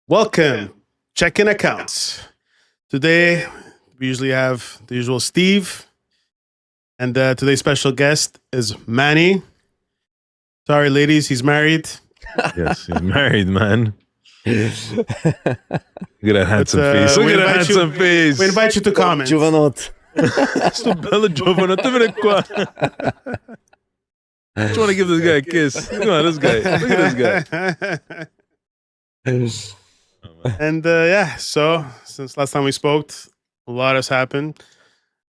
Welcome, Checkin accounts. Today, we usually have the usual Steve, and today's special guest is Manny. Sorry, ladies, he's married. Yes, he's married, man. Look at that handsome face. we Look at that invite you- handsome face. We invite you to comment. Giovanot. Sto bello giovane, vieni qua. I just want to give this guy a kiss. Look at this guy. Look at this guy. And so since last time we spoke, a lot has happened.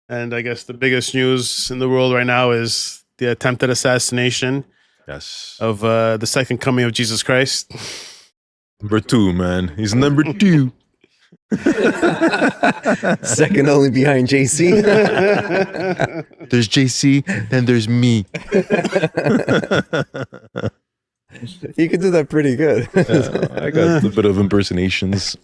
And I guess the biggest news in the world right now is the attempted assassination Yes. of the second coming of Jesus Christ. Number 2, man. He's number 2. Second only behind JC. There's JC, then there's me. You could do that pretty good. I got a bit of impersonations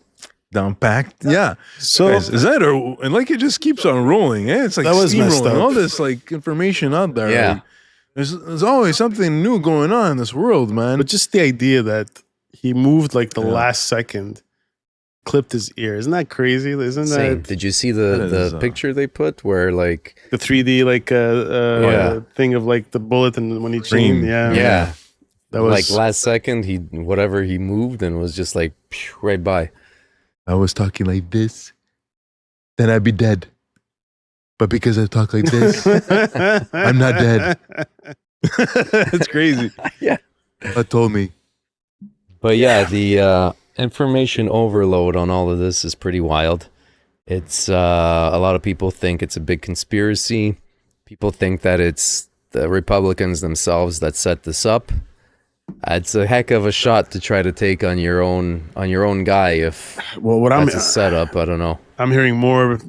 down packed. Yeah. So Guys, is that and like it just keeps on rolling, eh? It's like That was messed steamrolling. up. All this like information out there. Yeah. Like, there's always something new going on in this world, man. But just the idea that he moved like the Yeah. last second, clipped his ear. Isn't that crazy? Isn't Same. that Did you see That the is, picture they put where like the 3D like Yeah. thing of like the bullet and when he Cream. chained? Yeah. yeah, That was like last second he whatever he moved and was just like phew, right by. I was talking like this, then I'd be dead. But because I talk like this, I'm not dead. It's crazy. Yeah. That told me. But yeah, the information overload on all of this is pretty wild. It's a lot of people think it's a big conspiracy. People think that it's the Republicans themselves that set this up. It's a heck of a shot to try to take on your own guy if Well, what that's a setup. I don't know. I'm hearing more.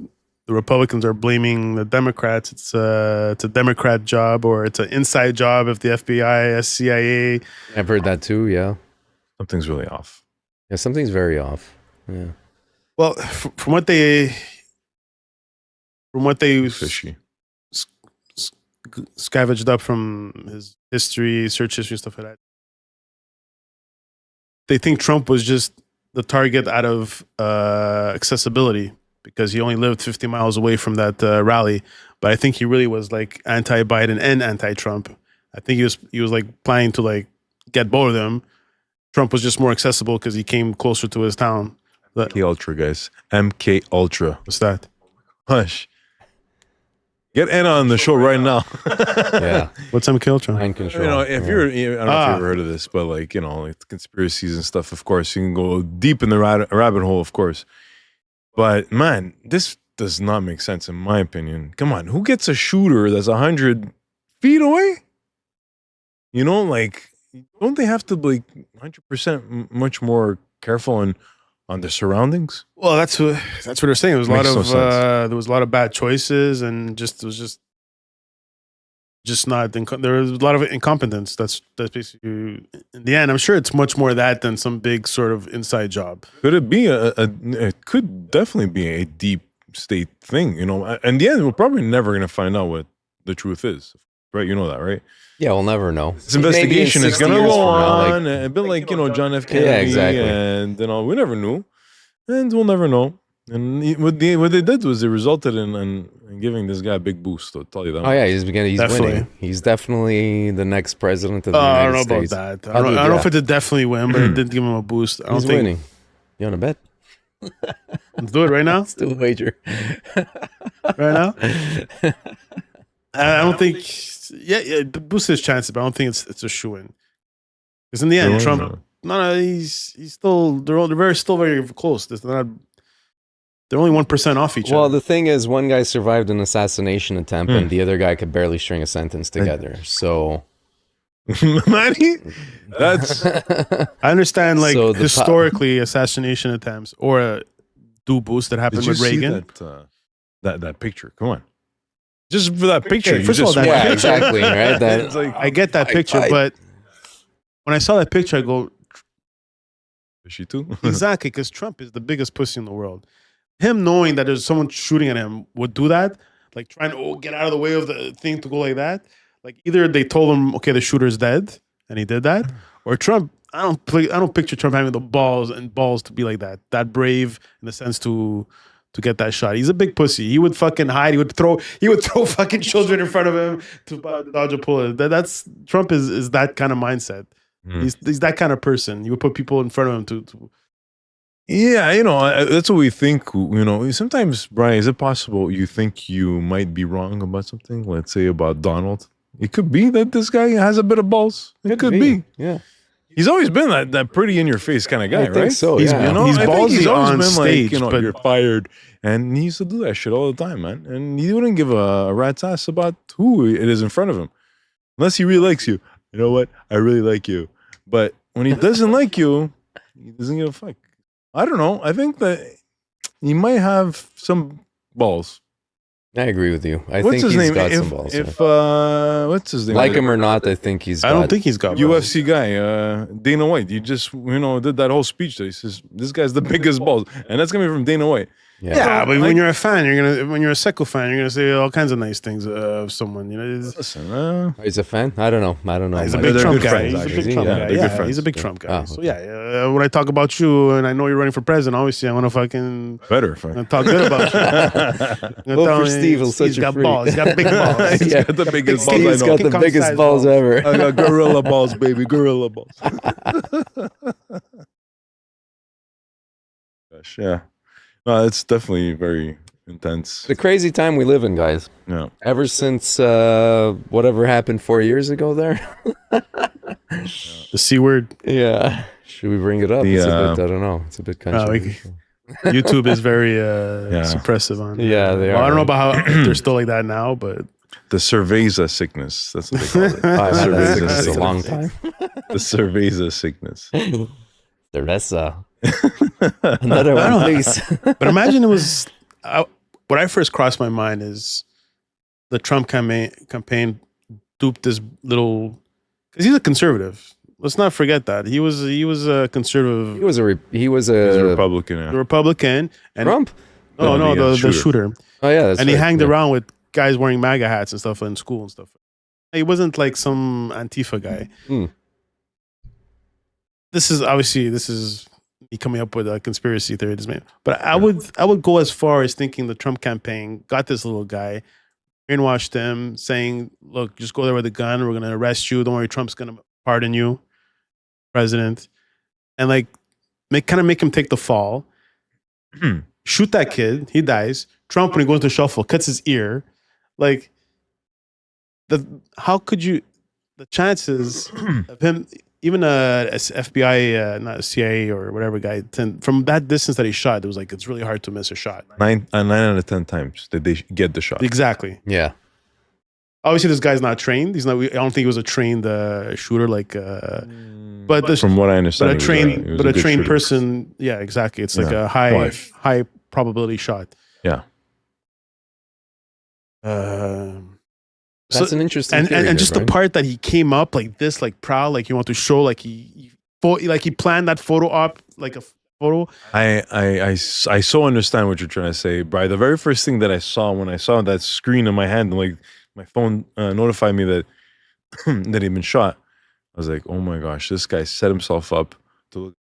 The Republicans are blaming the Democrats. It's a Democrat job or it's an inside job if the FBI, CIA. I've heard that too. Yeah, Something's really off. yeah, something's very off. Yeah, Well, from what they Fishy. scavenged up from his history, search history, stuff like that. They think Trump was just the target out of accessibility because he only lived 50 miles away from that rally. But I think he really was like anti-Biden and anti-Trump. I think he was like planning to like get both of them. Trump was just more accessible because he came closer to his town. MK Ultra, guys. MK Ultra. What's that? Hush. Get Anna on the show right now. yeah. What's MK Ultra? Mind control. You know, if Yeah. you're, I don't know if you've ever heard of this, but like, you know, like conspiracies and stuff, of course, you can go deep in the rabbit hole, of course. But man, this does not make sense in my opinion. Come on, who gets a shooter that's 100 feet away? You know, like, don't they have to be like 100% much more careful on the surroundings? Well, that's what they're saying. There was a lot Makes no of sense. there was a lot of bad choices, and it was just not. There was a lot of incompetence. That's basically in the end. I'm sure it's much more that than some big sort of inside job. Could it be it could definitely be a deep state thing, you know? In the end, we're probably never going to find out what the truth is, right? You know that, right? Yeah, we'll never know. This investigation is going to go on. Like, A bit like, you know, John F. Kennedy. Yeah, exactly. And, you know, we never knew. And we'll never know. And what they did was they resulted in giving this guy a big boost. I'll tell you that. oh yeah, he's Definitely. winning. He's definitely the next president of the I United don't know States. about that. I'll do I it, don't know yeah. if it did definitely win, but it did give him a boost. I don't He's think. winning. You want to bet? Let's do it right now. Let's do a wager. Right now. I don't think. Yeah, the boost his chances, but I don't think it's a shoe in. Because in the end, Trump. No, he's still. They're still very close. They're only 1% off each Well, other. the thing is, one guy survived an assassination attempt, and the other guy could barely string a sentence together. So, Manny? That's I understand, like So the historically, assassination attempts or a do boost that happened did you with see Reagan. that picture? Come on. Just for that picture. Okay, you first of all, just that yeah, picture- exactly, right? That It's like I get that picture, I- but when I saw that picture, I go, she too. exactly, because Trump is the biggest pussy in the world. Him knowing that there's someone shooting at him would do that, like trying to get out of the way of the thing to go like that. Like either they told him, okay, the shooter's dead, and he did that, or Trump. I don't picture Trump having the balls to be like that brave in the sense to get that shot. He's a big pussy. He would fucking hide. He would throw fucking children in front of him to dodge a bullet. That's Trump is that kind of mindset. He's that kind of person. He would put people in front of him to Yeah, that's what we think. Sometimes, Brian, is it possible you think you might be wrong about something? Let's say about Donald. It could be that this guy has a bit of balls. It could be. Yeah. He's always been that pretty in your face kind of guy, I think right? so, He's, yeah. he's I think ballsy he's always on been stage, like, but you're fired, and he used to do that shit all the time, man. And he wouldn't give a rat's ass about who it is in front of him, unless he really likes you. You know what? I really like you, but when he doesn't like you, he doesn't give a fuck. I don't know. I think that he might have some balls. I agree with you. I What's think his he's name? got If some balls. what's his name? Like him or not, I think he's I got. don't think he's got balls. UFC guy, Dana White. You just did that whole speech that he says this guy's the biggest balls, and that's coming from Dana White. Yeah, but like- when you're a fan, when you're a Seco fan, you're gonna say all kinds of nice things of someone. Listen, He's a fan? I don't know. He's a much. big They're Trump good guy. friends, He's a actually. big Trump Yeah, guy. they're good Yeah, friends. he's a big Trump guy. Ah, So okay. yeah, when I talk about you and I know you're running for president, obviously I want to fucking better. Fuck. talk good about you. I'm Vote telling for you, Steve, he'll set he's you got free. balls. He's got big balls. He's Yeah. got the biggest balls Steve's I got know. the King biggest Kong-sized balls balls. ever. I got gorilla balls, baby, gorilla balls. Gosh, yeah. No, it's definitely very intense. The crazy time we live in, guys. Yeah. Ever since whatever happened 4 years ago there. The C word. Yeah. Should we bring it up? The, It's a bit, I don't know. It's a bit controversial. YouTube is very suppressive on. Yeah, they Well, are. I don't know about how they're still like that now, but The cerveza sickness. That's what they call it. I've had that Cerveza sickness a sickness. long time. The cerveza sickness. Teresa. Another one, please. but imagine it was what I first crossed my mind is the Trump campaign duped this little because he's a conservative. Let's not forget that he was a conservative. He was a He's a Republican. Yeah. Republican and Trump. no, the shooter. Oh yeah, that's And he right. hanged Yeah. around with guys wearing MAGA hats and stuff in school and stuff. He wasn't like some Antifa guy. Mm. This is me coming up with a conspiracy theory. But I would go as far as thinking the Trump campaign got this little guy, brainwashed him, saying, "Look, just go there with a gun. We're gonna arrest you. Don't worry, Trump's gonna pardon you, president," and like make him take the fall. Shoot that kid, he dies. Trump, when he goes to shuffle, cuts his ear. Like how could you? The chances of him, even a FBI, not a CIA or whatever guy, from that distance that he shot, it was like it's really hard to miss a shot. 9 out of 10 times did they get the shot. Exactly. Yeah. Obviously, this guy's not trained. He's not. I don't think he was a trained shooter. Like, but From what I understand, but a trained he was a good shooter. person. Yeah, exactly. It's like Yeah. a high Life. high probability shot. Yeah. That's an interesting and theory there, just Brian. the part that he came up like this, like proud, like he want to show, like he planned that photo op, like a photo. I so understand what you're trying to say, Brian. The very first thing that I saw when I saw that screen in my hand, like my phone notified me that that he'd been shot. I was like, oh my gosh, this guy set himself up to look.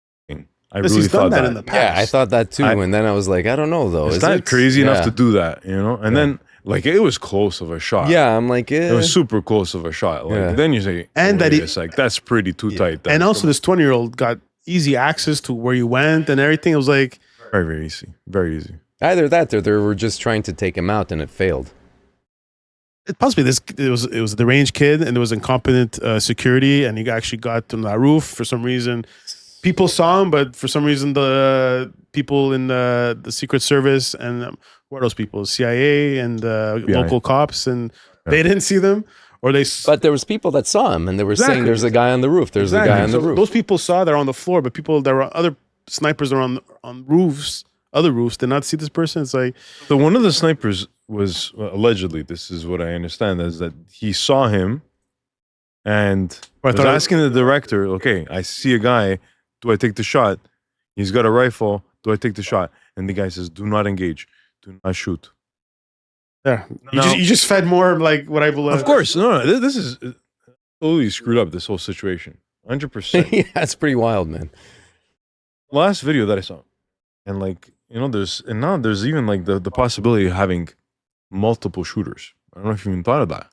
I Because really he's done thought that in the past. Yeah, I thought that too, and then I was like, I don't know though. It's Is not it crazy enough Yeah. to do that, And then like it was close of a shot. Yeah, I'm like, It was super close of a shot. Like Yeah. then you say, And that it's like that's pretty too tight. And also, this 20-year-old got easy access to where you went and everything. It was like, very, very easy. Very easy. either that or they were just trying to take him out and it failed. possibly it was the range kid and there was incompetent security, and he actually got on that roof for some reason. People saw him, but for some reason the people in the Secret Service and what are those people? CIA and local cops, and they didn't see them, or they. But there was people that saw him and they were saying, Exactly. there's a guy on the roof. There's a guy on the So roof. those people saw they're on the floor, but people there were other snipers that were on roofs, other roofs, did not see this person. It's like So one of the snipers was allegedly, this is what I understand, is that he saw him and was asking the director, okay, I see a guy, do I take the shot? He's got a rifle, do I take the shot? And the guy says, do not engage, do not shoot. yeah, Now- you just fed more like what I believe. Of course, no, this is totally screwed up, this whole situation. 100%. Yeah, it's pretty wild, man. Last video that I saw, and like now there's even like the possibility of having multiple shooters. I don't know if you even thought of that,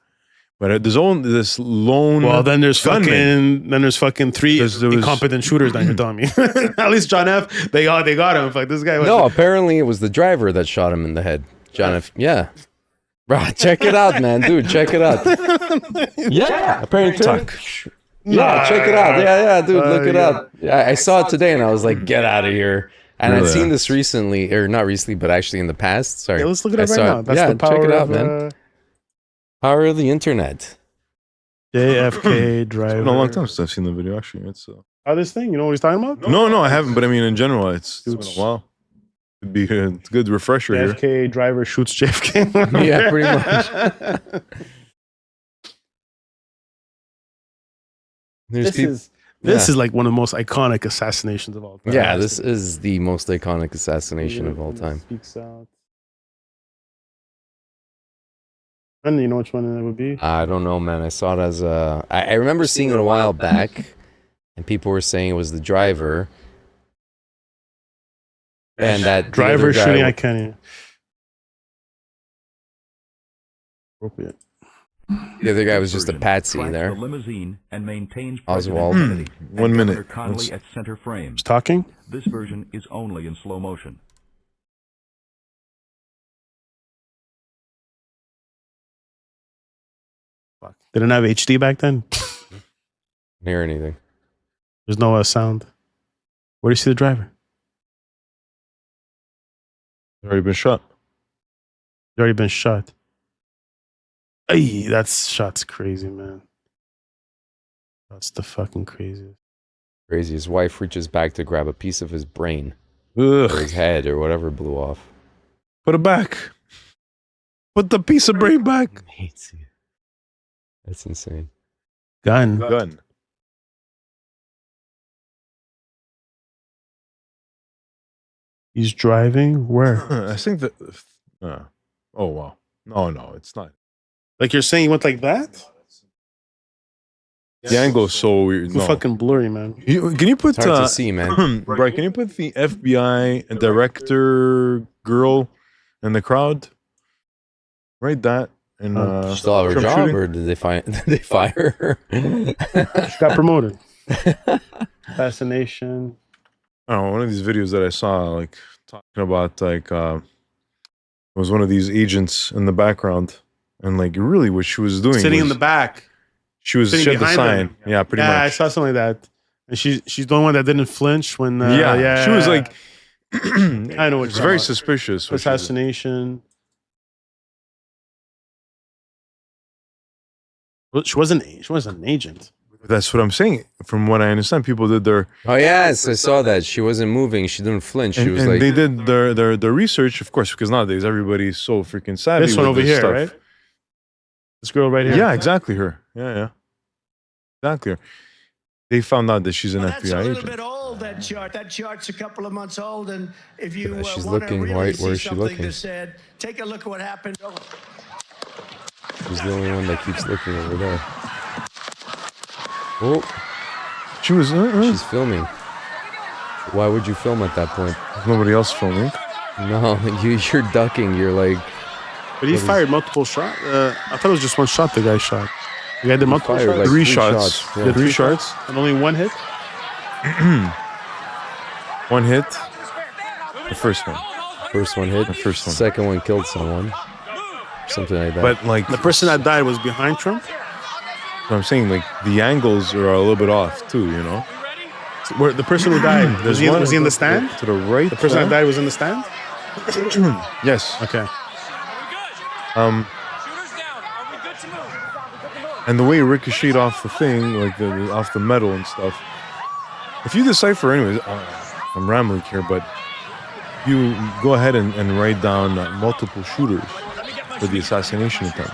but there's only this lone. Well, then there's gunman. fucking three There was- incompetent shooters. Then you're telling me. At least John F. They got him. Like this guy was. No, apparently it was the driver that shot him in the head. John F. Yeah. Bro, check it out, man. Dude, check it out. Yeah. Apparently. Yeah, check it out. Yeah, dude, look it up. Yeah, I saw it today and I was like, get out of here. And I'd seen this recently, or not recently, but actually in the past. Sorry. Yeah, let's look at it I right saw now. That's the power check it out, of, man. Power of the internet. JFK driver. It's been a long time since I've seen the video. Actually, it's Oh, this thing. You know what he's talking about? no, I haven't. But I mean, in general, it's been a while. It'd be a good refresher here. JFK driver shoots JFK. Yeah, pretty much. This is like one of the most iconic assassinations of all time. Yeah, this is the most iconic assassination of all time. Speaks out. And you know which one it would be? I don't know, man. I saw it as a. I remember seeing it a while back, and people were saying it was the driver, and that the Driver other guy shooting wa- at Kenny. Appropriate. The other guy was just a patsy Tracked there. The limousine and maintains Oswald. President Kennedy and 1 minute. Governor Connolly at center frame. He's talking? This version is only in slow motion. Fuck. They didn't have HD back then? Didn't hear anything. There's no sound. Where do you see the driver? It's already been shot. He's already been shot. Ay, shot's crazy, man. That's the fucking craziest. Crazy. His wife reaches back to grab a piece of his brain or Ugh. his head or whatever blew off. Put it back. Put the piece of brain back. That's insane. Gun. Gun. He's driving? Where? I think that. Oh wow. No, it's not. Like you're saying he went like that? The angle is so weird. Too No. fucking blurry, man. Can you put It's hard to see, man. Brian, can you put the FBI director girl in the crowd? Write that. And She still have her Trump job, shooting? or did they fire her? She got promoted. Assassination. I don't know, one of these videos that I saw, like talking about like it was one of these agents in the background, and like really what she was doing Sitting was, in the back. she had sitting the behind sign. them. Yeah, pretty I much. saw something like that. And she's the only one that didn't flinch when Yeah, she was like I know what it's you're very talking about. suspicious. what she did. Assassination. Well, she wasn't an agent. That's what I'm saying. From what I understand, people did their Oh yes, I saw that. She wasn't moving. She didn't flinch. She and, was and like, they did their research, of course, because nowadays everybody's so freaking savvy. This one with over this here, stuff. right? This girl right here. Yeah, exactly her. Yeah. Exactly her. They found out that she's an That's a FBI little agent. bit old, that chart. That chart's a couple of months old, and if you Yeah, she's want to looking really right. see Where is she something looking? that's said, take a look at what happened. she's the only one that keeps looking over there. Oh, She was she's filming. Why would you film at that point? there's nobody else filming. No, you're ducking. You're like, But he fired multiple shots. I thought it was just one shot the guy shot. The guy did multiple fired shots. like Three three shots. Yeah. Did Three shots. And only one hit? One hit. The first one. First one hit. The first one. Second one killed someone. Something like that. But like The person that died was behind Trump? what I'm saying, like the angles are a little bit off too, you know. Where the person who died, was he in the stand? to the right. The person that died was in the stand? Yes. Okay. And the way it ricocheted off the thing, like off the metal and stuff. If you decipher, anyways, I'm rambling here, but you go ahead and write down multiple shooters for the assassination attempt.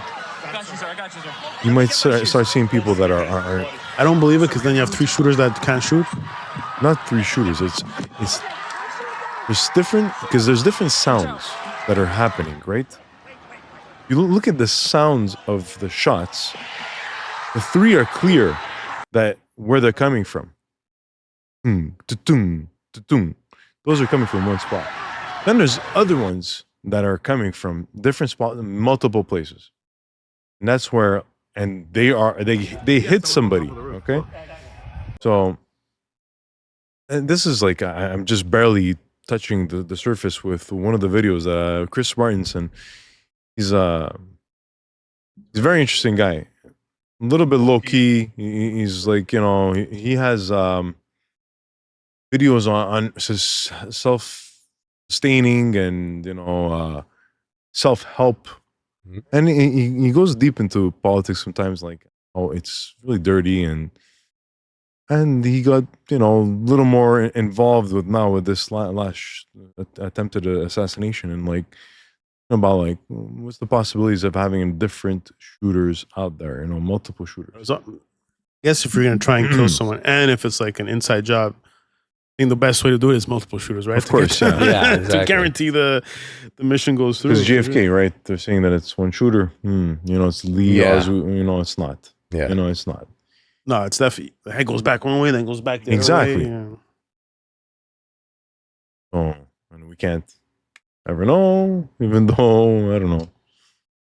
You might start seeing people that are I don't believe it because then you have three shooters that can't shoot. not three shooters. It's there's different because there's different sounds that are happening, right? You look at the sounds of the shots. The three are clear that where they're coming from. Those are coming from one spot. Then there's other ones that are coming from different spots, multiple places, and that's where, and they hit somebody. Okay, so, and this is like I'm just barely touching the surface with one of the videos. Chris Martinson, he's a very interesting guy. A little bit low key. He's like, you know, he has videos on self-sustaining and, you know, self-help. Mhm. And he goes deep into politics sometimes, like, oh, it's really dirty, and he got, you know, a little more involved with this last attempted assassination, and like about like what's the possibilities of having different shooters out there, you know, multiple shooters. So, I guess if you're gonna try and kill someone, and if it's like an inside job, I think the best way to do it is multiple shooters, right? Of course, yeah. Yeah, to exactly. guarantee the mission goes through. Because JFK, right? They're saying that it's one shooter. You know, it's Lee. Yeah. You know, it's not. Yeah. You know, it's not. No, it's definitely the head goes back one way, then goes back the other Exactly. way. Yeah. Oh, and we can't ever know, even though I don't know.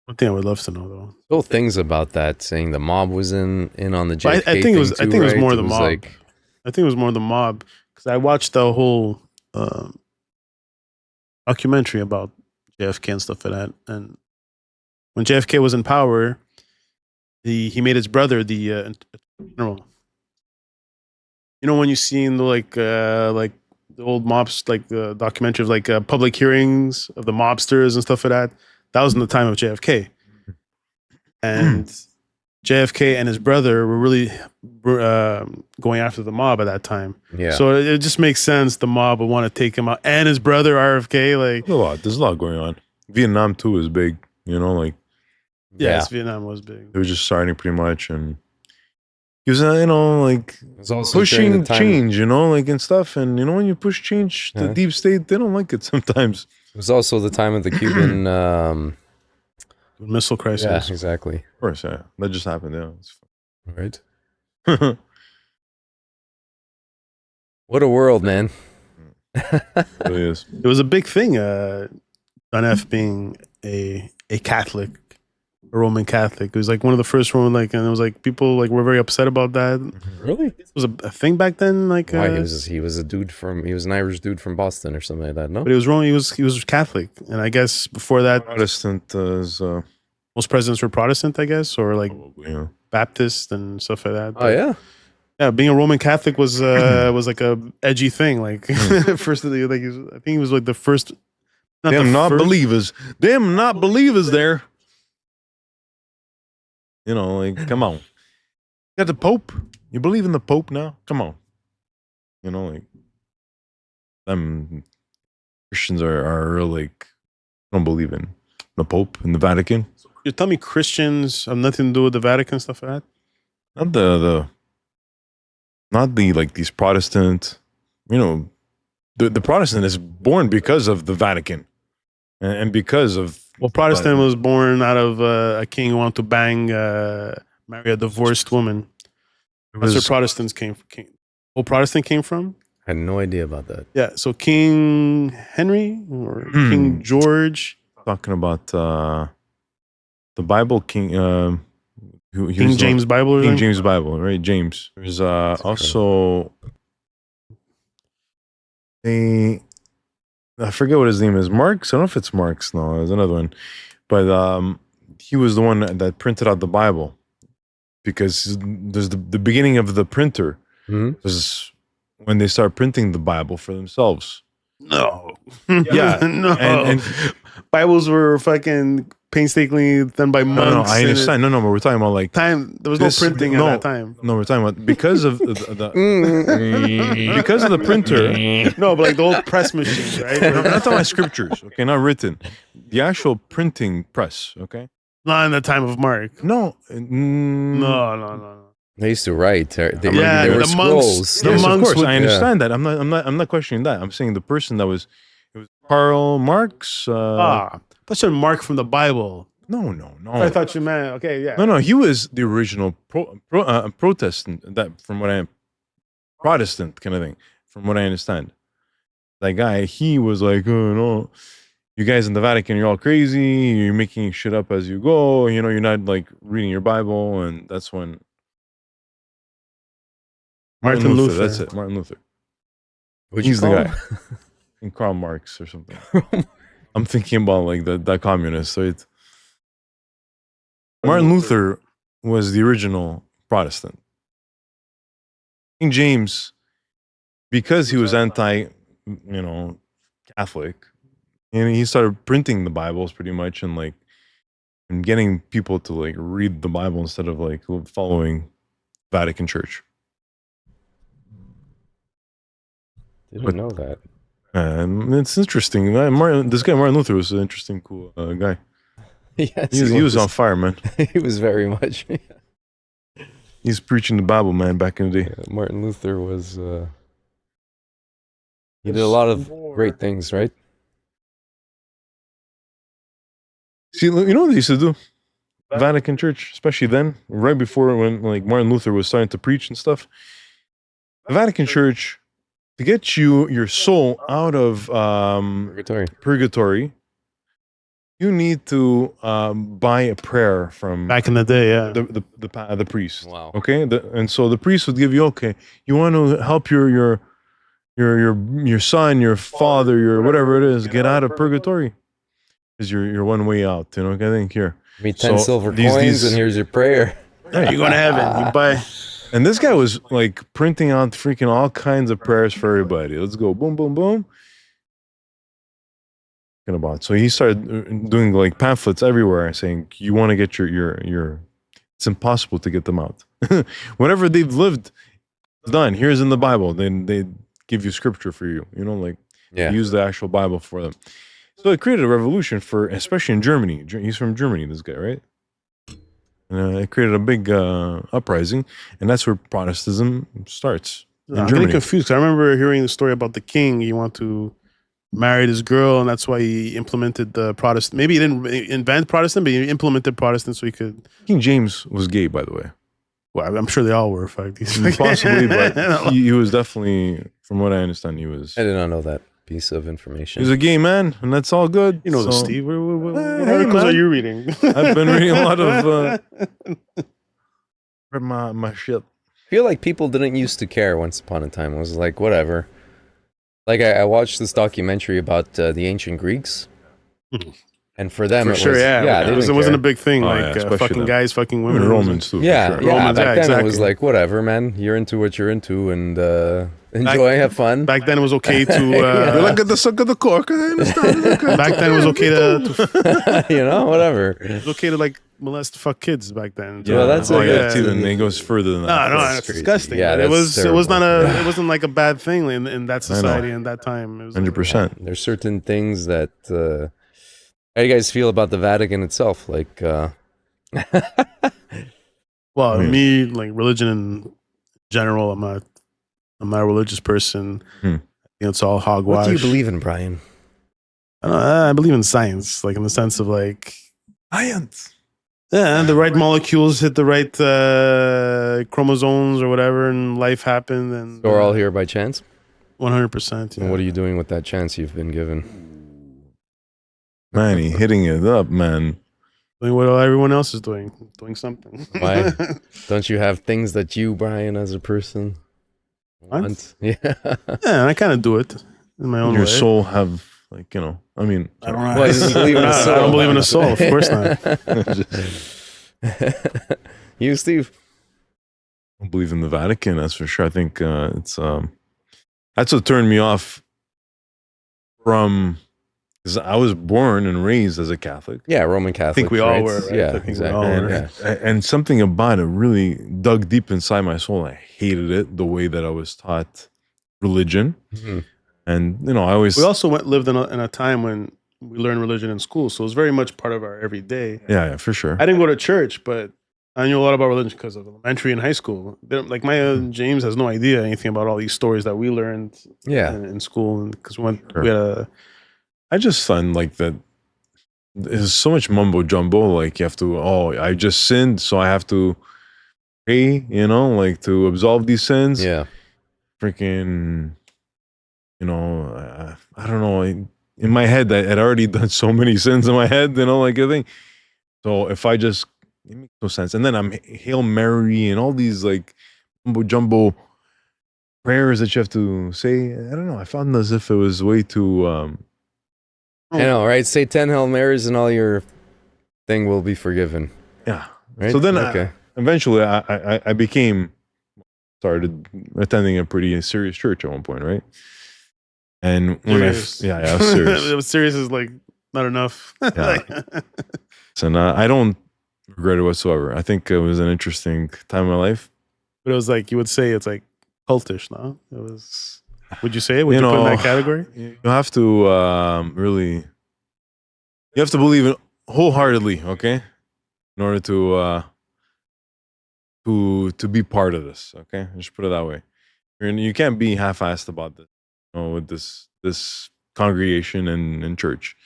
One thing I would love to know though. Still things about that saying the mob was in on the JFK But I think it was. thing I too, think it was right? more the mob. Like, I think it was more the mob because I watched the whole documentary about JFK and stuff like that. And when JFK was in power, he made his brother the general. You know, when you seen the like the old mobs, like the documentary of like public hearings of the mobsters and stuff like that was in the time of JFK, and JFK and his brother were really going after the mob at that time. yeah. So it just makes sense the mob would want to take him out, and his brother RFK. Like, There's a lot going on. Vietnam too is big. You know, like yes, Vietnam was big. they were just starting pretty much, and he was, you know, like It was also during pushing the time- change, you know, like and stuff. And you know, when you push change, the Yeah. deep state, they don't like it sometimes. It was also the time of the Cuban. Missile crisis. Yeah, exactly. Of course, yeah, that just happened. Yeah, Right. it's What a world, man. it really is. It was a big thing. John F. being a Catholic, a Roman Catholic. It was like one of the first Roman, like, and it was like people like were very upset about that. Really? It was a thing back then. Like, Why he was an Irish dude from Boston or something like that. No. but he was Roman. He was Catholic, and I guess before that, Protestant is most presidents were Protestant, I guess, or like probably, yeah. Baptist and stuff like that. Oh yeah. Yeah, being a Roman Catholic was like a edgy thing. Like first of the like, I think he was like the first. Not Them the not first- believers. Them not believers there. You know, like, come on. You got the Pope. You believe in the Pope now? Come on. You know, like, them Christians are like, don't believe in the Pope and the Vatican. You tell me Christians have nothing to do with the Vatican stuff like that? Not the like these Protestant, you know, the Protestant is born because of the Vatican and because of Well, Protestant was born out of a king who wanted to marry a divorced woman. That's where Protestants came from. Well, Protestant came from? I had no idea about that. Yeah, so King Henry or King George. talking about the Bible, King King James Bible or King something? James Bible, right? James. There's also I forget what his name is. Marx. I don't know if it's Marx. No, there's another one. But he was the one that printed out the Bible because there's the beginning of the printer Mhm. was when they start printing the Bible for themselves. No. Yeah, no. and- Bibles were fucking painstakingly done by monks. No, I and understand. No, but we're talking about like Time there was no This- printing no. at that time. no, we're talking about because of because of the printer. No, but like the old press machine, right? No, not talking about scriptures, okay, not written. The actual printing press, okay. Not in the time of Mark. No, No. They used to write. There Yeah, were the monks- scrolls. the Yes, of monks course, would- I understand that. I'm not questioning that. I'm saying the person that was, it was Karl Marx. That's a Mark from the Bible. No. I thought you meant okay, yeah. No. He was the original Protestant. That from what I Protestant kind of thing. From what I understand, that guy, he was like, oh no, you guys in the Vatican, you're all crazy. You're making shit up as you go. You know, you're not like reading your Bible, and that's when Martin Luther. That's it, Martin Luther. What'd you He's the call guy. him? And Karl Marx or something. I'm thinking about like the communist. So Martin Luther was the original Protestant. King James, because he was anti, Catholic, and he started printing the Bibles pretty much and getting people to like read the Bible instead of like following Vatican Church. Didn't know that. It's interesting. This guy Martin Luther was an interesting, cool guy. Yes, He was on fire, man. He was very much. He's preaching the Bible, man, back in the day. Martin Luther was. He did a lot of great things, right? See, you know what they used to do? Vatican Church, especially then, right before when like Martin Luther was starting to preach and stuff. The Vatican Church, to get your soul out of purgatory, you need to buy a prayer from Back in the day, yeah. the priest. Wow. Okay, and so the priest would give you, okay, you want to help your son, your father, your whatever it is, get out of purgatory. Is your one way out? You know, I think here. Give me 10 silver coins, and here's your prayer. Yeah, you're going to heaven. You buy. And this guy was like printing out freaking all kinds of prayers for everybody. Let's go, boom, boom, boom. So he started doing like pamphlets everywhere saying, you want to get your it's impossible to get them out. Whatever they've lived, it's done. Here's in the Bible. Then they give you scripture for you. You know, like use the actual Bible for them. So it created a revolution especially in Germany. He's from Germany, this guy, right? It created a big uprising, and that's where Protestantism starts. I'm getting confused. I remember hearing the story about the king. He wanted to marry this girl, and that's why he implemented the Protestant. Maybe he didn't invent Protestant, but he implemented Protestant so he could. King James was gay, by the way. Well, I'm sure they all were. Possibly, but he was definitely, from what I understand, he was. I did not know that piece of information. He's a gay man, and that's all good. You know this, Steve. What articles are you reading? I've been reading a lot of my shit. I feel like people didn't used to care once upon a time. It was like, whatever. Like, I watched this documentary about the ancient Greeks. And for them, it wasn't a big thing. Fucking them. guys, fucking women. Even Romans, too. Yeah, for yeah. sure. Back then, exactly. it was like, whatever, man. You're into what you're into, and enjoy, have fun. Back then, it was okay to. You're like, get the suck of the cork. I understand. Back then, it was okay to. Whatever. It was okay to like molest, fuck kids back then. Yeah, that's even it goes further than that. No, that's disgusting. Yeah, it was. terrible. It was not a. It wasn't like a bad thing in that society and that time. It was 100%. There's certain things that. How do you guys feel about the Vatican itself? Like, well, me, like religion in general, I'm not a religious person. It's all hogwash. what do you believe in, Bryan? I believe in science, like in the sense of like Science. Yeah, the right molecules hit the right chromosomes or whatever, and life happened. And So we're all here by chance? 100%. And what are you doing with that chance you've been given? Manny hitting it up, man. Doing what everyone else is doing something. Why? Don't you have things that you, Bryan, as a person want? Yeah. Yeah, I kind of do it in my own Your way. soul have, like, I mean. I don't, Well, you believe in a soul. I don't believe in a soul, of course not. You, Steve? I don't believe in the Vatican, that's for sure. I think it's that's what turned me off from, because I was born and raised as a Catholic. Yeah, Roman Catholic. I think we all right? were. Right? Yeah, I think exactly. we all were. And something about it really dug deep inside my soul. I hated it, the way that I was taught religion. Mhm. And, I always... We also lived in a time when we learned religion in school, so it was very much part of our everyday. Yeah, for sure. I didn't go to church, but I knew a lot about religion because of elementary and high school. Like my James has no idea anything about all these stories that we learned in school, because we had a... I just find like that there's so much mumbo jumbo. Like you have to, I just sinned, so I have to pray, like to absolve these sins. Yeah. Freaking, I don't know. In my head, I had already done so many sins in my head, like I think. So if I just, it makes no sense. And then I'm Hail Mary and all these like mumbo jumbo prayers that you have to say. I don't know. I found as if it was way too. I know, right? Say 10 Hail Marys and all your thing will be forgiven. Yeah. Right? So then Okay. eventually I started attending a pretty serious church at one point, right? And when Serious. I was serious. It was serious is like not enough. Yeah. And I don't regret it whatsoever. I think it was an interesting time in my life. But it was like you would say it's like cultish, no? It was. Would you say it? Would you put in that category? You have to really, you have to believe it wholeheartedly, okay, in order to be part of this, okay. Just put it that way. And you can't be half-assed about this, with this congregation and church.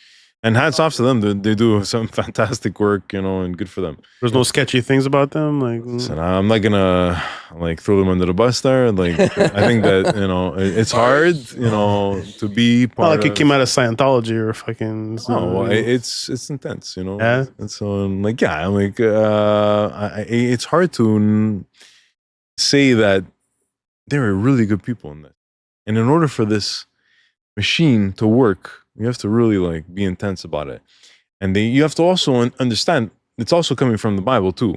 And hats off to them. They do some fantastic work, and good for them. There's no sketchy things about them, like. And I'm not gonna like throw them under the bus there. Like I think that it's hard, to be Not part. like it came out of Scientology or fucking. Oh, well, it's intense, Yeah. And so I'm like, yeah, I'm like, it's hard to say that there are really good people in this, and in order for this machine to work, you have to really like be intense about it, and you have to also understand it's also coming from the Bible too.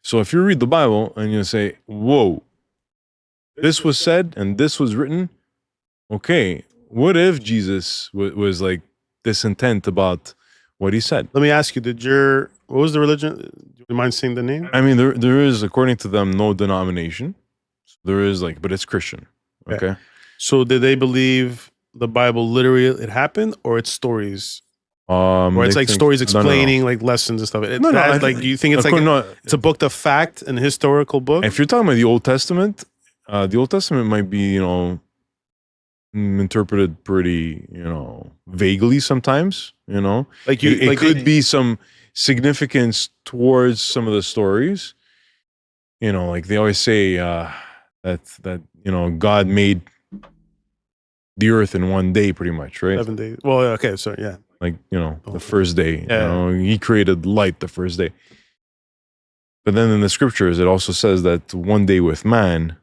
So if you read the Bible and you say, "Whoa, this was said and this was written," okay, what if Jesus was like this intent about what he said? Let me ask you: what was the religion? Do you mind saying the name? I mean, there is, according to them, no denomination. There is but it's Christian. Okay. So did they believe the Bible literally it happened, or it's stories, or it's they like think- stories no, explaining like lessons and stuff? Do you think it's like no. it's a book of fact, an historical book? If you're talking about the Old Testament might be interpreted pretty vaguely sometimes. Like It could be some significance towards some of the stories. Like they always say that God made the earth in one day, pretty much, right? 7 days. Well, okay, so yeah. Like the first day. Yeah. He created light the first day. But then in the scriptures, it also says that one day with man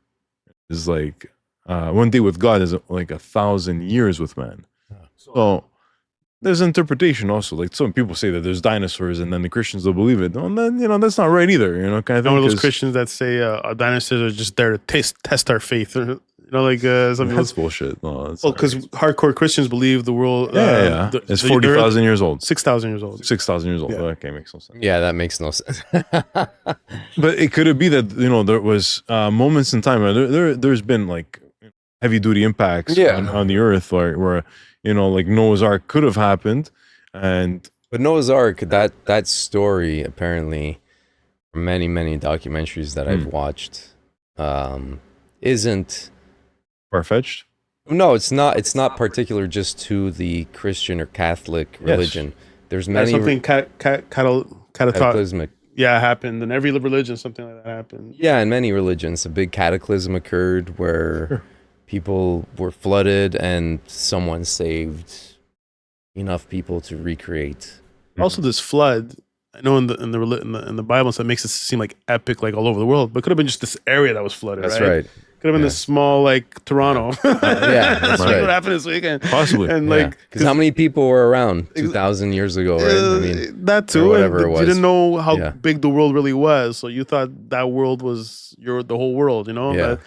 is like 1 day with God is like 1,000 years with man. So there's interpretation also. Like some people say that there's dinosaurs, and then the Christians don't believe it. And then that's not right either. Kind of thing. One of those 'cause Christians that say dinosaurs are just there to test our faith. Some people. That's bullshit. No, that's Well, not because right. hardcore Christians believe the world. Yeah. It's 40,000 years old. 6,000 years old. 6,000 years old. Yeah. Okay, makes no sense. Yeah, that makes no sense. But it could be that there was moments in time where there's been like heavy duty impacts on the earth, where like Noah's Ark could have happened, and But Noah's Ark, that story apparently, from many documentaries that I've watched, isn't far-fetched. No, it's not. It's not particular just to the Christian or Catholic religion. There's many something cataclysmic. Yeah, happened in every religion. Something like that happened. Yeah, in many religions, a big cataclysm occurred where people were flooded, and someone saved enough people to recreate. Also, this flood. I know in the Bible, so it makes it seem like epic, like all over the world. But it could have been just this area that was flooded. That's right. Could have been this small, like Toronto. Yeah, that's like right. what happened this weekend. Possibly. And Because how many people were around 2,000 years ago, right? I mean, that too. or whatever and it was. You didn't know how Yeah. big the world really was, so you thought that world was the whole world. Yeah.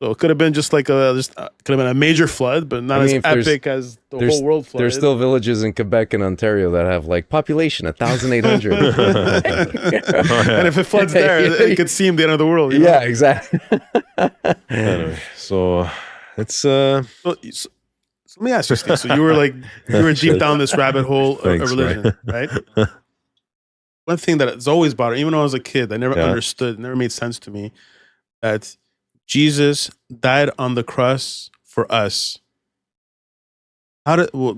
So it could have been just like could have been a major flood, but not I mean, as if there's- epic as the whole world flooded. There's still villages in Quebec and Ontario that have like population 1,800. And if it floods there, it could seem the end of the world. Yeah, exactly. Anyway, so it's So let me ask you, Steve. So you were deep down this rabbit hole of Thanks, religion, right? One thing that has always bothered, even when I was a kid, I never Yeah. understood, never made sense to me, that Jesus died on the cross for us.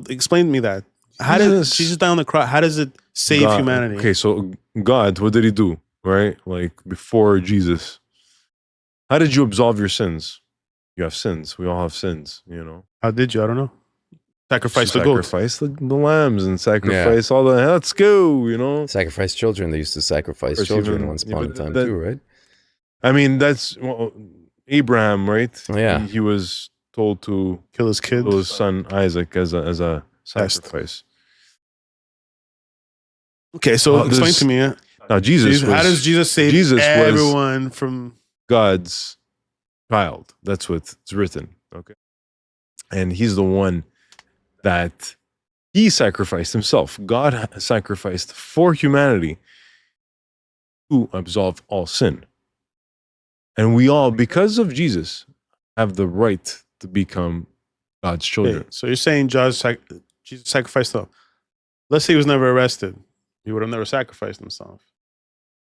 Explain to me that. How did Jesus- Jesus die on the cross? How does it save God- humanity? Okay, so God, what did he do? Right? Like before Jesus. How did you absolve your sins? You have sins. We all have sins, you know. How did you? I don't know. Sacrifice the goat. Sacrifice the lambs and sacrifice all the let's go, you know. Sacrifice children. They used to sacrifice course, children even- once yeah, upon a but time that- too, right? I mean, that's Abraham, right? Yeah. He was told to Kill his kid. kill his son Isaac as a sacrifice. Okay, so Well, explain this- to me. Now Jesus, How was does Jesus save Jesus was- everyone from? God's child. That's what's written. Okay. And he's the one that he sacrificed himself. God sacrificed for humanity to absolve all sin. And we all, because of Jesus, have the right to become God's children. Okay, so you're saying Jesus sacrificed them. Let's say he was never arrested. He would have never sacrificed himself.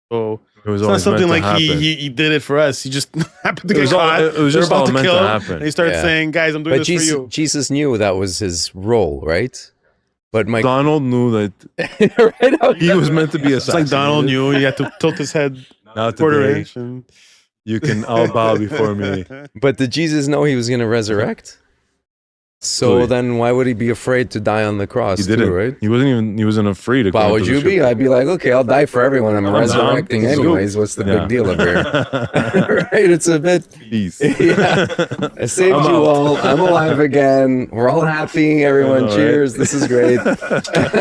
So It was it's not always something meant like to happen. he did it for us. He just happened to It get was all- caught. it was They're just about all to meant to kill him, happen. and he started Yeah. saying, "Guys, I'm doing But this Jesus, for you." Jesus knew that was his role, right? But my Donald knew that right out he was meant to be It's like Donald knew he had to tilt his head Now quarter today, inch. And... you can all bow before me. But did Jesus know he was going to resurrect? So Absolutely. then why would he be afraid to die on the cross He too, didn't. right? He wasn't afraid. Why according would to the you be? scripture. I'd be like, okay, I'll die for everyone. I'm down. resurrecting Let's go. anyways. What's the Yeah. big deal of here? Right? It's a bit. Peace. Yeah. I saved I'm you out. all. I'm alive again. We're all happy. Everyone, I know, right? cheers. This is great.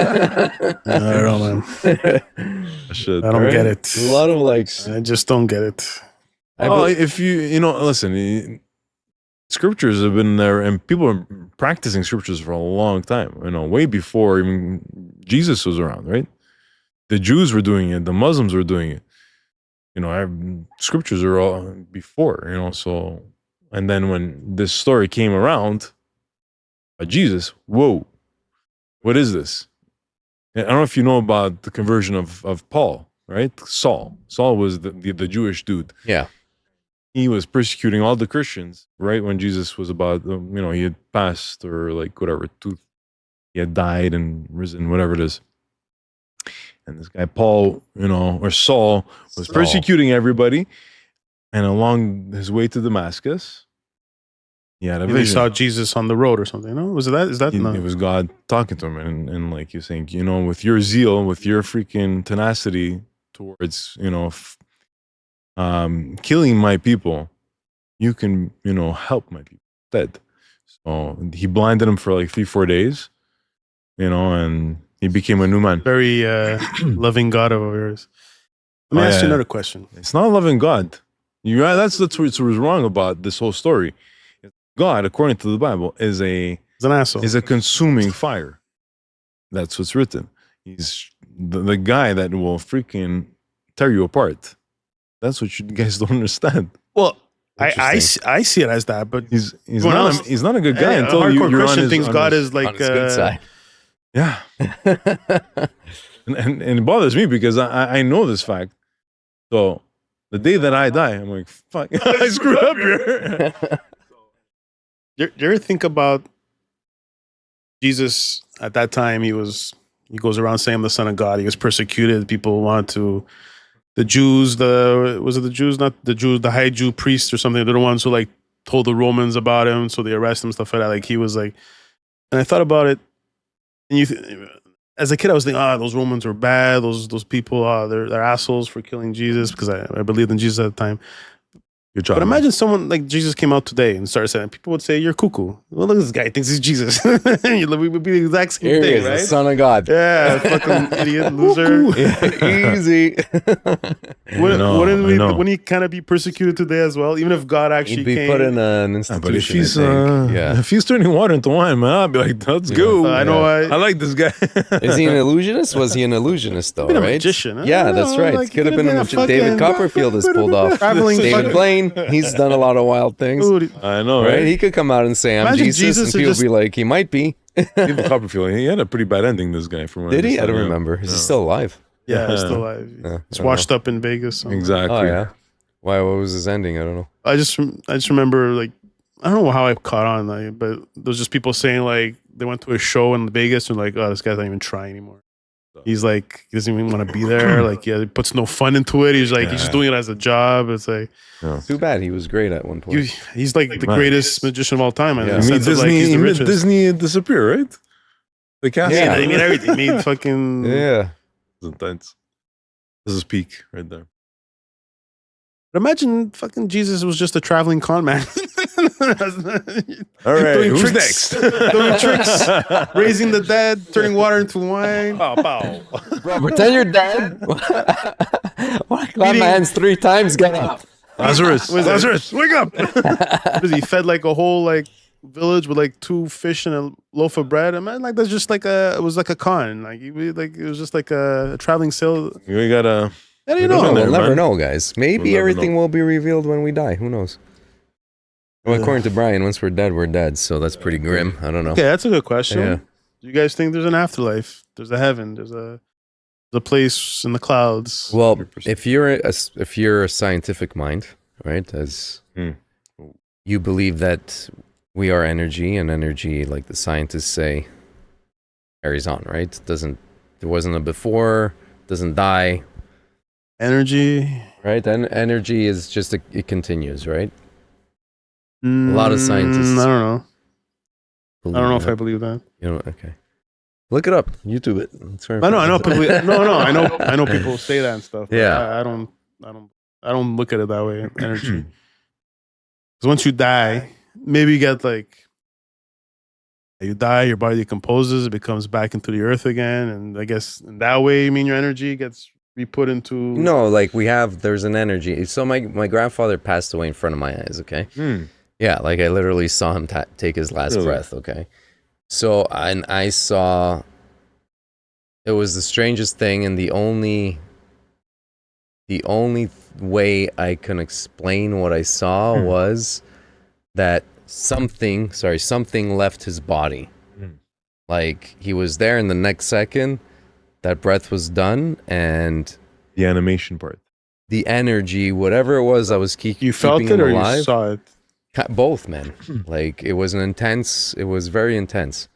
I don't know, man. Shit. I don't get it. A lot of like. I just don't get it. Oh, if you listen, scriptures have been there, and people are practicing scriptures for a long time. Way before even Jesus was around, right? The Jews were doing it. The Muslims were doing it. Scriptures are all before. So, and then when this story came around, Jesus, whoa, what is this? And I don't know if you know about the conversion of Paul, right? Saul was the Jewish dude. Yeah. He was persecuting all the Christians right when Jesus was about, he had passed or like whatever, he had died and risen, whatever it is. And this guy, Paul, or Saul, was Saul. persecuting everybody. And along his way to Damascus, he had a Maybe he vision. saw Jesus on the road or something. No, was it that? Is that no? It was God talking to him and like you're saying, with your zeal, with your freaking tenacity towards, killing my people, you can, help my people instead. So he blinded him for like 3-4 days, and he became a new man. Very loving God of yours. Let me Oh, ask you yeah. another question. It's not loving God. That's what was wrong about this whole story. God, according to the Bible, is He's an asshole. a consuming fire. That's what's written. He's the guy that will freaking tear you apart. That's what you guys don't understand. Well, I Interesting. see it as that, but He's Well, he's not a good guy a until hardcore you're on Christian his, thinks on God his- is like on his good side. yeah, and it bothers me because I know this fact. So the day that I die, I'm like, fuck, I screwed up here. You ever think about Jesus at that time? He goes around saying I'm the Son of God. He was persecuted. People wanted to. The Jews, not the Jews, the high Jew priests or something. They're the ones who like told the Romans about him, so they arrest him, stuff like that. Like he was like, and I thought about it, and as a kid, I was thinking, those Romans were bad. Those people, they're assholes for killing Jesus because I believed in Jesus at the time. Good job. But imagine someone like Jesus came out today and started saying, people would say, "You're cuckoo." Well, look at this guy. He thinks he's Jesus. We would be the exact same Here he thing, is, the right? Son of God. Yeah, fucking idiot, loser. Easy. Wouldn't he kind of be persecuted today as well? Even if God actually He'd be came. put in an Yeah, institution. but if he's I think. Yeah. if he's turning water into wine, man, I'll be like, let's go. I know. I like this guy. Is he an illusionist? Was he an illusionist though? Been a right? magician, huh? Yeah, I that's don't know, right. like, Could have been a magician. David fucking- Copperfield has pulled off. Traveling David fucking- Blaine, he's done a lot of wild things. Dude, I know, Right? right? He could come out and say, I'm Imagine Jesus, Jesus and and people just- be like, he might be. David Copperfield, he had a pretty bad ending. This guy, from what Did he? I understand, don't yeah. remember. Is he Yeah. still alive? yeah, Yeah. still alive. Yeah, He's I don't washed up in Vegas. somewhere. Exactly. Oh, yeah. Why? What was his ending? I don't know. I just remember like I don't know how I caught on, like, but there's just people saying like they went to a show in Vegas and like, oh, this guy's not even trying anymore. He's like, he doesn't even want to be there. Like, yeah, he puts no fun into it. He's like, he's just doing it as a job. It's like, Too bad he was great at one point. he's like the greatest magician of all time. Yeah. In the He made sense of, like, he's Disney, the he made richest. Disney disappear, right? The cast. Yeah, he made everything. He made fucking. Yeah. It's intense. This is peak right there. But imagine fucking Jesus was just a traveling con man. All right, Doing who's tricks. next? Doing tricks, raising the dead, turning water into wine. Pow, pow. Bro, pretend you're dead. Clap my hands 3 times, get up. Lazarus, Was it- Lazarus, wake up! What is he fed like a whole like village with like 2 fish and a loaf of bread? I mean, like that's just like it was like a con. Like it was just like a traveling sale. We gotta. How do you We don't know? know. We'll never man. know, guys. Maybe We'll never everything know. will be revealed when we die. Who knows? Well, according to Bryan, once we're dead. So that's pretty grim. I don't know. Okay, that's a good question. Yeah. Do you guys think there's an afterlife? There's a heaven. There's a place in the clouds. Well, 100%. if you're a scientific mind, right, as you believe that we are energy, and energy, like the scientists say, carries on, right? There wasn't a before, doesn't die, Energy. right? And energy is just it continues, right? lot of scientists I don't know. I don't know if that. I believe that. You know, okay. Look it up. YouTube it. It's very I know important. people. No, I know people say that and stuff. But Yeah. I don't look at it that way. Energy. Because once you die, maybe you get like, you die, your body decomposes, it becomes back into the earth again, and I guess in that way, you mean your energy gets re-put into. No, like there's an energy. So my grandfather passed away in front of my eyes, okay? Yeah, like I literally saw him take his last Really? breath, okay? So, and I saw, it was the strangest thing, and the only way I can explain what I saw was that something left his body. Like he was there, and the next second, that breath was done, and The animation part. the energy, whatever it was, I was You felt keeping it him or alive. you saw it? Both, man. Like it was very intense.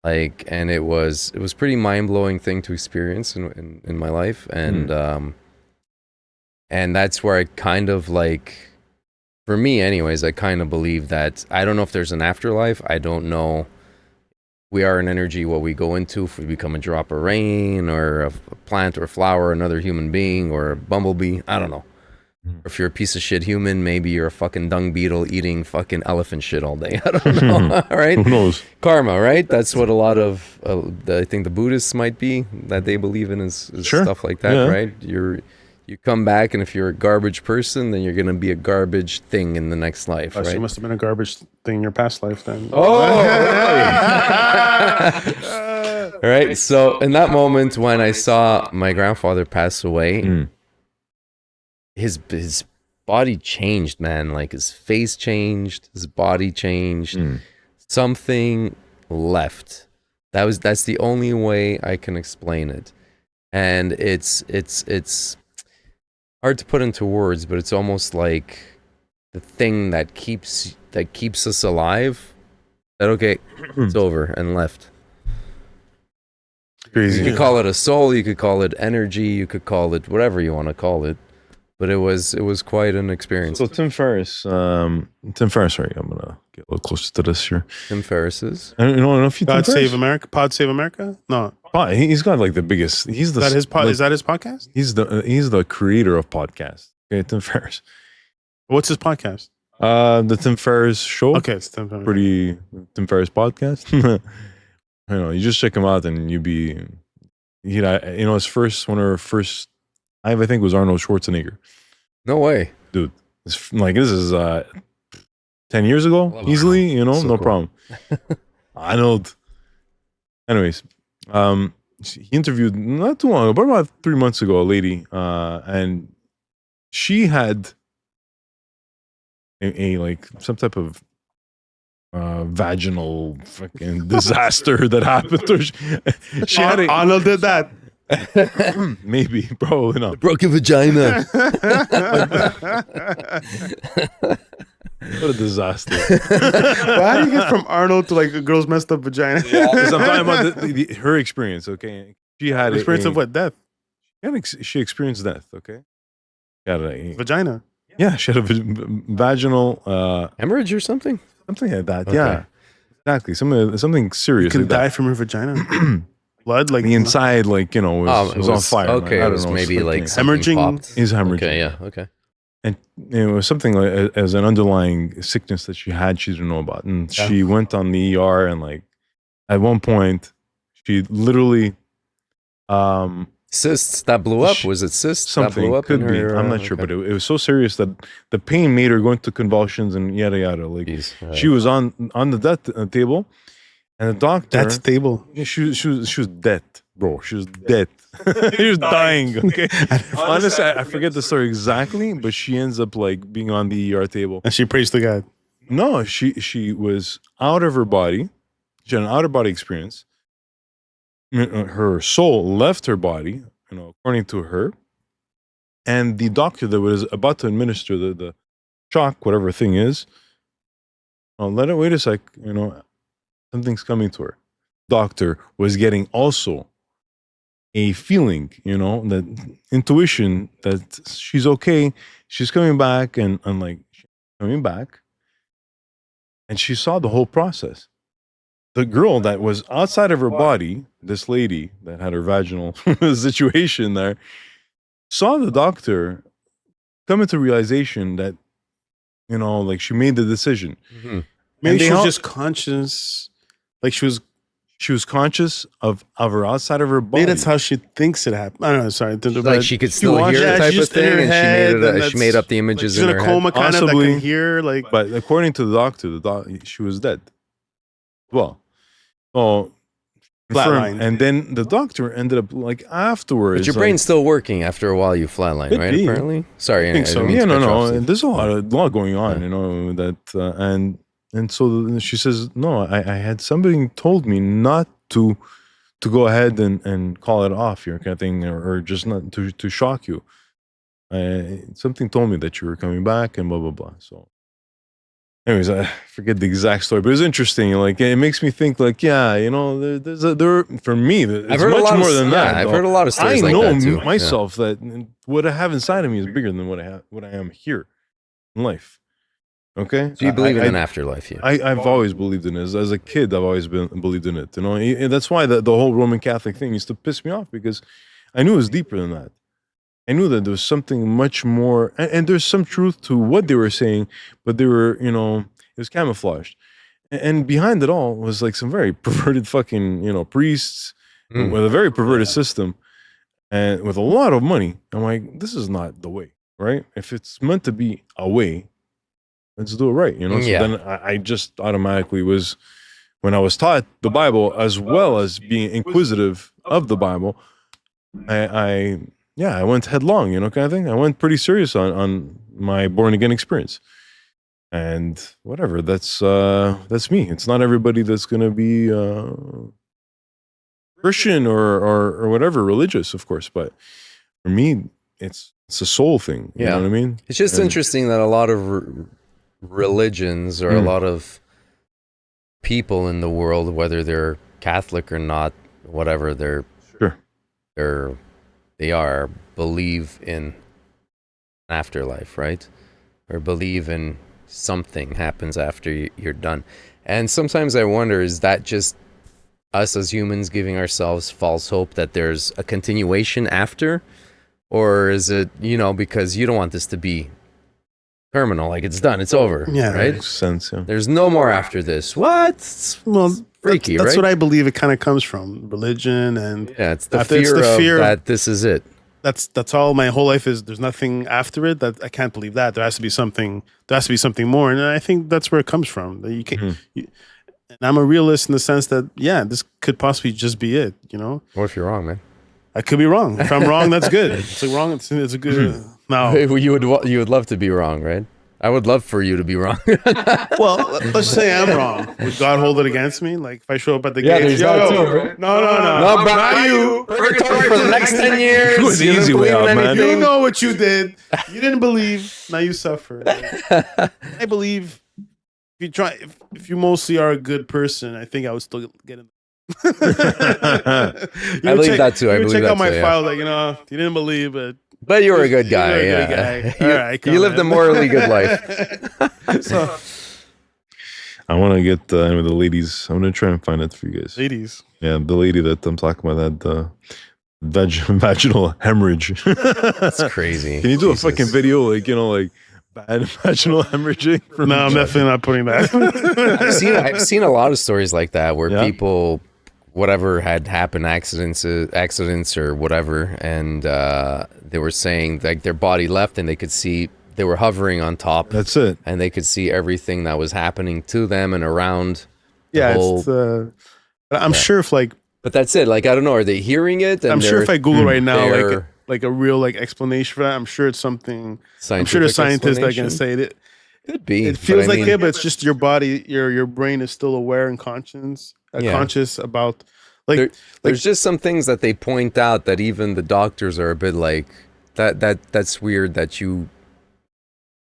Like, and it was pretty mind-blowing thing to experience in my life. And and that's where I kind of like, for me anyways, I kind of believe that, I don't know if there's an afterlife. I don't know. We are an energy, what we go into, if we become a drop of rain or a plant or a flower, another human being or a bumblebee, I don't know. Or if you're a piece of shit human, maybe you're a fucking dung beetle eating fucking elephant shit all day. I don't know. All right. Who knows? Karma, right? That's what a lot of, I think the Buddhists might be, that they believe in is Sure. stuff like that, Yeah. right? You come back, and if you're a garbage person, then you're going to be a garbage thing in the next life, Oh, so you right? must have been a garbage thing in your past life then. Oh, All right. So in that moment when I saw my grandfather pass away, his body changed, man. Like his face changed, his body changed. Something left. That's the only way I can explain it. And it's hard to put into words, but it's almost like the thing that keeps us alive. That okay, it's over and left. Crazy. You could call it a soul, you could call it energy, you could call it whatever you want to call it. But it was quite an experience. So Tim Ferriss, sorry, I'm gonna get a little closer to this here. Tim Ferriss's. I don't know if you God Save America? Pod Save America? No. He's got like the biggest. He's the Is that his like, is that his podcast? He's the creator of podcasts. Okay, Tim Ferriss. What's his podcast? The Tim Ferriss show. Okay, it's Tim Ferriss. Pretty Tim Ferriss podcast. I know, you just check him out and his first one of her first I think was Arnold Schwarzenegger. No way. Dude, this is 10 years ago, Love easily, Arnold. So no cool. problem. Arnold. Anyways, he interviewed not too long ago, but about 3 months ago, a lady, and she had a like some type of vaginal fucking disaster that happened to her. She had Arnold did that. maybe, probably not. Broken vagina. What a disaster. Well, how do you get from Arnold to like a girl's messed up vagina? Because I'm talking about her experience, okay? She had Experience of what? Death? she experienced death, okay? She had Vagina. yeah, she had a vaginal, Hemorrhage or something? something like that. Okay. Yeah, exactly. Something You serious can like die that. from her vagina. Blood, like The inside, like, you know, was on fire. Okay, man. I it don't was know, maybe freaking- like something Hemorrhaging popped. is hemorrhaging. Okay, yeah, okay. And it was something like as an underlying sickness that she had, she didn't know about. And she went on the ER, and like at one point, she literally Cysts that blew up? Was it cysts that something blew up could in be. her? I'm not sure, okay. but it was so serious that the pain made her go into convulsions and yada yada. Like Jeez, she was on the death table, and the doctor. that's stable. Yeah, she was dead, bro. She was dead. She was dying. Okay. Honestly, I forget the story exactly, but she ends up like being on the ER table. And she prays to God. No, she was out of her body. She had an out of body experience. Her soul left her body, you know, according to her. And the doctor that was about to administer the shock, whatever thing is, let it wait a sec, you know, something's coming to her. Doctor was getting also a feeling, you know, that intuition that she's okay, she's coming back, and like coming back. And she saw the whole process. The girl that was outside of her body, this lady that had her vaginal situation there, saw the doctor come into realization that, you know, like she made the decision. Mhm. Maybe they she was all- just conscious. Like she was conscious of her outside of her body. maybe that's how she thinks it happened. I don't know. Sorry. Like she could still watched hear it. it Yeah, type she's of just in her thing, and head, she and made up the images she's in in a her coma head. kind of that Possibly. can hear like. But according to the doctor, she was dead. Well, oh, Flatlined. and then the doctor ended up like afterwards. But your like, brain's still working after a while. You flatline, Could right? be. Apparently. Sorry, I think so. didn't mean Yeah, to no, cut you off, no. Steve. There's a lot going on, Yeah. you know, that and so she says, no, I had somebody told me not to go ahead and call it off, your kind of thing, or just not to shock you. Something told me that you were coming back and blah blah blah. So, anyways, I forget the exact story, but it's interesting. Like it makes me think, like, yeah, you know, there for me, it's I've heard much a lot more of, than yeah, that. I've though. heard a lot of I stories like know that too. myself that what I have inside of me is bigger than what I am here in life. Okay, So you believe in I- an afterlife, yeah? I've always believed in it. As a kid, I've always believed in it. You know, and that's why the whole Roman Catholic thing used to piss me off, because I knew it was deeper than that. I knew that there was something much more, and there's some truth to what they were saying, but they were, you know, it was camouflaged. And behind it all was like some very perverted fucking, you know, priests Mm. with a very perverted system and with a lot of money. I'm like, this is not the way, right? If it's meant to be a way, let's do it right, you know. So Yeah. then I just automatically was, when I was taught the Bible as well as being inquisitive of the Bible, I went headlong, you know, kind of thing. I went pretty serious on my born again experience, and whatever. That's me. It's not everybody that's gonna be Christian or whatever, religious, of course, but for me, it's a soul thing. You Yeah. know what I mean? It's just And- interesting that a lot of religions or a lot of people in the world, whether they're Catholic or not, whatever Sure. they are, believe in afterlife, right? Or believe in something happens after you're done. And sometimes I wonder, is that just us as humans giving ourselves false hope that there's a continuation after? Or is it, you know, because you don't want this to be terminal, like it's done, it's over, Yeah. right? Makes sense. Yeah. There's no more after this. What? It's Well, freaky, that's right? what I believe it kind of comes from, religion, and Yeah, it's the After- it's fear the of fear of- that this is it. that's all my whole life is. There's nothing after it. That I can't believe that. There has to be something. There has to be something more, and I think that's where it comes from. That you can. Mm-hmm. And I'm a realist in the sense that this could possibly just be it. You know, What if you're wrong, man? I could be wrong. If I'm wrong, that's good. It's like wrong. It's a good. No, You would love to be wrong, right? I would love for you to be wrong. Well, let's say I'm wrong. Would God hold it against me? Like if I show up at the Yeah, gates, there's that too, right? no, No, but not you. Purgatory for the next 10 years. It was the You don't easy way believe in out, man. anything. You know what you did. You didn't believe. Now you suffer. I believe if you mostly are a good person, I think I would still get in. I believe that too. I You would believe check that out my too, yeah. file, like you didn't believe, but you were a good guy. you're a good Yeah. guy. All right, come you lived a on. morally good life. So, I want to get with the ladies. I'm gonna try and find it for you guys. ladies, Yeah, the lady that I'm talking about had vaginal hemorrhage. It's crazy. Can you do Jesus. a fucking video like bad vaginal hemorrhaging? no, I'm definitely not putting that. I've seen a lot of stories like that where Yeah. people, whatever had happened, accidents or whatever, and they were saying like their body left and they were hovering on top. That's it. And they could see everything that was happening to them and around. Yeah, whole- it's. I'm sure if like But that's it. Like I don't know, are they hearing it? And I'm sure if I Google right now they're- like a real like explanation for that, I'm sure it's something. I'm sure Scientific there's scientists that can explanation? say it. Could be. It but feels I like mean, it, but it's just your body, your brain is still aware and conscious about like there's just some things that they point out that even the doctors are a bit like that's weird that you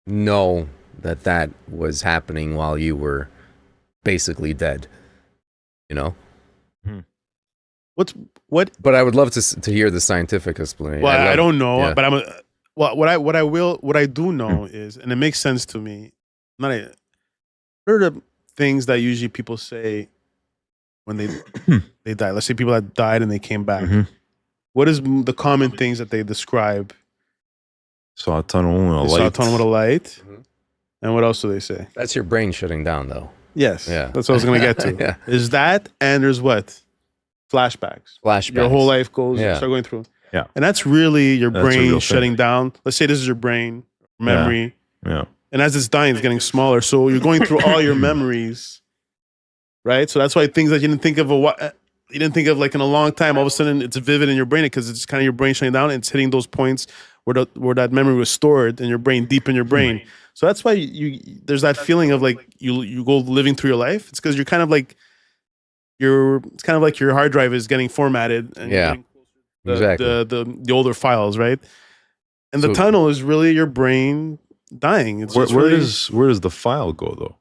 know that was happening while you were basically dead, you know. what. But I would love to hear the scientific explanation. Well, I don't know, yeah. but what I do know is, and it makes sense to me. What are the things that usually people say when they die? Let's say people that died and they came back. Mhm. What is the common things that they describe? Saw a tunnel and a They light. saw a tunnel with a light. Mhm. And what else do they say? That's your brain shutting down, though. Yes. Yeah. That's what I was going to get to. Yeah. Is that, and there's what? Flashbacks. Flashbacks. Your whole life goes, Yeah. start going through. Yeah. And that's really your That's a real brain thing. shutting down. Let's say this is your brain, memory. Yeah. And as it's dying, it's getting smaller. So you're going through all your memories, right? So that's why things that you didn't think of you didn't think of like in a long time, all of a sudden it's vivid in your brain because it's kind of your brain shutting down and it's hitting those points where that memory was stored in your brain, deep in your brain. So that's why there's that feeling of like you go living through your life. It's because you're kind of like it's kind of like your hard drive is getting formatted and you're Yeah. getting Exactly. the older files, right? And the So- tunnel is really your brain dying. It's Where, just where really, does the file go though?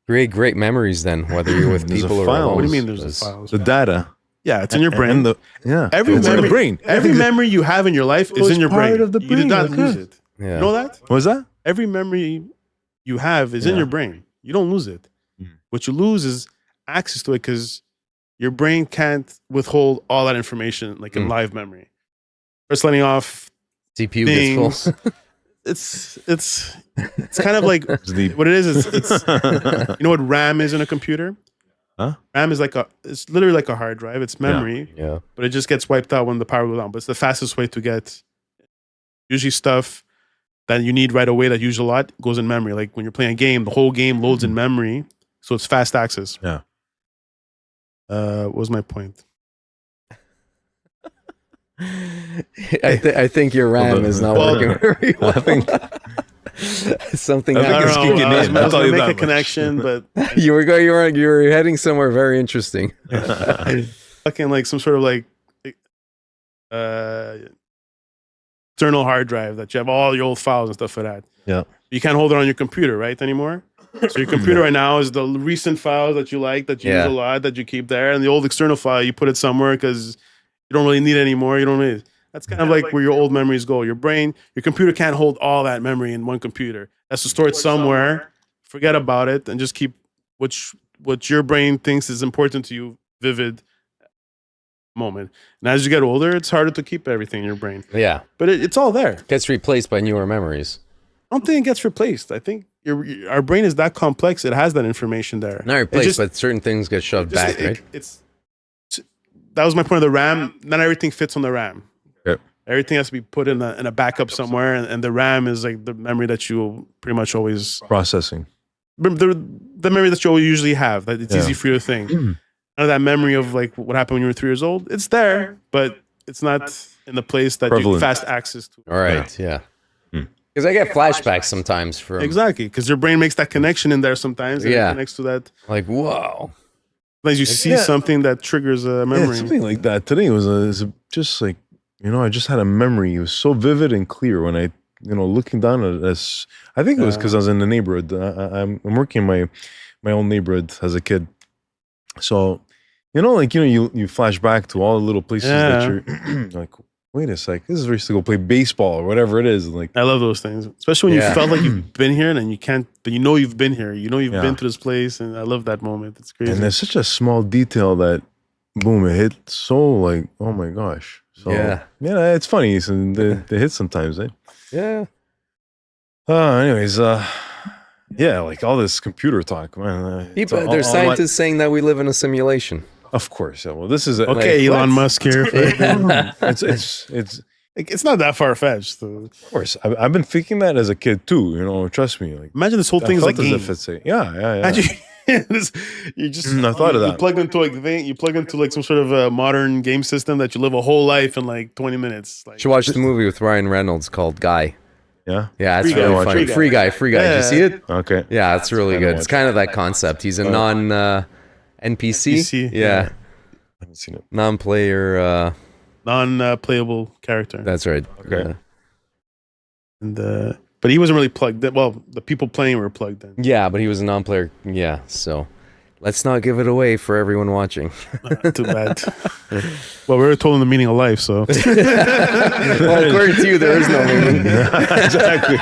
Create great memories then, whether you're with There's a people or file. alone. what do you mean there's It's- a files? The data. Yeah, it's in your brain. And the Every it's in memory, the brain. every memory you have in your life is it's in your part brain. of the You did brain, not okay. lose it. Yeah. You know that? What was that? Every memory you have is in Yeah. your brain. You don't lose it. Mm. What you lose is access to it because your brain can't withhold all that information like in Mm. live memory. First letting off CPU gets things. full. it's kind of like It's the- what it is. It's you know what RAM is in a computer? Huh? RAM is it's literally like a hard drive. It's memory, Yeah. but it just gets wiped out when the power goes down. But it's the fastest way to get usually stuff that you need right away that you use a lot goes in memory. Like when you're playing a game, the whole game loads in memory, so it's fast access. Yeah. What was my point? I think your RAM is not Well, working very well. I think Something I think I happened. it's don't know. kicking I was, in. I I'll was tell gonna you make that a much. connection, but you were heading somewhere very interesting. fucking like some sort of like external hard drive that you have all your old files and stuff like that. Yeah. You can't hold it on your computer, right, anymore. So your computer right now is the recent files that you like, that you use Yeah. a lot, that you keep there, and the old external file you put it somewhere because you don't really need it anymore. You don't really. That's kind of like where your old memories go. Your brain, your computer can't hold all that memory in one computer. It has to store it somewhere. Forget about it and just keep what your brain thinks is important to you vivid moment. And as you get older, it's harder to keep everything in your brain, Yeah. but it's all there. Gets replaced by newer memories. I don't think it gets replaced. I think our brain is that complex. It has that information there. Not replaced, just- but certain things get shoved Just- back, right? That was my point of the RAM. Not everything fits on the RAM. Yep. Everything has to be put in a backup somewhere, and the RAM is like the memory that you pretty much always processing. the memory that you usually have. That it's Yeah. easy for you to think. None of that memory of like what happened when you were 3 years old. It's there, but it's not in the place that you Prevalent. fast access to. All right. Yeah. Because I get flashbacks sometimes from Exactly, because your brain makes that connection in there sometimes. And Yeah. it connects to that. like, whoa. Like you see yeah. something that triggers a Yeah, memory. something like that. Today it was just like, I just had a memory. It was so vivid and clear when I, looking down at this. I think it was because I was in the neighborhood. I'm working in my own neighborhood as a kid. So, you flash back to all the little places that Yeah. you're like, wait a sec, this is where I used to go play baseball or whatever it is. Like, I love those things, especially when Yeah. you felt like you've been here and you can't, but you've been here. You've Yeah. been to this place, and I love that moment. It's crazy. and there's such a small detail that, boom, it hit so like, oh my gosh. So, Yeah. it's funny. So they hit sometimes, eh? Yeah. Anyways, yeah, like all this computer talk, man. People, all- there's all my- scientists saying that we live in a simulation. Of course, yeah. Well, this is Okay, like, Elon what? Musk here. it's Like, it's not that far fetched. of course. I've been thinking that as a kid too. Trust me. Like, Imagine this whole I thing is felt like as game. if it's yeah. Imagine you just I thought of you that. plugged into like you plug into like some sort of a modern game system that you live a whole life in like 20 minutes. Like, You should watch the movie with Ryan Reynolds called Guy. Yeah. Yeah, it's Free really Guy, funny. Free Guy. Free Guy. Did you see it? Okay. Yeah, it's really Kinda good. It's watched kind of that concept. He's a non NPC. NPC, Yeah, yeah. I haven't seen it. non-player. non-playable character. That's right. Okay. And but he wasn't really plugged in. Well, the people playing were plugged in. Yeah, but he was a non-player. Yeah, so let's not give it away for everyone watching. Too bad. Well, we were told in the meaning of life, so Well, according to you, there is no meaning. Exactly.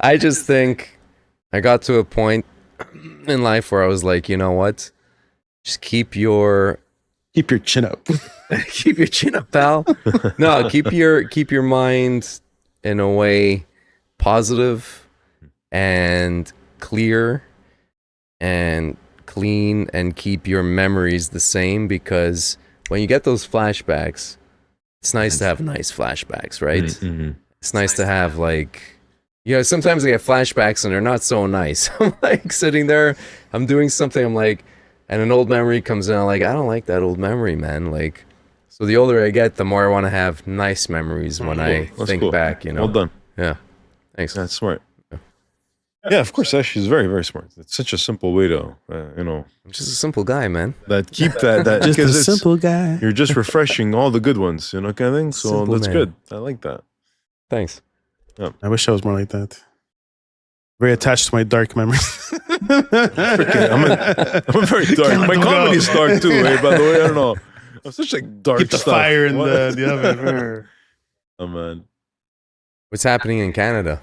I just think I got to a point in life where I was like, you know what? Just keep your chin up. keep your chin up, pal. No, keep your mind in a way positive and clear and clean, and keep your memories the same, because when you get those flashbacks, it's nice to have nice flashbacks, right? Mm-hmm. It's nice to have sometimes I get flashbacks and they're not so nice. I'm like sitting there, I'm doing something, I'm like, and an old memory comes in, I'm like, I don't like that old memory, man. Like, so the older I get, the more I want to have nice memories when I That's think cool. back, Well done. Yeah. Thanks. That's smart. Yeah, of course. Actually, it's very, very smart. It's such a simple way to, I'm just a simple guy, man. that keep that Just a because it's- simple guy. You're just refreshing all the good ones, kind of thing. So Simple that's man. good. I like that. Thanks. I wish I was more like that. Very attached to my dark memories. I'm very dark. Can't let My them go. comedy's dark too. By the way, I don't know. I'm such like dark Keep the stuff. fire in What? the oven. Oh man. What's happening in Canada?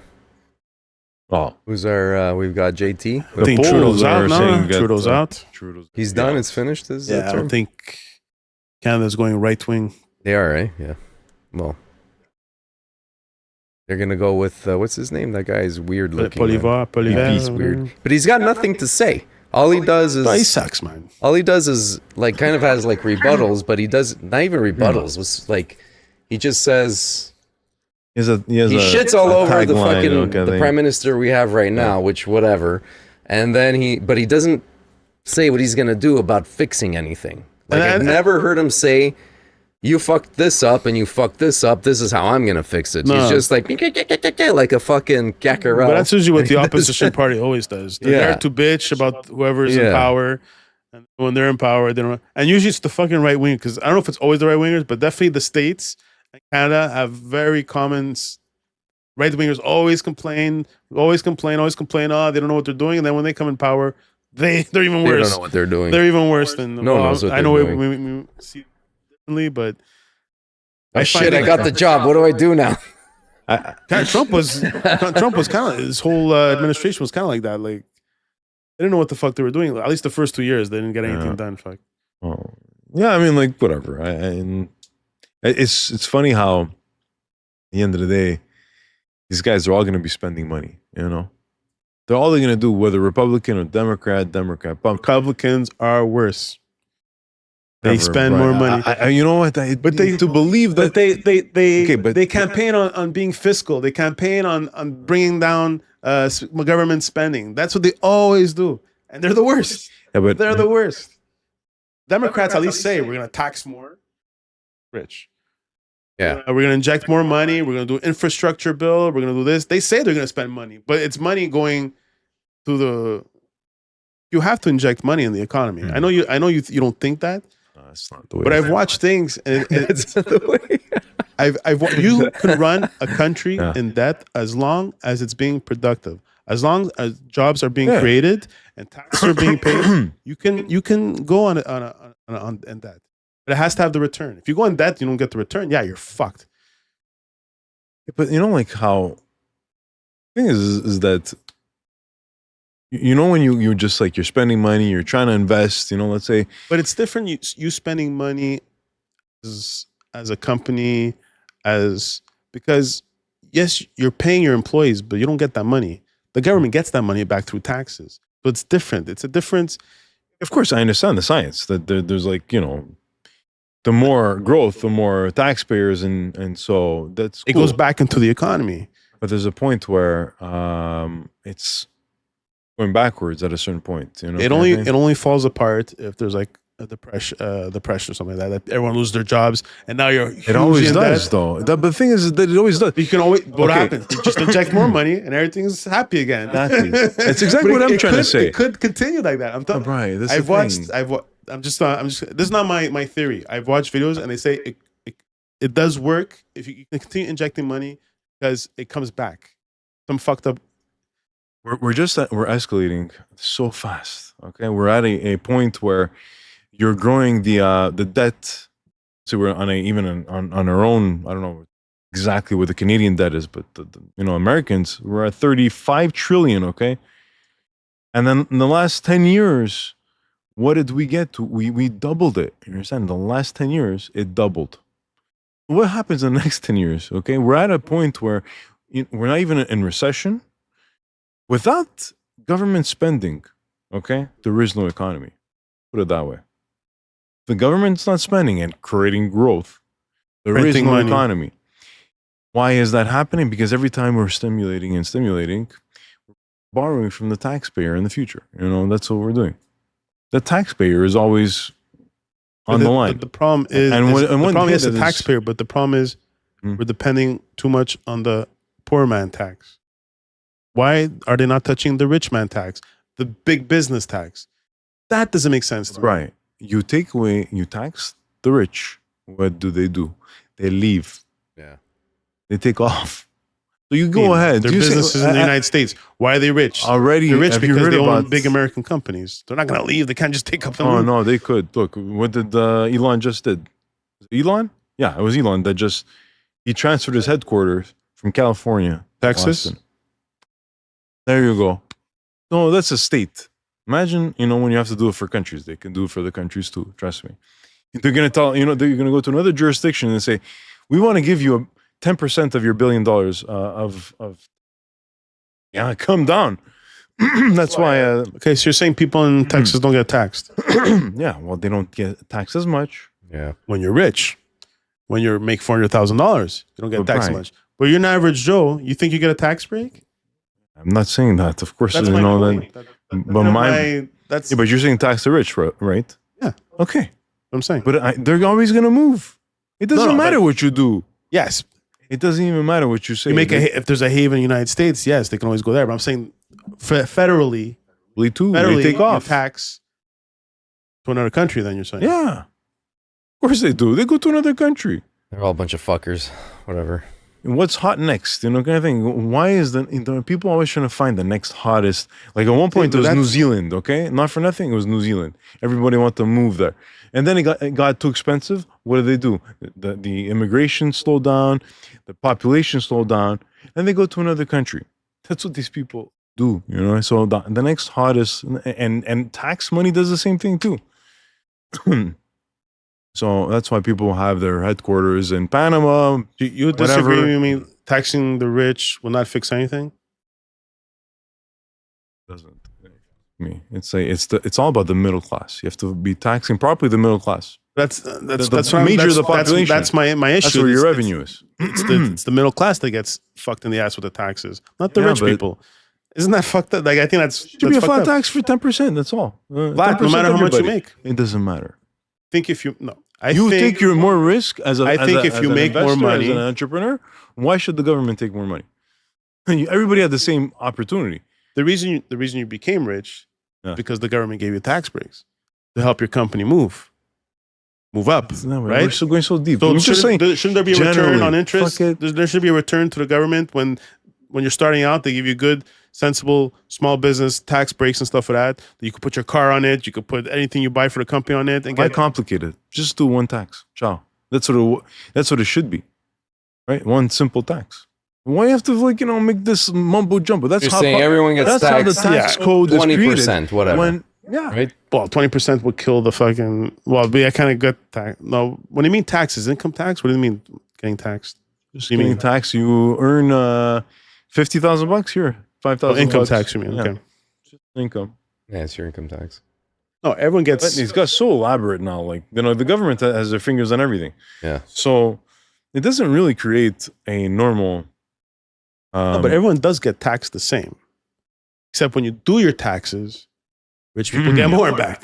Oh, Who's our, we've got JT. I think polls Trudeau's are out. No, saying that, Trudeau's out. Trudeau's. He's done. It's finished. His Yeah, I term. don't think Canada's going right wing. They are, eh? Yeah. Well, they're gonna go with what's his name? That guy is weird looking. man. Polivar. He's weird, but he's got nothing to say. All he does He is sucks, man. like kind of has like rebuttals, but he does not even rebuttals. Was like he just says He has he shits all over the fucking the prime minister we have right now, which whatever, and then he doesn't say what he's gonna do about fixing anything. Like I've never heard him say, "You fucked this up and you fucked this up. This is how I'm gonna fix it." No. He's just like a fucking gackerel. But that's usually what the opposition party always does. They're Yeah. there to bitch about whoever's in Yeah. power. And when they're in power, they don't. And usually it's the fucking right wing, because I don't know if it's always the right wingers, but definitely the States and Canada have very common right wingers always complain. Oh, they don't know what they're doing. And then when they come in power, they're even They worse. don't know what they're doing. They're even worse than No one knows what I they're know doing. we see it differently, but Oh shit! I got the job. What do I do now? Trump was kind of, his whole administration was kind of like that. Like, they didn't know what the fuck they were doing. At least the first 2 years, they didn't get anything Yeah. done. Fuck. Oh. Yeah, I mean, like whatever. It's funny how, at the end of the day, these guys are all going to be spending money. They're all going to do, whether Republican or Democrat bump. Republicans are worse. They Never, spend Bryan. more money. You know what? But they- to believe that But they Okay, but- they campaign on being fiscal. They campaign on bringing down government spending. That's what they always do, and they're the worst. Yeah, but They're the worst. Democrats at least say we're going to tax more rich. Yeah. We're gonna inject more money. We're gonna do infrastructure bill. We're gonna do this. They say they're gonna spend money, but it's money going to the. You have to inject money in the economy. I know you. I know you don't think that, No, that's not the way. but I've watched things, and That's the way. you can run a country Yeah. in debt as long as it's being productive, as long as jobs are being Yeah. created and taxes are being paid. You can go on in debt, but it has to have the return. If you go in debt, you don't get the return. Yeah, you're fucked. But you know, like how thing is that you know when you're just like you're spending money, you're trying to invest. You know, let's say But it's different. You spending money as a company, because yes, you're paying your employees, but you don't get that money. The government gets that money back through taxes. So it's different. It's a difference. of course I understand the science that there's like the more growth, the more taxpayers, and so that's It cool. goes back into the economy. But there's a point where it's going backwards at a certain point. You know, It only falls apart if there's like a depression or something like that. That everyone loses their jobs, and now you're it always hugely in does debt. though. But the thing is that it always does. You can always. What Okay. happens? You just inject more money, and everything's happy again. Exactly. That's exactly But what I'm trying to could- say. It could continue like that. I'm telling. Brian, this is I've the watched. thing. I'm just. This is not my theory. I've watched videos, and they say it does work if you can continue injecting money because it comes back. Some fucked up. We're escalating so fast. Okay, we're at a point where you're growing the debt. So we're on our own. I don't know exactly what the Canadian debt is, but Americans we're at 35 trillion. Okay, and then in the last 10 years, what did we get to? We doubled it. You understand? In the last 10 years, it doubled. What happens in the next 10 years? Okay, we're at a point where we're not even in recession. Without government spending, okay, there is no economy. Put it that way. The government's not spending and creating growth. There is Printing no money. economy. Why is that happening? Because every time we're stimulating, we're borrowing from the taxpayer in the future. That's what we're doing. The taxpayer is always on the line. But the problem is, And when- the and when problem is that the is- taxpayer. But the problem is Hmm. we're depending too much on the poor man tax. Why are they not touching the rich man tax, the big business tax? That doesn't make sense to me. Right. You tax the rich. What do? They leave. Yeah. They take off. So you go ahead. Their You say- businesses in the United States. Why are they rich? already. They're rich have you because heard they own about big American companies. They're not going to leave. They can't just take up and Oh leave. no, they could. Look, what did Elon just did? Elon? Yeah, it was Elon that he transferred his headquarters from California, to Texas? Austin. There you go. No, that's a state. Imagine, when you have to do it for countries, they can do it for the countries too. Trust me. They're gonna they're gonna go to another jurisdiction and say, we want to give you 10% of your $1 billion of. Yeah, come down. That's why. Okay, so you're saying people in Texas don't get taxed Yeah, well, they don't get taxed as much. Yeah. when you're rich. When you make $400,000, you don't get But taxed Brian- much. But you're an average Joe. You think you get a tax break? I'm not saying that. Of course, That's you my know point. that. That's but that's Yeah, but you're saying tax the rich, right? Yeah. Okay, what I'm saying. but they're always gonna move. It doesn't no, matter but- what you do. Yes, It doesn't even matter what you say. you make if there's a haven in the United States, yes, they can always go there. But I'm saying federally, They too. federally, They take you off. tax to another country. Then you're saying, Yeah, of course they do. They go to another country. They're all a bunch of fuckers. Whatever. And what's hot next? Kind of thing. Why is the people always trying to find the next hottest? Like at one point, it was New Zealand. Okay, not for nothing, it was New Zealand. Everybody wanted to move there, and then it got too expensive. What do? The immigration slowed down, the population slowed down, and they go to another country. That's what these people do. So the next hottest, and tax money does the same thing too. So that's why people have their headquarters in Panama. you Whatever. disagree with me? Taxing the rich will not fix anything. Doesn't me. It's all about the middle class. You have to be taxing properly the middle class. That's the what I'm- major of the that's- population. That's my issue. That's where your It's- revenue is. It's the middle class that gets fucked in the ass with the taxes, not the Yeah, rich but- people. Isn't that fucked up? Like I think that's Should be a fucked flat up. tax for 10%. That's all. Flat, no 10% matter how much you everybody. make. It doesn't matter. Think if you no, You take your more risk as a. I as think a- if as you an make more investor, money- as an entrepreneur, why should the government take more money? Everybody had the same opportunity. The reason you became rich, Yeah. because the government gave you tax breaks to help your company move up, No, right? We're still going so deep. So I'm just saying. shouldn't there be a return generally, on interest? fuck it. There should be a return to the government when you're starting out. They give you good, sensible small business tax breaks and stuff for that. You could put your car on it. You could put anything you buy for the company on it, and Why get. complicate it? Just do one tax. Ciao. That's what it should be, right? One simple tax. Why you have to make this mumbo jumbo? That's You're how saying everyone gets that's how the taxed tax code is 20%, created. whatever. Right? Well, 20% would kill the fucking. Well, I kind of get tax. No, what do you mean taxes? Income tax? What do you mean getting taxed? Just You getting mean- tax. You earn $50,000 here, $5,000. Income tax, you mean? Yeah. Okay. Income. Yeah, it's your income tax. No, everyone But gets. it's got so elaborate now. The government has their fingers on everything. Yeah. So it doesn't really create a normal. No, but everyone does get taxed the same, except when you do your taxes, rich people get more back,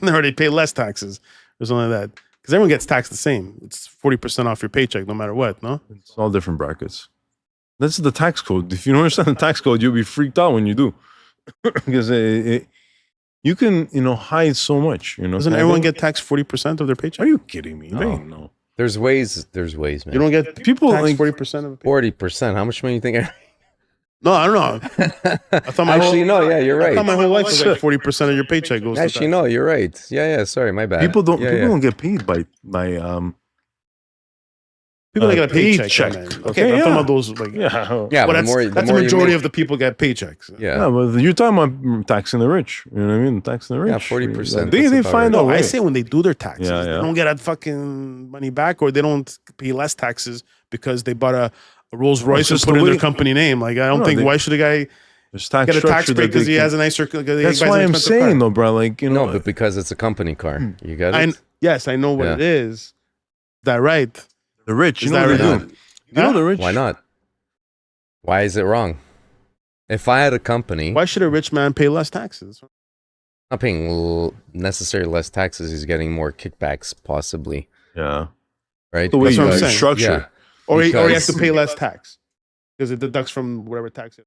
or they pay less taxes or something like that. Because everyone gets taxed the same. It's 40% off your paycheck, no matter what. No. It's all different brackets. That's the tax code. If you don't understand the tax code, you'll be freaked out when you do, because you can hide so much. Doesn't everyone get taxed 40% of their paycheck? Are you kidding me? No. They ain't no. There's ways, man. You don't get People taxed like 40% of the paycheck. 40%. How much money you think? No, I don't know. I thought my Actually, whole, no. Yeah, you're I thought right. my whole life was like 40% of your paycheck goes. Actually, to no. You're right. Yeah. Sorry, my bad. people don't Yeah, people yeah. don't get paid by People that get a paycheck. paycheck. Man. Okay, Okay, I'm talking yeah. about those like. yeah. Yeah, Well, but that's the you majority make- of the people get paychecks. Yeah. Yeah, but you're talking about taxing the rich. You know what I mean? Taxing the rich. Yeah, 40%, They that's about find right. a No, way. I say when they do their taxes, Yeah, they yeah. don't get that fucking money back, or they don't pay less taxes because they bought a Rolls Royce and just put the it in their way- company name. Like I don't No, think they- why should a guy There's tax get a tax structure break that because they he can- has a nicer. That's why I'm saying though, bro. No, but because it's a company car. You got it? Yes, I know what Yeah. it is. Is that right? the rich. You Is know that what they right? do. You know the rich. Why not? Why is it wrong? If I had a company, Why should a rich man pay less taxes? not paying necessarily less taxes, he's getting more kickbacks, possibly. Yeah. Right? The way That's what I'm you saying. structure. Yeah. Or he has to Because- pay less tax because it deducts from whatever tax.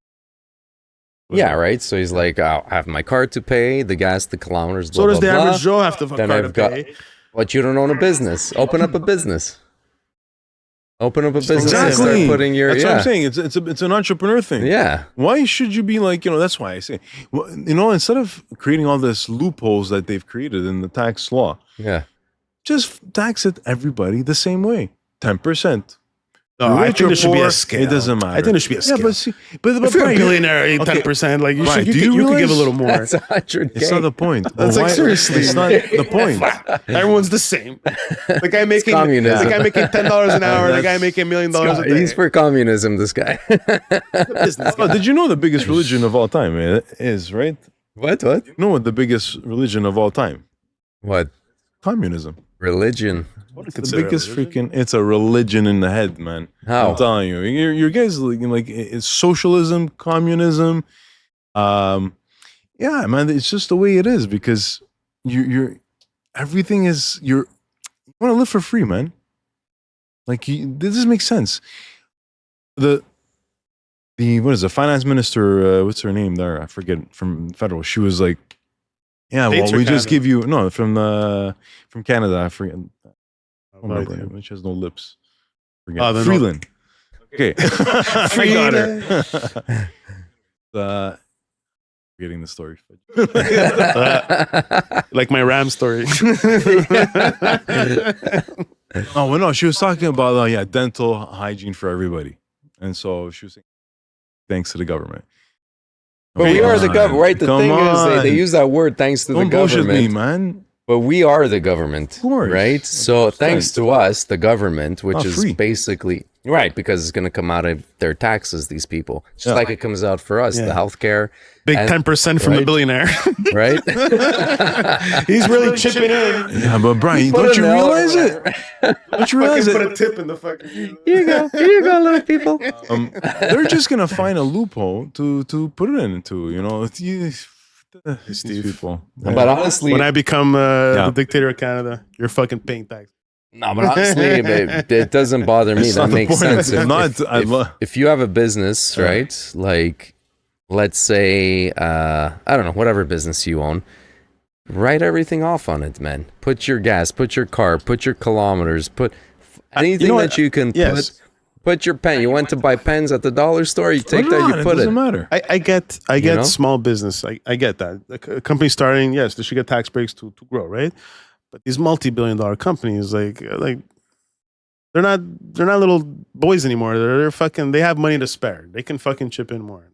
Yeah, right. So he's like, I have my car to pay, the gas, the kilometers, blah, So does blah, the blah. average Joe have to Then car to I've got- pay? But you don't own a business. Open up a business. Open up a business and Exactly. start putting your That's what I'm saying. It's an entrepreneur thing. Yeah. Why should you be that's why I say, instead of creating all this loopholes that they've created in the tax law, Yeah. just tax it everybody the same way, 10%. No, You're I rich think or there should be poor, a scale. it doesn't matter. I think there should be a scale. Yeah, but see, but if you're a Bryan, billionaire, okay, 10%, like you Bryan, should, do you you could give a realize- little more. That's 100K. it's not the point. That's like, seriously. It's not the point. Everyone's the same. The guy making communism. the guy making $10 an hour, the guy That's- making $1 million a day. He's for communism, this guy. business Oh, guy. did you know the biggest religion of all time is, right? What? You know what the biggest religion of all time? What? Communism. Religion. It's the biggest freaking. It's a religion in the head, man. How? I'm telling you, your guys like it's socialism, communism. Yeah, man, it's just the way it is because you're everything is you want to live for free, man. Like this doesn't make sense. The what is the finance minister? What's her name there? I forget from federal. She was like, yeah, States well, or we just Canada? give you no from Canada. I forget. I don't remember idea. her name. She has no lips. Forget. Oh, then Freeland. Okay. I got her. Forgetting the story. Like my Ram story. Oh, well, no, she was talking about, dental hygiene for everybody. And so she was saying, thanks to the government. But we are the government, right? The Come thing is, on. they use that word thanks to Don't the bullshit government. me, man. But we are the government, Of course. right? So thanks to us, the government, which Not is free. basically right because it's going to come out of their taxes. These people, just Yeah. like it comes out for us, the Yeah. healthcare, Big And- 10% from the right. billionaire. right? He's really chipping in. Yeah, but Brian, Put don't an you L realize or it? Don't you realize Fucking put a it? tip in the fucking. Here you go, little people. They're just gonna find a loophole to put it into. These Steve. people. But honestly, When I become Yeah. the dictator of Canada, you're fucking paying tax. No, but honestly, it doesn't bother me. It's That not the makes point. sense. It's not- I lo- If you have a business, right? Like, let's say, I don't know, whatever business you own, write everything off on it, man. Put your gas, put your car, put your kilometers, put anything what? that you can Yes. put your pen. You went to buy pens at the dollar store, you take Put it that, on, you put doesn't it. matter. I get know? small business. I get that. A company starting, yes, they should get tax breaks to grow, right? But these multi-billion-dollar companies, like they're not little boys anymore. They're fucking. They have money to spare. They can fucking chip in more.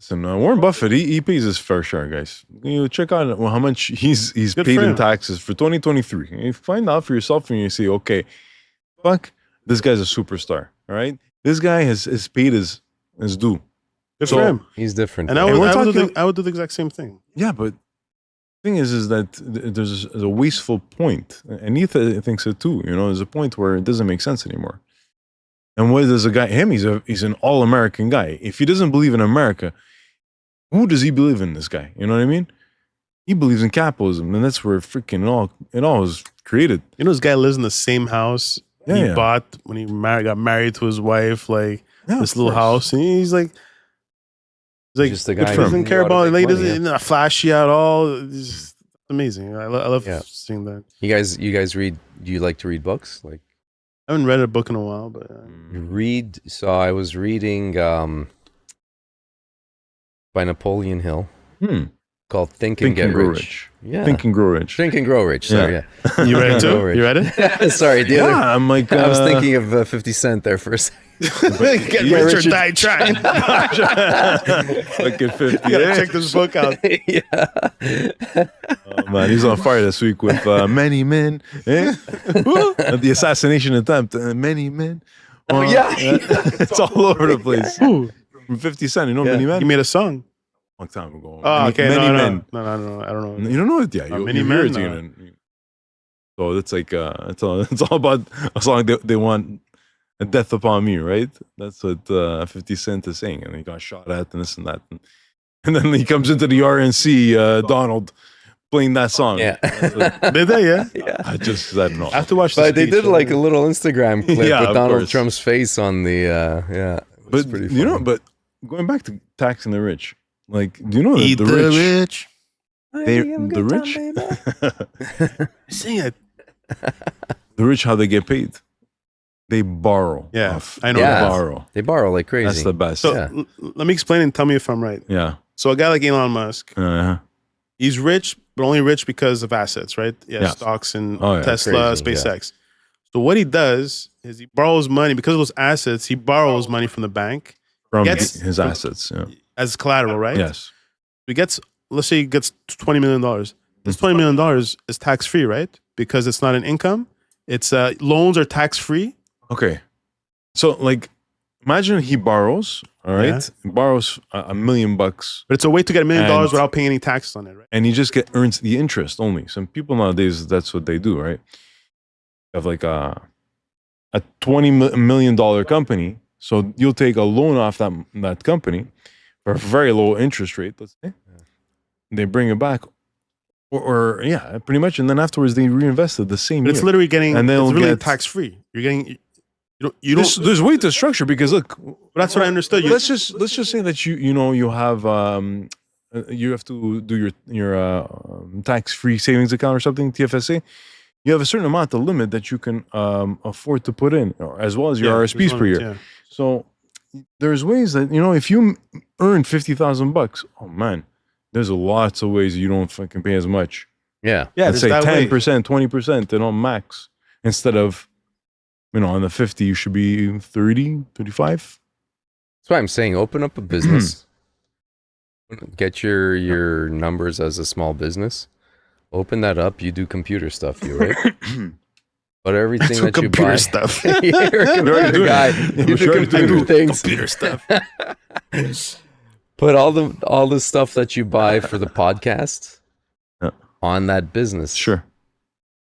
Listen, Warren Buffett, he pays his fair share, guys. You check out how much he's Good paid for in him. taxes for 2023. You find out for yourself and you see, okay, fuck, this guy's a superstar. All right, this guy has paid his due. Good So- for him. He's different. And though. we're I would do the exact same thing. Yeah, but the thing is that there's a wasteful point, and he thinks it too. You know, there's a point where it doesn't make sense anymore. And what does a guy? He's an all-American guy. If he doesn't believe in America, who does he believe in? This guy, you know what I mean? He believes in capitalism, and that's where freaking it all was created. You know, this guy lives in the same house he Yeah. bought when he got married to his wife. Like Yeah, this of little course. house, and he's like Just a guy he who doesn't knew care how to about make like money, doesn't not flashy at all. It's just amazing. I love Yeah. seeing that. You guys read? Do you like to read books? Like I haven't read a book in a while, but read. So I was reading by Napoleon Hill called Think and Think Get and Grow Rich. Rich. Yeah. Think and Grow Rich. Think and Grow Rich. Sorry, yeah. you read it Grow too? Rich. You read it? Sorry, the other. Yeah, I'm like, I was thinking of 50 Cent there for a second. Get Yeah, rich or Richard- die trying. fucking 50. You gotta Yeah. check this book out. Yeah. Oh, man, he's on fire this week with many men. Eh? The assassination attempt. Many men. Oh, yeah. It's all over the place. Ooh, From 50 Cent, you know Yeah. Many Men? he made a song. Long time ago. Oh, Many, okay. Many No, Men. no, I don't know. You don't know it yet. Many You Men? hear it, No. you're gonna- So it's like it's all about a song they want a death upon me, right? That's what 50 Cent is saying, and he got shot at and this and that, and then he comes into the RNC, Donald playing that song. Yeah. That's what- Did they? Yeah. I don't know. I have to watch. The But they speech. did like a little Instagram clip Yeah, with of Donald course. Trump's face on the yeah. But pretty you know, funny. but going back to taxing the rich, like, do you know that Eat the rich, the rich, Sing it. the rich, how they get paid? They borrow. Yeah, off. I know They that. borrow. They borrow like crazy. That's the best. So Yeah. let me explain and tell me if I'm right. Yeah. So a guy like Elon Musk, Uh-huh. he's rich, but only rich because of assets, right? Yeah, Yeah. stocks and Oh, yeah. Tesla, Crazy, yeah. SpaceX. So what he does is he borrows money because of those assets. He borrows money from the bank From Gets- his assets. Yeah. as collateral, right? Yes. He gets, let's say, he gets $20 million. This $20 million is tax free, right? Because it's not an income. It's loans are tax free. Okay. So, like, imagine he borrows, all right? He borrows $1 million, But it's a way to get $1 million And- without paying any taxes on it, right? and he just earns the interest only. Some people nowadays, that's what they do, right? Have like a $20 million company. So you'll take a loan off that company for a very low interest rate, let's say. They bring it back. Or yeah, pretty much. And then afterwards, they reinvest it the same But year. it's literally getting, And they'll it's really get- tax free. You're getting, you don't, There's way to structure because look, that's what I understood. let's just say that you have to do your tax free savings account or something, TFSA. You have a certain amount of limit that you can afford to put in, as well as your RSPs per year. Yeah. So there's ways that if you earn $50,000, oh man, there's lots of ways you don't fucking pay as much. Yeah. Yeah, Let's there's say that way. 10%, 20%, max, instead of on the 50 you should be 30, 35. That's why I'm saying open up a business. Get your numbers as a small business. Open that up. You do computer stuff, right? But everything That's that what you computer buy, stuff. you're a computer doing guy. it. You We're do already doing computer it. things. Computer stuff. Put all the stuff that you buy for the podcast Yeah. on that business. Sure.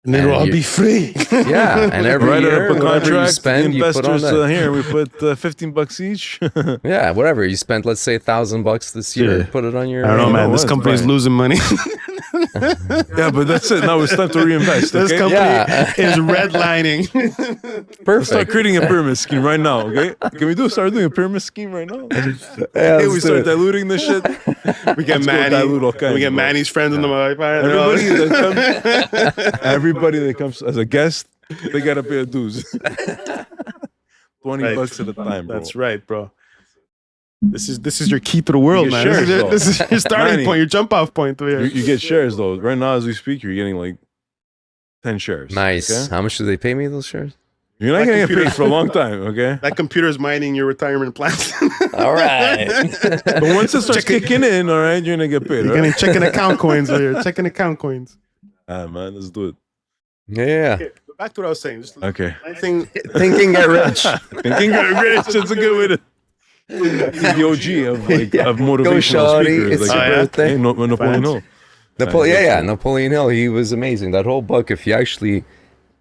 And then we'll all you- be free. Yeah, and every Write year, up a whatever you contract. spend, The you put on investors that. here. We put $15 each. Yeah, whatever you spent, let's say $1,000 this year, Yeah. put it on your. I don't know, You man. know This what? company's Fine. losing money. Yeah, but that's it. Now it's time to reinvest. This Okay. company Yeah. is redlining. Start Perfect. creating a pyramid scheme right now. Okay. Can we start doing a pyramid scheme right now? Yeah, Hey, we let's do start it. diluting this shit. We get Let's go Manny. dilute all kinds, We get bro. Manny's friends in the motherfucker. Everybody that comes as a guest, they gotta pay a dues. $20 Right. at a time, bro. That's right, bro. This is your key to the world, You man. get This is, shares, your, though. this is your starting Manny. point, your jump off point. You get shares though. Right now, as we speak, you're getting like 10 shares. Nice. Okay? How much do they pay me those shares? You're not That gonna get computer- paid for a long time. Okay. That computer's mining your retirement plans. All right. But once it starts kicking in, all right, you're gonna get paid. You're Right? getting checking account coins over here. Checking account coins. Ah, man, let's do it. Yeah. Okay, but back to what I was saying. Just Okay. one thing. Thinking get rich. Thinking rich. It's a good way to. He's the OG of of motivational shawty, speakers. it's like, your birthday. Hey, Napoleon Hill. Napoleon Hill. He was amazing. That whole book, if you actually.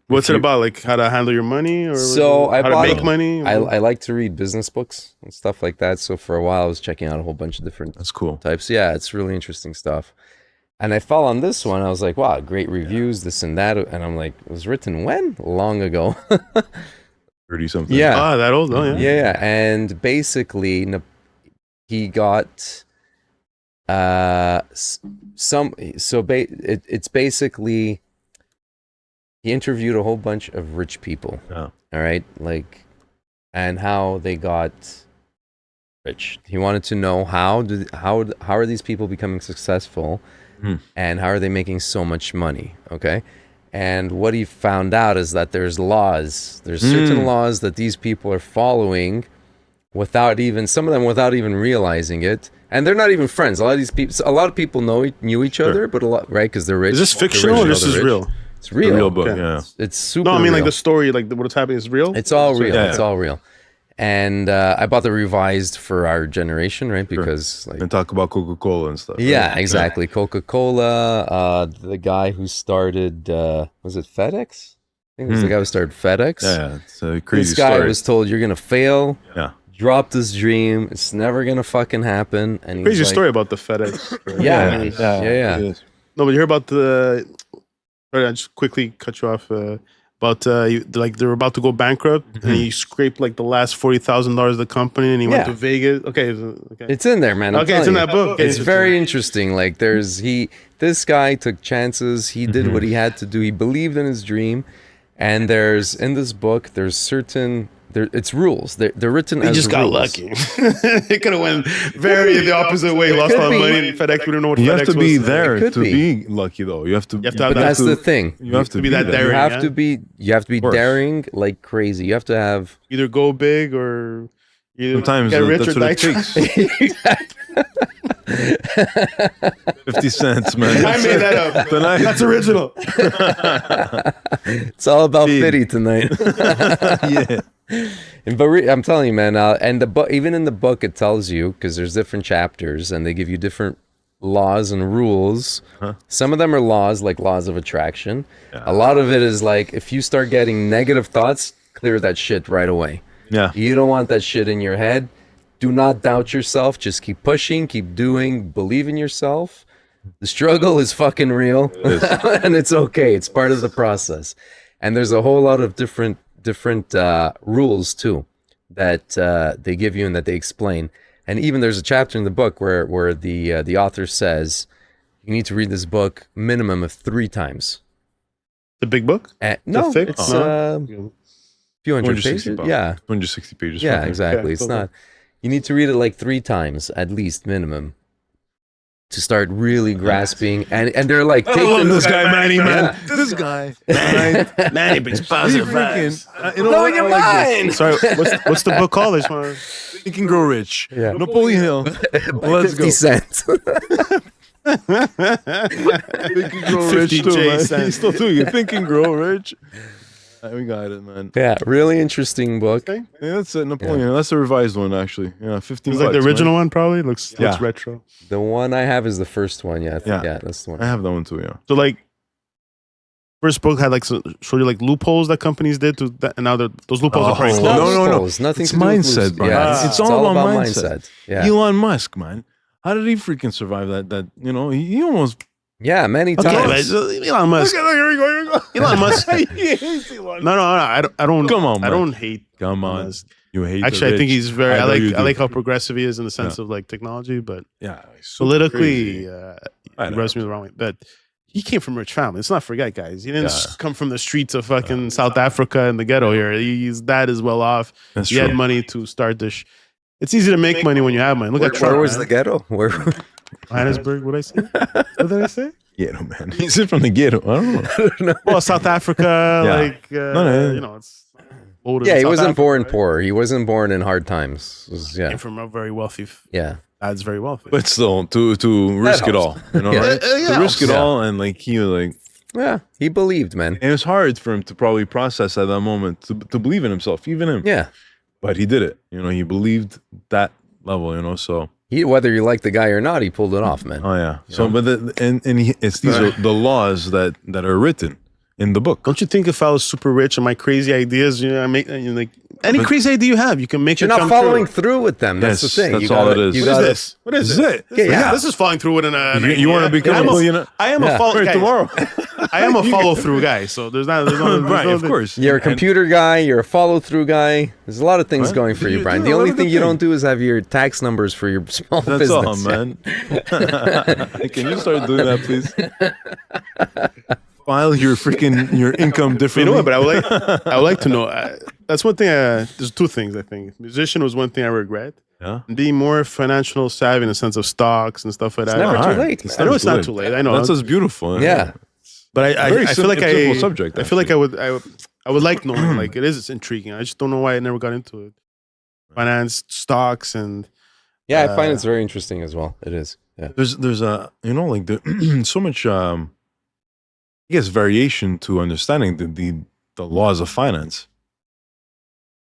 What's it about? Like how to handle your money, or So I how to bought make money? I like to read business books and stuff like that. So for a while, I was checking out a whole bunch of different That's cool. types. Yeah, it's really interesting stuff. And I fell on this one. I was like, wow, great reviews, this and that. And I'm like, it was written when? Long ago. 30 something. Yeah. Ah, that old? Oh yeah. Yeah. And basically, he got it's basically he interviewed a whole bunch of rich people. Yeah. All right, like, and how they got rich. He wanted to know how are these people becoming successful, and how are they making so much money? Okay, and what he found out is that there's certain laws that these people are following without even realizing it, and they're not even friends. A lot of people knew each other, but a lot, right? Because they're rich. Is this They're fictional rich, or you know this they're is rich. real? It's real. The real book, Okay. yeah. It's super. No, I mean like real. the story, like what's happening is real. It's all real. Yeah. It's all real. And I bought the revised for our generation, right? Because like, And talk about Coca-Cola and stuff. right? yeah, exactly. Coca-Cola. The guy who started was it FedEx? I think it was the guy who started FedEx. Yeah, it's a crazy This guy story. was told you're gonna fail. Yeah. Drop this dream. It's never gonna fucking happen. And he's Crazy like, story about the FedEx. Yeah, Yeah. yeah. No, but you hear about the. Sorry, I just quickly cut you off. About like they were about to go bankrupt, and he scraped like the last $40,000 of the company, and he went Yeah. to Vegas. Okay, okay. It's in there, man. I'm Okay, it's in telling that you. book. Okay, It's very interesting. Like this guy took chances. He did what he had to do. He believed in his dream. And in this book, it's rules. They're written He as just got rules. lucky. It could have went very the opposite way. Lost could all the be. money. And FedEx, we don't know what You FedEx have to be was. there It could to be. be lucky, though. You have to. You have to have But that that's the thing. You have to be that there. daring. You have yeah? to be course. daring like crazy. You have to have Either go big or either Sometimes get rich that's or what die it takes. 50 cents, man. I made that up. Tonight. That's original. It's all about Big. Fitty tonight. Yeah. I'm telling you, man. And the book, even in the book, it tells you because there's different chapters and they give you different laws and rules. Some of them are laws, like laws of attraction. A lot of it is like if you start getting negative thoughts, clear that shit right away. Yeah. You don't want that shit in your head. Do not doubt yourself. Just keep pushing, keep doing, believe in yourself. The struggle is fucking real, and it's okay. It's part of the process. And there's a whole lot of different rules too that they give you and that they explain. And even there's a chapter in the book where the author says you need to read this book minimum of 3 times. The big book? No, thick? it's No. few hundred 260 pages. pages. Yeah, 260 pages. yeah, fucking- exactly. Okay, It's so not. You need to read it like 3 times at least minimum to start really grasping. And they're like, I take love the this guy, Manny, man. Yeah. This guy. Manny brings positive vibes. You know what? I like this. Sorry, what's the book called? I just wanna- Think and Grow Rich. Yeah. Napoleon Hill. Let's go. 50 cents. Think and Grow 50 Rich too, J man. cents. He's still doing it. Think and Grow Rich. We got it, man. Yeah, really interesting book. Okay. Yeah, that's it. Napoleon. That's the revised one, actually. Yeah, 15 It's like the bucks, original man. one, probably. Looks Yeah. retro. The one I have is the first one. Yeah, Yeah. yeah, that's the one. I have that one too, yeah. So like first book had like showed you like loopholes that companies did to that, and now those loopholes are probably It's closed. not no. loopholes, Nothing It's to do with mindset, loose- Bryan. Yeah, It's all about mindset. Yeah. Elon Musk, man. How did he freaking survive that? You know, he almost. Yeah, many Okay, times. but Elon Musk. Here you go. Elon Musk. He hates Elon. No, I don't. Come on, I man. don't hate. Come Elon on. Musk. You hate. Actually, the I think rich. he's very. I know you like. I do. like how progressive he is in the sense of like technology, but Yeah, he's super politically, crazy. he rubs me the wrong way. But he came from a rich family. Let's not forget, guys. He didn't Yeah. come from the streets of fucking South Africa and the ghetto here. His dad is well off. That's He true. had money to start this. It's easy to make money when you have money. Look at Trump. Where was man. the ghetto? Where? Johannesburg? What did I say? What did I say? Ghetto, man. He's from the ghetto. I don't know. Well, South Africa, Yeah. like No. you know, it's older. Yeah, than he South wasn't Africa, born right? poor. He wasn't born in hard times. It was- Came yeah, from a very wealthy. yeah. Dad's very wealthy. But still, to risk it all, you know, Yeah. right? Yeah. To risk it Yeah. all, and like he like, Yeah, he believed, man. and it was hard for him to probably process at that moment to believe in himself, even him. Yeah. But he did it. You know, he believed that level. You know, so Whether you like the guy or not, he pulled it off, man. oh yeah. So, but it's these are the laws that are written in the book. Don't you think if I was super rich and my crazy ideas, I make like any crazy idea you have, you can make You're it not come following true. through with them. That's Yes, the thing. that's You all gotta- it is. you What is gotta- this? What is This this? is it. Yeah. This is falling through with an. You want to become I am a millionaire? I am Yeah. a follow Right, tomorrow. I am a follow through guy. So there's no Right, of course. You're a computer guy. You're a follow-through guy. There's a lot of things Right. going for you, You Brian. do The a lot only of thing good you don't things. do is have your tax numbers for your small That's business. all, man. Can you start doing that, please? File your income You differently. know what? But I would like to know. That's one thing. There's two things I think. Musician was one thing I regret. Yeah. Being more financial savvy in the sense of stocks and stuff like that. never too Hard. late, It's man. I know it's not too late. I know. That's what's beautiful. Yeah. But Very I feel like simple subject, I feel like I would like knowing. Like it is. It's intriguing. I just don't know why I never got into it. Finance, stocks, and Yeah, I find it's very interesting as well. It is. Yeah. There's a like so much I guess variation to understanding the laws of finance.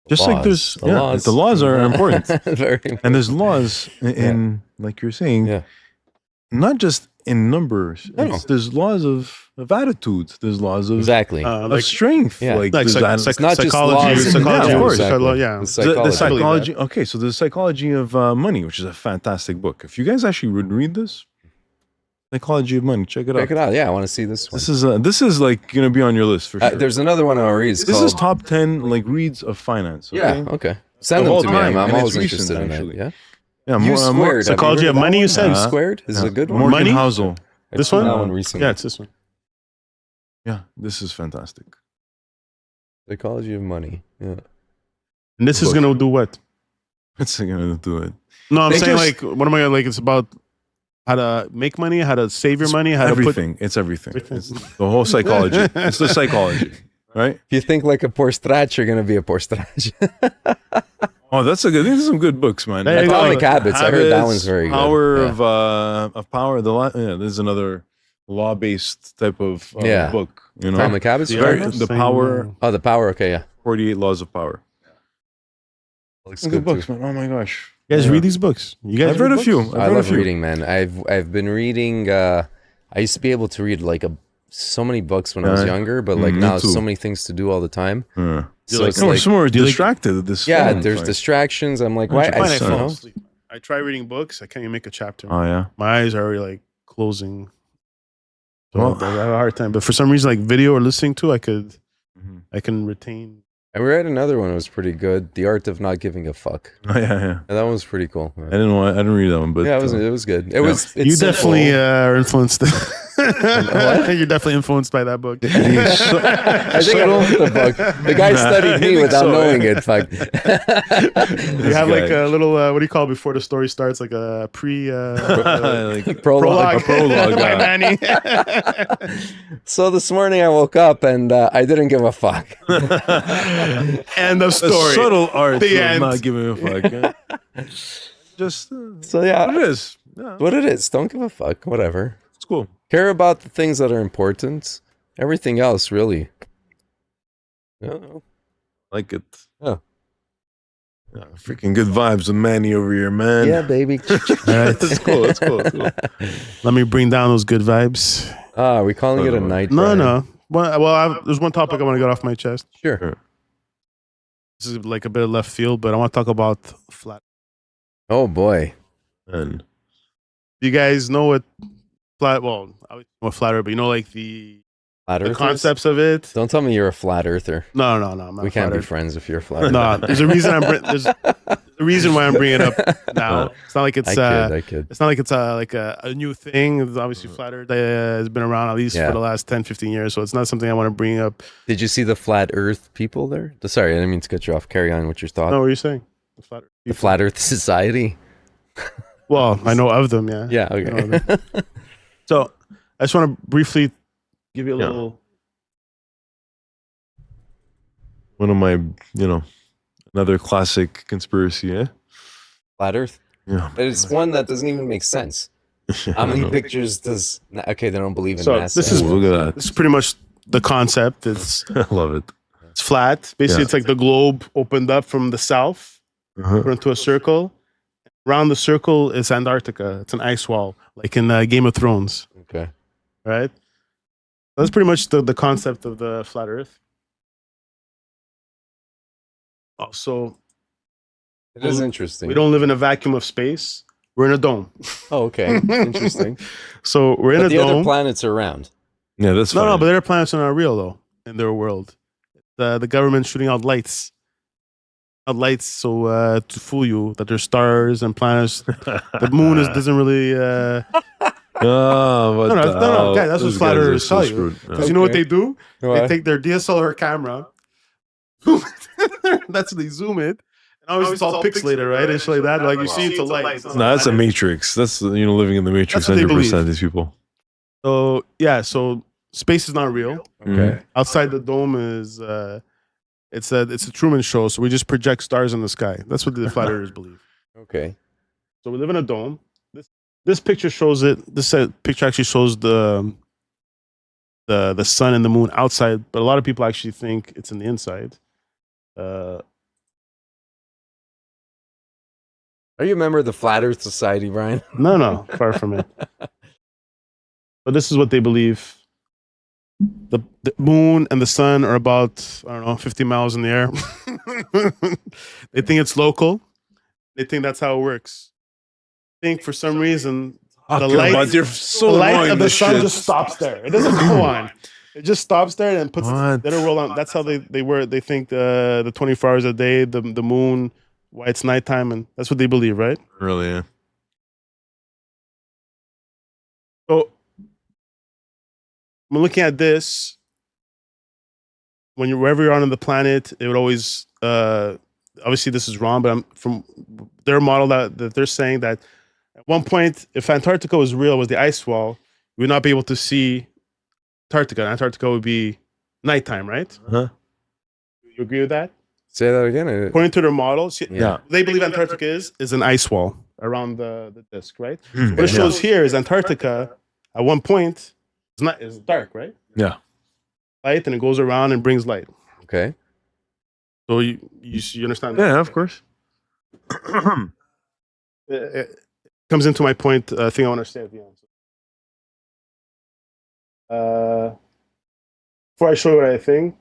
Just like there's the laws are important. Very important. And there's laws in like you're saying, Yeah. not just in numbers. No. There's laws of attitudes. There's laws of Exactly. of like strength. Yeah. Like, like there's It's not just psychology. laws. Psychology, Yeah, of course. Exactly. Yeah. The the psychology. psychology. Okay, so the psychology of money, which is a fantastic book. If you guys actually would read this, Psychology of Money, check it Check it out. out. Yeah, I want to see this one. This is like gonna be on your list for sure. There's another one I want to read. It's This called, is top 10 like reads of finance. Okay? Yeah, okay. Send Of them all to me. time, I'm and always it's recent, interested in actually. that. Yeah, Yeah. You squared. Have you Psychology heard of that Money, one? you said? You squared is a good one. Morgan Money? Housel. I This found one? That one recently. Yeah, it's this one. Yeah, this is fantastic. Psychology of Money. Yeah. And this is Book. gonna do what? What's it gonna do it? No, I'm They saying just- like, what am I gonna like? It's about how to make money, how to save your money, how Everything. It's everything. Everything. It's the whole psychology. It's the psychology, right? If you think like a poor stratch, you're going to be a poor stratch. Oh, these are some good books, man. There you go. Atomic Habits. I heard that one's very good. Power Yeah. of power. There's another law-based type of Yeah. book. You know, Atomic Habits. The Very- art of the saying power- no. Oh, the power. Okay, yeah. 48 Laws of Power. Looks Some good good books, too. man. Oh my gosh. You guys Yeah. read these books? You guys I've read a books? few. I love reading, man. I've been reading. I used to be able to read like so many books when I was Yeah. younger, but like Me now too. so many things to do all the time. Yeah. So like- it's No, like, some are do you like- distracted. at this yeah, phone, there's like- distractions. I'm like, why? Don't I find I you fall know? asleep. I try reading books. I can't even make a chapter. Oh yeah. My eyes are already like closing. So Well- I have a hard time. But for some reason, like video or listening to, I can retain. I read another one. It was pretty good. The Art of Not Giving a Fuck. Oh yeah. And that one was pretty cool. I didn't read that one, but Yeah, it was good. It was. It's You simple. definitely are influenced. What? You're definitely influenced by that book. I think I wrote the book. The guy studied I me think without so, knowing eh? it. Fuck. You have like a little what do you call it before the story starts? Like a pre like Prologue. a prologue. by yeah. Manny. So this morning I woke up and I didn't give a fuck. End of A story. subtle art The of end. not giving a fuck. Yeah. Just So yeah, what it is. Yeah, what it is. Don't give a fuck. Whatever. it's cool. Care about the things that are important. Everything else, really. Yeah. Like it. Yeah. Yeah, freaking good vibes with Manny over here, man. Yeah, baby. All right. It's cool. It's cool. It's cool. Let me bring down those good vibes. Are we calling it a night? No, Brian? no. there's one topic I want to get off my chest. Sure. This is like a bit of left field, but I want to talk about flat. Oh boy. And You guys know what flat? Well, I would know what flat Earth, but you know, like the Flat earthers? concepts of it. Don't tell me you're a flat earther. No. I'm not We a can't flat be Earth. friends if you're a flat earther. No, there's a reason there's a reason why I'm bringing it up now. It's not like it's I kid. it's not like it's like a new thing. It's obviously flat Earth has been around at least Yeah. for the last 10, 15 years, so it's not something I want to bring up. Did you see the flat earth people there? Sorry, I didn't mean to cut you off. Carry on with your thought. No, what are you saying? The flat Earth. The flat earth society? Well, I know of them, yeah. Yeah, I know of okay. them. So I just want to briefly give you a Yeah. little. one of my, another classic conspiracy, eh? Flat earth? Yeah. But it's one that doesn't even make sense. How many pictures does... Okay, they don't believe in So NASA. this is- Ooh, look at This is pretty much the concept. It's that. I love it. flat. Basically, Yeah. it's like the globe opened up from the south, Uh-huh. put into a circle. Around the circle is Antarctica. It's an ice wall, like in Game of Thrones, Okay. right? That's pretty much the concept of the flat Earth. Also, It is interesting. we don't live in a vacuum of space. We're in a dome. Oh, okay. Interesting. So we're in But a the dome. other planets are around. Yeah, that's No, fine. but their planets are not real though in their world. The government's shooting out lights, so to fool you that there's stars and planets. The moon doesn't really. Oh, what No, the no, hell? guys, that's what These flat guys are earthers so tell you. screwed. Because you know what Okay. they do? They What? take their DSLR camera. That's what they zoom it. And obviously it's all pixelated, right? And shit like that. Like you see it's a light. No, that's a matrix. That's living in the matrix. That's what they 100%. These people. So yeah, so space is not real. Okay. Outside the dome is it's a Truman Show. So we just project stars in the sky. That's what the flat earthers believe. Okay. So we live in a dome. This picture shows it. This picture actually shows the sun and the moon outside, but a lot of people actually think it's in the inside. Are you a member of the Flat Earth Society, Brian? No, far from it. But this is what they believe. The moon and the sun are about, I don't know, 50 miles in the air. They think it's local. They think that's how it works. I think for some reason the light, but you're so the light annoying, of the this sun shit. just stops there. It doesn't go on. It just stops there and puts What? they don't roll on. That's how they think the 24 hours a day, the moon, why it's nighttime, and that's what they believe, right? Really, yeah. So I'm looking at this. When you're wherever you're on the planet, it would always obviously this is wrong, but I'm from their model that they're saying that at one point, if Antarctica was real, was the ice wall, we would not be able to see Antarctica. Antarctica would be nighttime, right? Uh-huh. You agree with that? Say that again. According to their model, Yeah. they believe Antarctica is an ice wall around the disk, right? Hmm. What it shows here is Antarctica at one point is dark, right? Yeah. Light, and it goes around and brings light. Okay. So you understand? that? Yeah, of course. It comes into my point. Thing I want to say at the end. Before I show you what I think,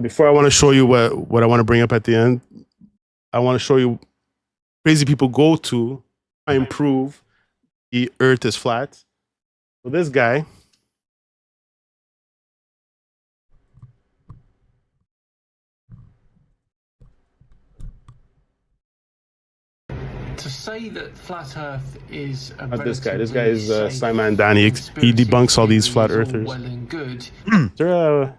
before I want to show you what I want to bring up at the end, I want to show you crazy people go to try and prove the Earth is flat. So this guy. To say that flat Earth is a Not this guy. This relatively guy is safe Simon Danny. He conspiracy debunks all these theory flat is all earthers. Well and good. There,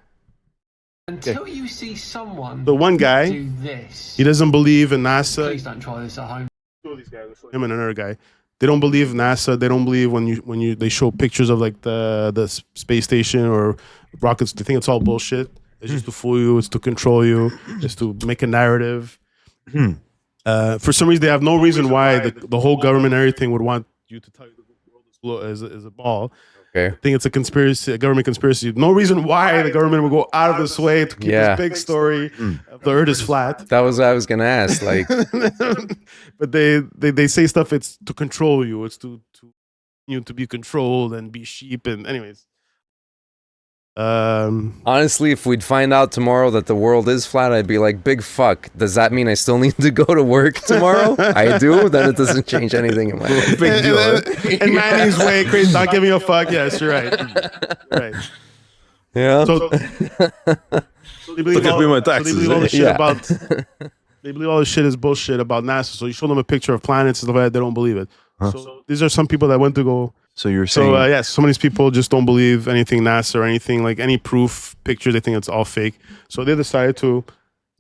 Until you see someone the one guy, do this. he doesn't believe in NASA. Please don't try this at home. Him and another guy. They don't believe NASA. They don't believe when they show pictures of like the space station or rockets. They think it's all bullshit. It's just to fool you. It's to control you. It's to make a narrative. For some reason, they have no reason why the whole government and everything would want you to tell you the world is a ball. Okay. I think it's a conspiracy, a government conspiracy. No reason why the government would go out of this way to keep Yeah. this big story of the Earth is flat. That was what I was gonna ask. Like, But they say stuff. It's to control you. It's to you to be controlled and be sheep. And anyways, Honestly, if we'd find out tomorrow that the world is flat, I'd be like, big fuck. Does that mean I still need to go to work tomorrow? I do? Then it doesn't change anything in my life. Big deal. Huh? And Manny's way crazy, not giving a fuck. Yes, you're right. Right. Yeah. So they believe Look at me, my so they taxes, believe all eh? the shit Yeah. about. They believe all this shit is bullshit about NASA. So you show them a picture of planets and stuff like that, they don't believe it. So these are some people that went to go. So you're saying So yes, some of these people just don't believe anything NASA or anything like any proof picture. They think it's all fake. So they decided to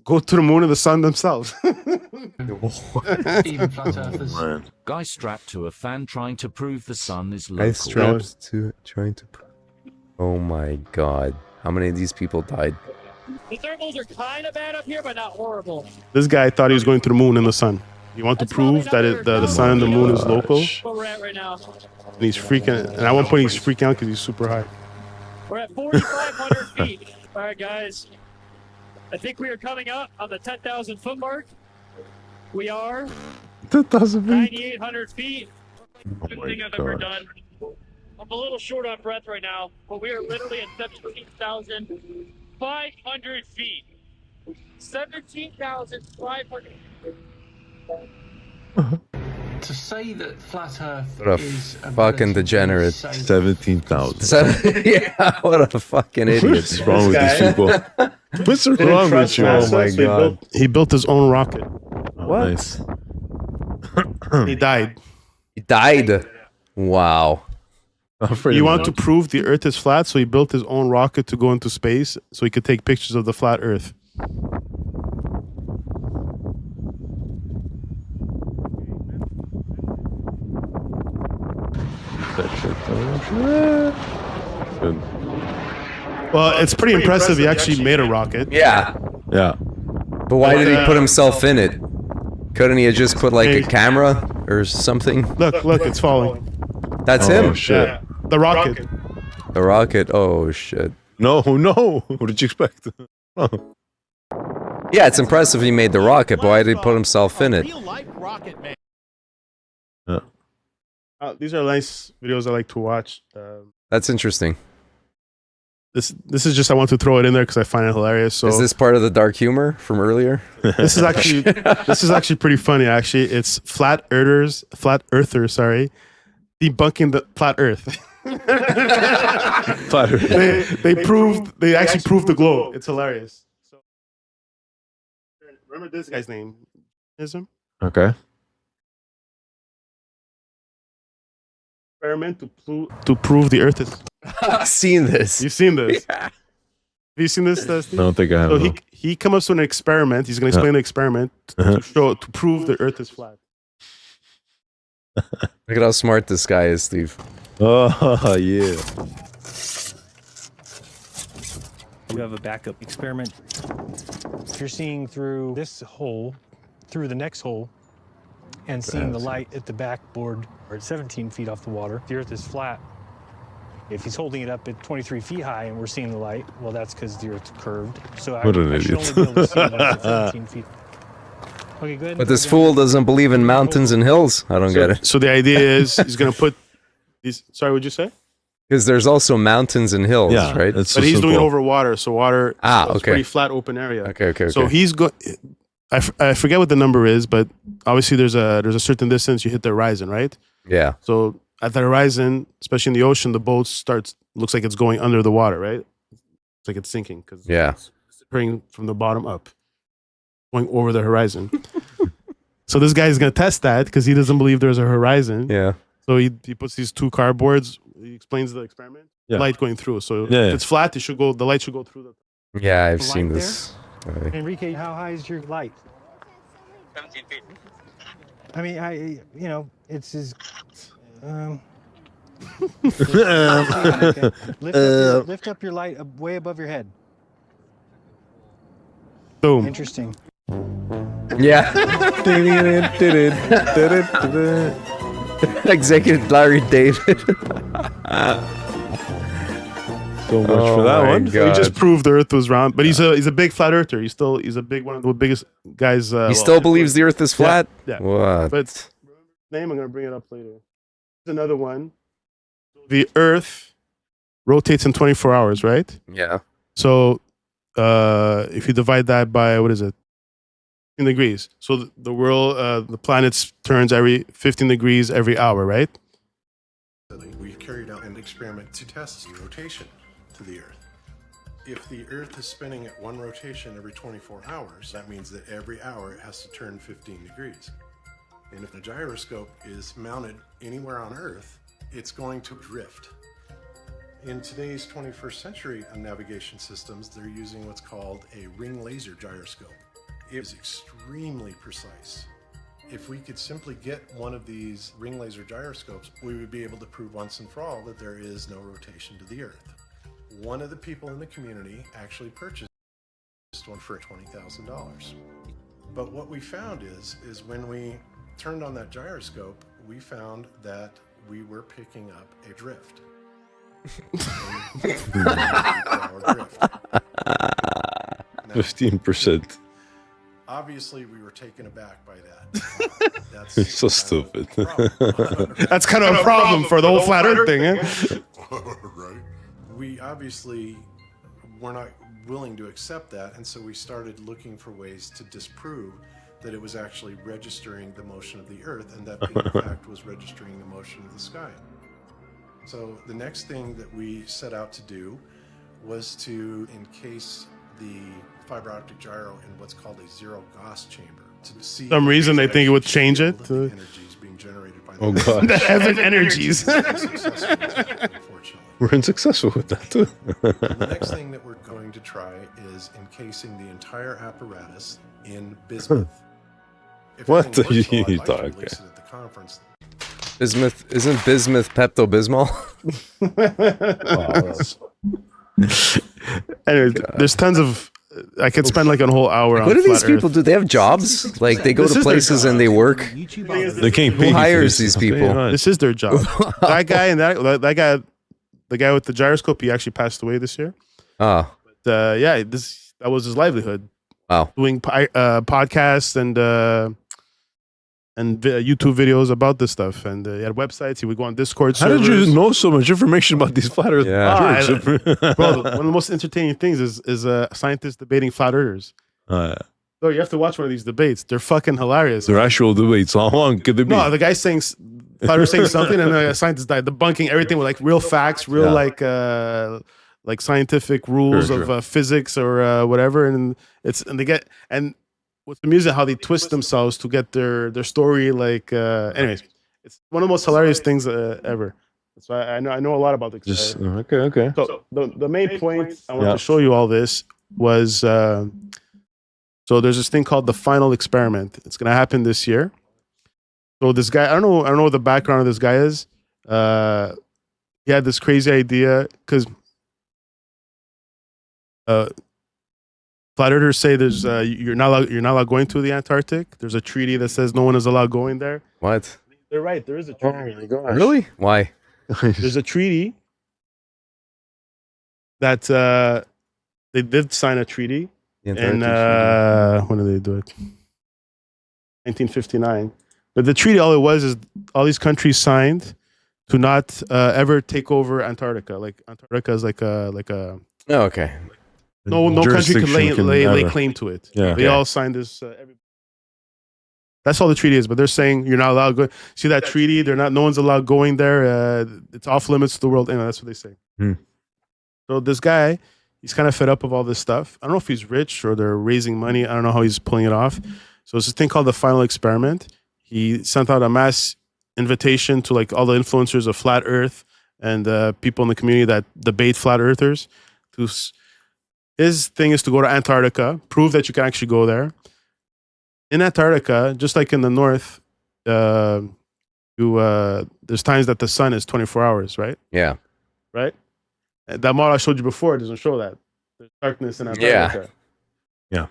go to the moon and the sun themselves. Even flat earthers. man. Guy strapped to a fan trying to prove the sun is I local. strapped to trying to. Oh my god. How many of these people died? The thermals are kind of bad up here, but not horrible. This guy thought he was going to the moon and the sun. You want to prove that the sun and the moon is local, and Where we're at right now. he's freaking. And at one point he's freaking out because he's super high. We're at 4,500 feet. All right, guys. I think we are coming up on the 10,000 foot mark. We are 9,800 feet. Good thing I've ever done. I'm a little short on breath right now, but we are literally at 17,500 feet. 17,500. To say that flat Earth What a is fucking relatively degenerate. safe- 17,000. Yeah, what a fucking idiot. What's wrong with these people? What's wrong with you? Oh my god. He built his own rocket. What? Nice. He died. He died. Wow. He wanted to prove the Earth is flat, so he built his own rocket to go into space, so he could take pictures of the flat Earth. Well, it's pretty impressive. He actually made a rocket. Yeah. Yeah. But why did he put himself in it? Couldn't he have just put like a camera or something? Look, it's falling. That's Oh him. shit. Yeah, the rocket. The rocket. Oh shit. No. What did you expect? Oh. Yeah, it's impressive he made the rocket, but why did he put himself in it? Yeah. These are nice videos I like to watch. That's interesting. This is just I want to throw it in there because I find it hilarious. So Is this part of the dark humor from earlier? this is actually pretty funny. Actually, it's flat earthers, sorry, debunking the flat Earth. Flat Earth. they actually proved the globe. It's hilarious. So remember this guy's name? Ism? Okay. Experiment to prove the Earth is. I've seen this. You've seen this? Have you seen this, I Steve? don't think I have. So no. he comes up with an experiment. He's going to explain the experiment to prove the Earth is flat. Look at how smart this guy is, Steve. Oh yeah. You have a backup experiment. If you're seeing through this hole, through the next hole, and seeing the light at the backboard, or at 17 feet off the water, the Earth is flat. If he's holding it up at 23 feet high and we're seeing the light, well, that's because the Earth's curved. So What an I should idiot. only be able to see it at 17 feet. Okay, go ahead. But this fool doesn't believe in mountains and hills. I don't get it. So the idea is he's going to put these. Sorry, what'd you say? Because there's also mountains and hills, Yeah. right? It's But so he's doing it simple. over water, so water. Ah, so it's okay. pretty flat, open area. Okay. So he's go. I forget what the number is, but obviously there's a certain distance you hit the horizon, right? Yeah. So at the horizon, especially in the ocean, the boat looks like it's going under the water, right? It's like it's sinking because Yeah. it's spraying from the bottom up, going over the horizon. So this guy is going to test that because he doesn't believe there's a horizon. Yeah. So he puts these two cardboards. He explains the experiment. Yeah. Light going through. So Yeah, if yeah. it's flat, the light should go through the. Yeah, I've The seen light this. Enrique, how high is your light? 17 feet. I mean, it's his. Lift up your light way above your head. Boom. Interesting. Yeah. Executive Larry David. So much for that my one. God. So he just proved the Earth was round, but he's a big flat earther. He's a big one of the biggest guys. He still believes the Earth is flat? Yeah. What? But name I'm gonna bring it up later. There's another one. The Earth rotates in 24 hours, right? Yeah. So if you divide that by, what is it? 15 degrees. So the world, the planet turns every 15 degrees every hour, right? We carried out an experiment to test the rotation to the Earth. If the Earth is spinning at one rotation every 24 hours, that means that every hour it has to turn 15 degrees. And if the gyroscope is mounted anywhere on Earth, it's going to drift. In today's 21st century navigation systems, they're using what's called a ring laser gyroscope. It is extremely precise. If we could simply get one of these ring laser gyroscopes, we would be able to prove once and for all that there is no rotation to the Earth. One of the people in the community actually purchased one for $20,000. But what we found is when we turned on that gyroscope, we found that we were picking up a drift. A 15%. Obviously, we were taken aback by that. That's So stupid. That's kind of a problem for the whole flat Earth thing, eh? Right. We obviously were not willing to accept that, and so we started looking for ways to disprove that it was actually registering the motion of the Earth, and that it in fact was registering the motion of the sky. So the next thing that we set out to do was to encase the fiber optic gyro in what's called a zero Gauss chamber. To see Some reason they think it would change it. the energies being generated by Oh, God. The heaven energies. Unfortunately. We're unsuccessful with that too. The next thing that we're going to try is encasing the entire apparatus in bismuth. If What everything works well, are you I'd like to talking? release it at the conference. Bismuth isn't bismuth Pepto-Bismol? Anyway, there's tons of. I could spend like a whole hour on. What do these flat people Earth. do? They have jobs? Like they go This to is their places job. and they work? They can't pay Who you for hires this these stuff. people? Yeah, This is their job. That guy and that guy, the guy with the gyroscope, he actually passed away this year. Oh, Yeah, that was his livelihood. wow. Doing podcasts and YouTube videos about this stuff, and he had websites. He would go on Discord How servers. did you know so much information about these flat Earth Yeah. jerks? Bro, one of the most entertaining things is scientists debating flat earthers. So you have to watch one of these debates. They're fucking hilarious. They're actual debates. How long could they be? No, the guy's saying flat earth saying something, and the scientist died debunking everything with like real facts, real like scientific rules of physics or whatever, and they get and what's amusing how they twist themselves to get their story like. Anyways, it's one of the most hilarious things ever. So I know a lot about this. Just okay. So the main point I want to show you all this was so there's this thing called the final experiment. It's gonna happen this year. So this guy, I don't know what the background of this guy is. He had this crazy idea because flat earthers say there's you're not allowed going to the Antarctic. There's a treaty that says no one is allowed going there. What? They're right. There is a treaty. Really? Why? There's a treaty that they did sign a treaty. The And Antarctic when did they do it? 1959. But the treaty, all it was is all these countries signed to not ever take over Antarctica. Like Antarctica is like a Oh, okay. no country could lay never. claim to it. Yeah. They all signed this. That's all the treaty is. But they're saying you're not allowed to go. See that treaty? No one's allowed going there. It's off limits to the world. Anyway, that's what they say. So this guy, he's kind of fed up of all this stuff. I don't know if he's rich or they're raising money. I don't know how he's pulling it off. So it's this thing called the final experiment. He sent out a mass invitation to like all the influencers of flat Earth and people in the community that debate flat earthers. His thing is to go to Antarctica, prove that you can actually go there. In Antarctica, just like in the North, there's times that the sun is 24 hours, right? Yeah. Right? That model I showed you before doesn't show that. There's darkness in Antarctica. Yeah.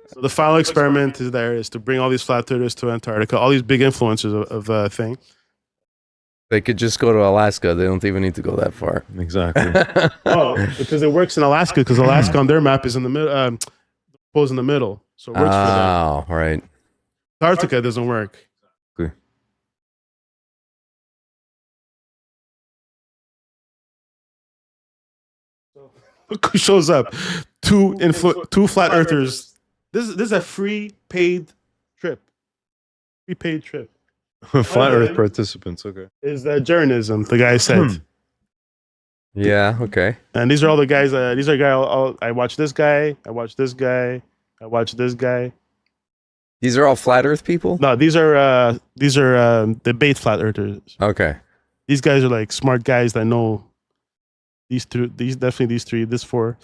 So the final experiment is to bring all these flat earthers to Antarctica, all these big influencers of thing. They could just go to Alaska. They don't even need to go that far. Exactly. Oh, because it works in Alaska, because Alaska on their map is in the middle, goes in the middle. So it works for them. Oh, right. Antarctica doesn't work. Look who shows up. Two flat earthers. This is a free paid trip. Free paid trip. Flat Earth participants. Okay. Is Jeranism, the guy said. Yeah. Okay. And these are all the guys. These are guys. I watch this guy. I watch this guy. I watch this guy. These are all flat Earth people. No, these are debate flat earthers. Okay. These guys are like smart guys that know these three. These three. This four.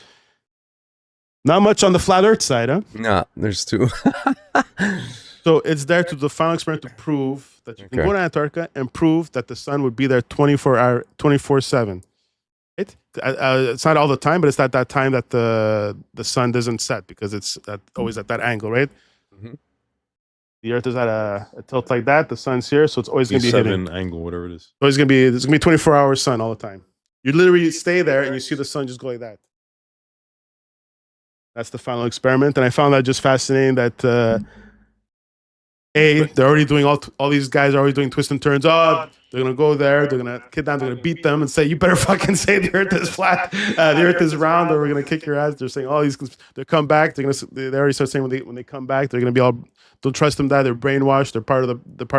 Not much on the flat Earth side, huh? No, there's two. So it's there to the final experiment to prove that you can go to Antarctica and prove that the sun would be there 24/7. Right? It's not all the time, but it's at that time that the sun doesn't set because it's always at that angle, right? Mm-hmm. The Earth is at a tilt like that. The sun's here, so it's always going to be hitting. Angle, whatever it is. So it's going to be 24-hour sun all the time. You literally stay there and you see the sun just go like that. That's the final experiment, and I found that just fascinating. That they're already doing all these guys are already doing twists and turns. Oh, they're gonna go there, they're gonna kidnap, they're gonna beat them, and say, "You better fucking say the Earth is flat, the Earth is round, or we're gonna kick your ass." They're saying all these. They come back. They already start saying when they come back, they're gonna be all. Don't trust them. That they're brainwashed. They're part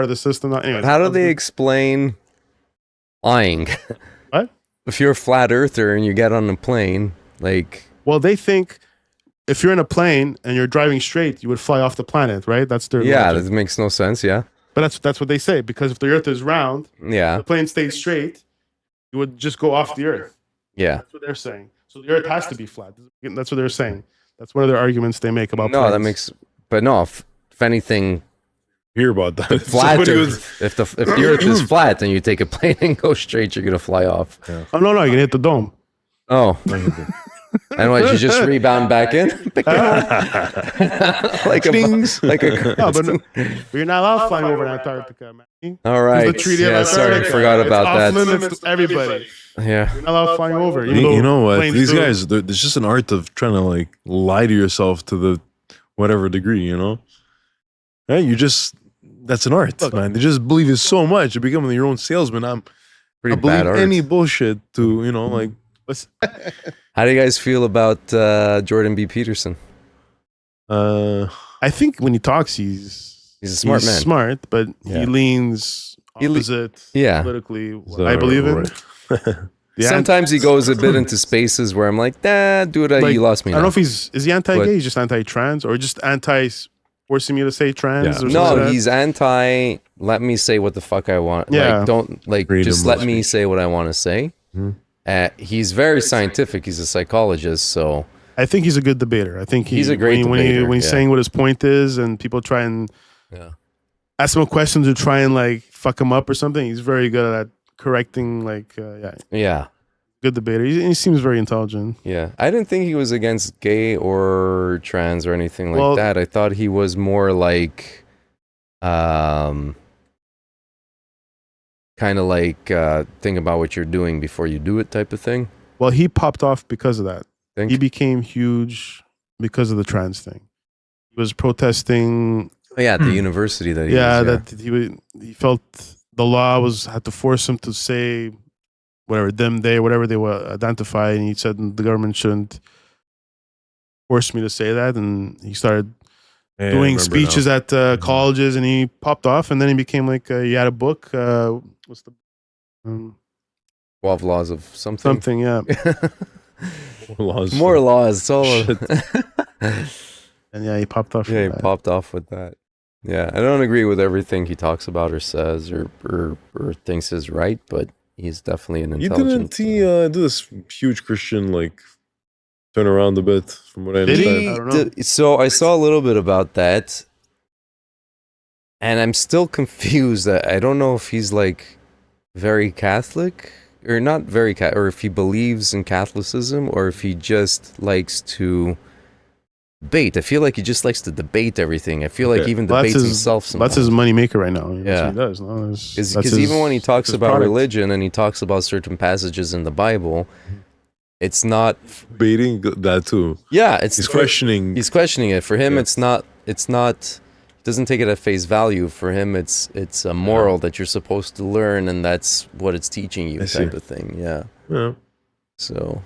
of the system. Anyway, how do they explain lying? What? If you're a flat earther and you get on a plane, like, well, they think. If you're in a plane and you're driving straight, you would fly off the planet, right? That's their logic. That makes no sense. Yeah, but that's what they say, because if the Earth is round, the plane stays straight, you would just go off the Earth. Yeah, that's what they're saying. So the Earth has to be flat. That's what they're saying. That's one of their arguments they make about. No, planes. that makes. But no, if anything, hear about that. Flat Earth, if the Earth is flat, then you take a plane and go straight, you're gonna fly off. Yeah. Oh no, you're gonna hit the dome. Oh. And what, you just rebound back in? like a no, but you're not allowed flying over Antarctica, man. All right. Sorry, forgot about that. Off limits to everybody. Yeah. You're not allowed flying over. You know what? These guys, there's just an art of trying to like lie to yourself to the whatever degree, you know? Right? That's an art, man. They just believe it so much. You're becoming your own salesman. I believe any bullshit to, you know, like. How do you guys feel about Jordan B. Peterson? I think when he talks, he's a smart man. Smart, but he leans opposite politically. What I believe in. Sometimes he goes a bit into spaces where I'm like, dude, you lost me. I don't know if is he anti-gay? He's just anti-trans, or just forcing me to say trans? Or no, he's anti. Let me say what the fuck I want. Yeah, like, don't like just let me say what I want to say. Mm-hmm. He's very scientific. He's a psychologist, so I think he's a good debater. I think he's a great debater. When he's saying what his point is, and people try and ask him questions to try and like fuck him up or something, he's very good at correcting. Like, good debater. He seems very intelligent. Yeah, I didn't think he was against gay or trans or anything like that. I thought he was more like, kind of like think about what you're doing before you do it type of thing. Well, he popped off because of that. Think? He became huge because of the trans thing. He was protesting. At the university that he was, that he felt the law had to force him to say whatever whatever they will identify, and he said the government shouldn't force me to say that, and he started doing speeches at colleges, and he popped off, and then he became like he had a book. What's the 12 Laws of something? Something, yeah. More laws. So and he popped off. Yeah, he popped off with that. Yeah, I don't agree with everything he talks about or says or thinks is right, but he's definitely an intelligent. Didn't he do this huge Christian like turn around a bit from what I understand? I don't know. So I saw a little bit about that, and I'm still confused. I don't know if he's like very Catholic or not very or if he believes in Catholicism or if he just likes to debate. I feel like he just likes to debate everything. I feel like he even debates himself sometimes. That's his money maker right now. Yeah, he does. No? Because even when he talks about religion and he talks about certain passages in the Bible, it's not debating that too. Yeah, he's questioning. He's questioning it. For him, it's not. Doesn't take it at face value. For him, it's a moral that you're supposed to learn, and that's what it's teaching you, type of thing. Yeah. Yeah. So,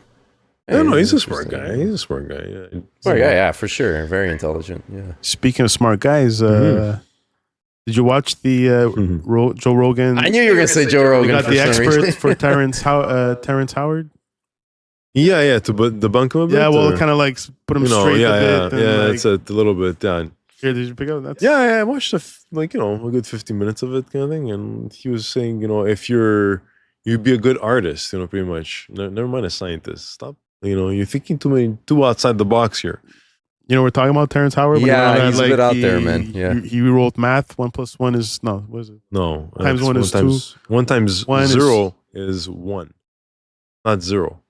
No, he's a interesting. smart guy. He's a smart guy. Yeah. Smart guy, yeah, for sure. Very intelligent. Yeah. Speaking of smart guys, did you watch the Joe Rogan? I knew you were gonna say Joe Rogan. We got for the some expert reason. for Terrence Howard. Yeah, to debunk him a bit. Yeah, well, or- kind of like put him you know, straight yeah, a bit. yeah, and it's like, a little bit. Yeah, here, did you pick up? That's I watched a good 15 minutes of it kind of thing, and he was saying, if you'd be a good artist, pretty much. Never mind a scientist. Stop. You're thinking too outside the box here. we're talking about Terrence Howard. But Yeah, he's a bit out there, man. Yeah. he wrote math. 1 + 1 is no. What is it? No, Times it's one is two. 1 times One is- 0 is 1, not 0.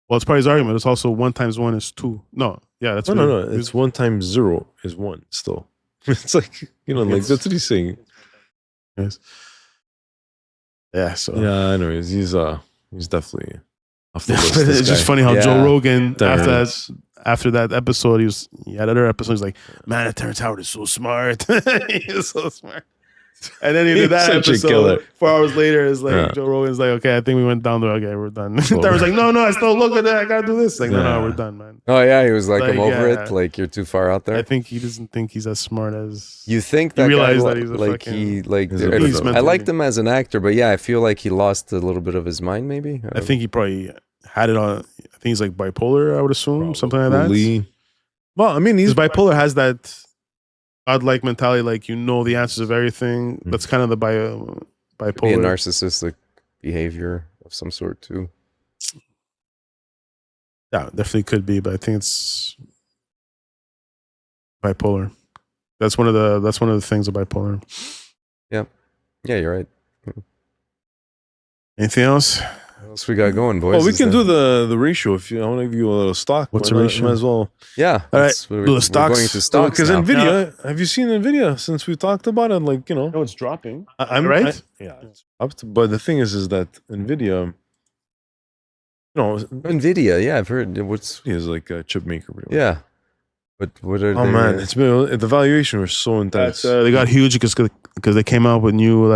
Well, it's part of his argument. It's also 1 × 1 is 2. No, yeah, that's No. what It's 1 times 0 is 1 still. It's like, like that's what he's saying. Yes. Yeah. So Yeah, anyways, he's definitely off the list. but this it's just guy. funny how Joe Yeah. Rogan Terrence. after that episode, he had another episode. He's like, man, Terrence Howard is so smart. He's so smart. And then he did that He's such a episode. killer. 4 hours later, it's like Yeah. Joe Rogan's like, okay, I think we went down the. Okay, we're done. Terrence like, no, I still look at that. I gotta do this. Like, no, Yeah. we're done, man. Oh yeah, he was like, Like, I'm over yeah. it. Like you're too far out there. I think he doesn't think he's as smart as You think You that realize guy, that he's a like fucking- he like He's a there- bit of a- I liked him as an actor, but yeah, I feel like he lost a little bit of his mind. Maybe I think he probably had it on. I think he's like bipolar. I would assume something like that. Probably. Well, I mean, His he's bipolar has that godlike mentality, like the answers of everything. Mm. That's kind of the be a bipolar. narcissistic behavior of some sort too. Yeah, definitely could be, but I think it's bipolar. That's one of the things of bipolar. Yeah, you're right. Anything else? What else we got going, boys? Well, we Is can that- do the ratio if you. I want to give you a little stock. What's Why the not? ratio? Might as well. Yeah. All right, that's what do the we're stocks. going to stocks Because now. Nvidia, have you seen Nvidia since we talked about it? Like No, it's dropping. I'm Right? yeah, it's up to, but the thing is that Nvidia, Nvidia, yeah, I've heard. What's is like a chip maker. Pretty much. yeah? But what are Oh they? man, it's been the valuation was so intense. They got huge because they came out with new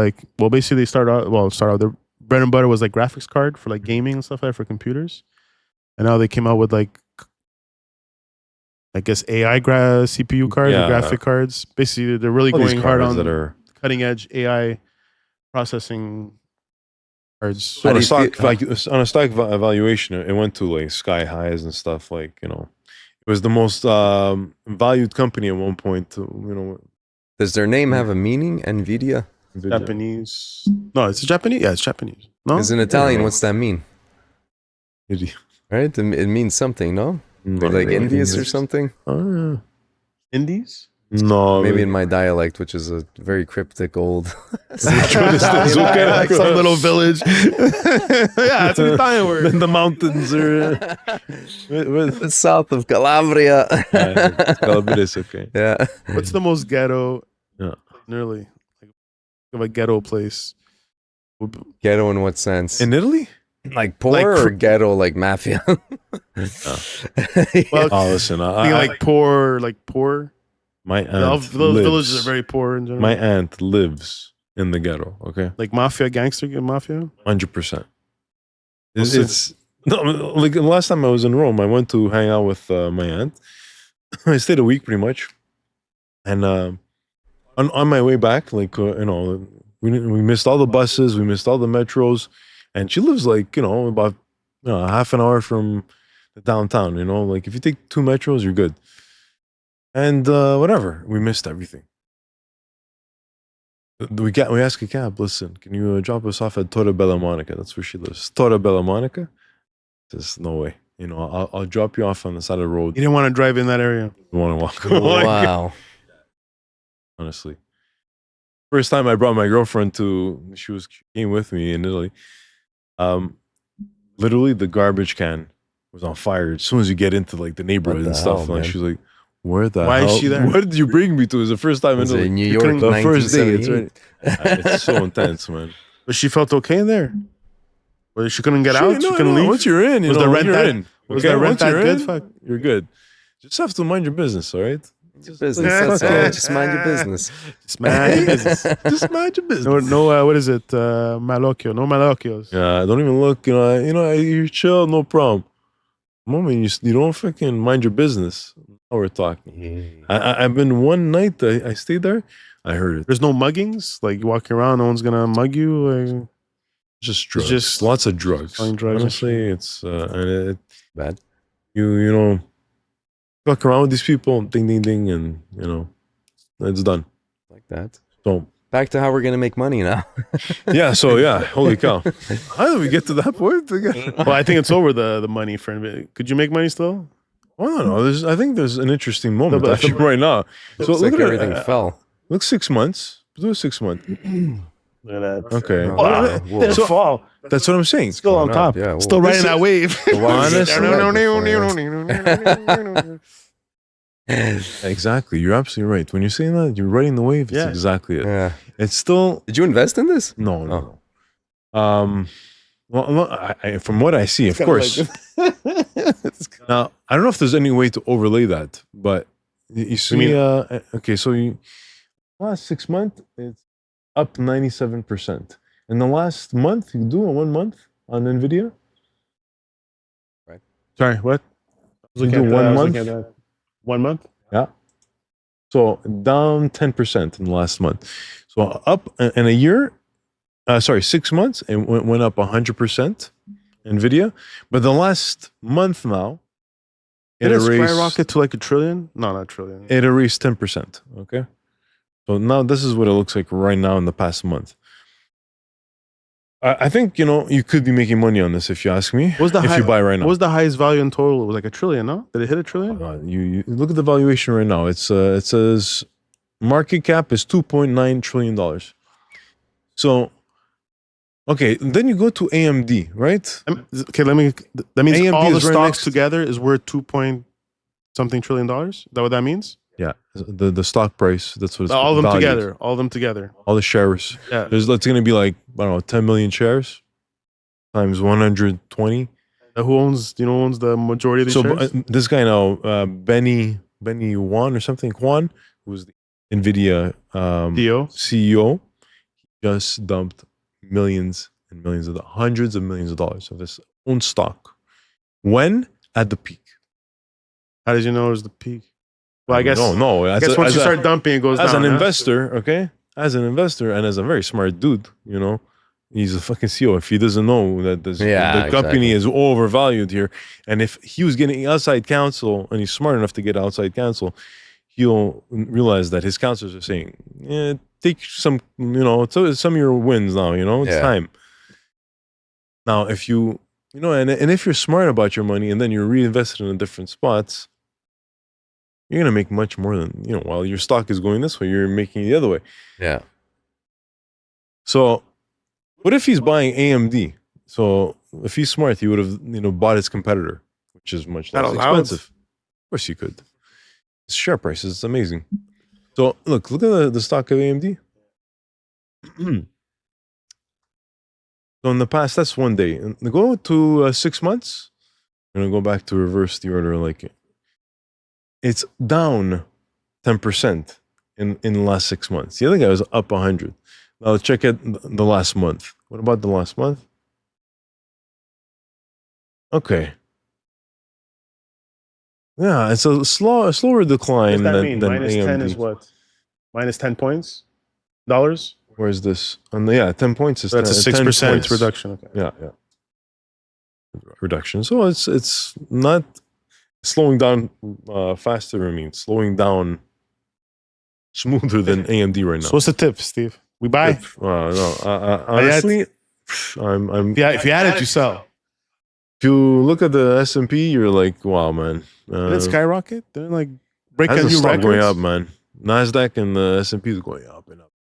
basically they started out their bread and butter was like graphics card for like gaming and stuff like that for computers, and now they came out with like I guess AI CPU cards, Yeah. or graphic cards. Basically, they're really All these going hard cards on that are cutting edge AI processing cards. How on do a you stock feel- on a stock valuation. It went to like sky highs and stuff. Like it was the most valued company at one point. Does their name have a meaning? Nvidia Nvidia. Japanese? No, it's Japanese. Yeah, it's Japanese. No, is in Italian. What's that mean? Nvidia. Right? It means something, no? No, Like no, envious or Indies. something? Oh, Indies. no, Maybe in my dialect, which is a very cryptic old. Like some little village. Yeah, it's an Italian word. the mountains are The south of Calabria. Calabrese, okay. Yeah. What's the most ghetto? Yeah. Nearly like of a ghetto place. Ghetto in what sense? In Italy? Like poor like or cr- ghetto like mafia? Well, Oh, listen, I think like poor, my Those aunt lives, villages are very poor in general. my aunt lives in the ghetto. Okay, like mafia, gangster mafia. 100%. What's It's no, like the last time I was in Rome, I went to hang out with my aunt. I stayed a week pretty much, and on my way back, like we missed all the buses, we missed all the metros, and she lives like about half an hour from the downtown. Like if you take 2 metros, you're good. And whatever, we missed everything. We asked a cab. Listen, can you drop us off at Torre Bella Monica? That's where she lives. Torre Bella Monica. There's no way. I'll drop you off on the side of the road. You didn't want to drive in that area. You want to walk? Wow. Honestly, first time I brought my girlfriend she came with me in Italy. Literally the garbage can was on fire as soon as you get into like the neighborhood What and the stuff. hell, Like man? she's like, "Where the Why is hell? she there? Where did you bring me to?" It's the first time in Was it Italy. in New You York, couldn't- The first day, it's 1978? right. It's so intense, man. But she felt okay there. But she couldn't get out. She couldn't leave. Once you're in, Was the rent you're that- in. was the rent once that you're good? in, Fuck. you're good. Just have to mind your business, all right? Business. Yeah, That's fuck all. it. Just mind your business. Just mind your business. Just mind your business. No, what is it? Malocchio. No malocchios. Yeah, don't even look. You're chill, no problem. Moment you don't fucking mind your business. Now we're talking. I've been one night. I stayed there. I heard it. There's no muggings. Like you walking around, no one's gonna mug you. Like, Just drugs. just Lots of drugs. selling drugs and Honestly, it's and it, Bad. you know fuck around with these people, ding ding ding, and you know it's done. Like that. So Back to how we're gonna make money now. yeah, so yeah, holy cow! How did we get to that point again? well, I think it's over the money for a bit. Could you make money still? I don't know. I think there's an interesting moment but- actually right now. So Looks look like at everything fell. Look, 6 months. Do 6 months. Look at that. Okay. Wow. Whoa. So, fall. That's what I'm saying. Still on top. Yeah, whoa. Still riding that wave. Exactly. You're absolutely right. When you're saying that, you're riding the wave. It's Yeah. exactly it. Yeah. It's still Did you invest in this? no. Oh. Well, from what I see, of course. Now, I don't know if there's any way to overlay that, but you see, mean- okay, so last 6 months, it's up 97%. In the last month, you do a 1 month on NVIDIA? Sorry, what? You do 1 month? 1 month? Yeah. So down 10% in the last month. So up in a year, 6 months, and went up 100%, NVIDIA. But the last month now, Did it skyrocket to like a trillion? No, not a trillion. it erased 10%. Okay. So now this is what it looks like right now in the past month. I think, you could be making money on this if you ask me. What was the if you buy right now. What was the highest value in total? It was like a trillion, no? Did it hit a trillion? You look at the valuation right now. It says market cap is $2.9 trillion. So, okay, then you go to AMD, right? Okay, that means AMD all the is right stocks next- together is worth 2 point something trillion dollars? Is that what that means? Yeah, the stock price. That's what it's All of them valued. together. All of them together. All the shares. Yeah. It's going to be like, I don't know, 10 million shares times 120. Who owns the majority of these So shares? this guy now, Benny Wan or something, Kwan, who's the NVIDIA CEO, just dumped millions and millions of hundreds of millions of dollars of his own stock. When? At the peak. How did you know it was the peak? Well, I guess no. I guess once you start dumping, it goes as down. an huh? investor, okay, as an investor and as a very smart dude, he's a fucking CEO. If he doesn't know that the company is overvalued here, and if he was getting outside counsel and he's smart enough to get outside counsel, he'll realize that his counselors are saying, take some, some of your wins now, it's time. Now, if you, and if you're smart about your money and then you're reinvested in different spots, you're going to make much more than, while your stock is going this way, you're making the other way. Yeah. So what if he's buying AMD? So if he's smart, he would have, bought his competitor, which is much less expensive. Of course you could. His share price is amazing. So look at the stock of AMD. So in the past, that's 1 day. And go to 6 months. I'm going to go back to reverse the order like it's down 10% in the last 6 months. The other guy was up 100. Now let's check out the last month. What about the last month? Okay. Yeah, it's a slower decline What does that than mean? than Minus 10 is AMD. what? Minus 10 points? Dollars? Where's this? 10 points is That's a 10 6% points. reduction. Okay. Yeah. Reduction. So it's not slowing down faster. I mean, slowing down smoother than AMD right now. So what's the tip, Steve? We buy. No, honestly, I'm. Yeah, if you had it, you sell. If you look at the S&P, you're like, wow, man. Did it skyrocket? Didn't like break a How's the new stock records? going up, man? Nasdaq and the S&P is going up and up.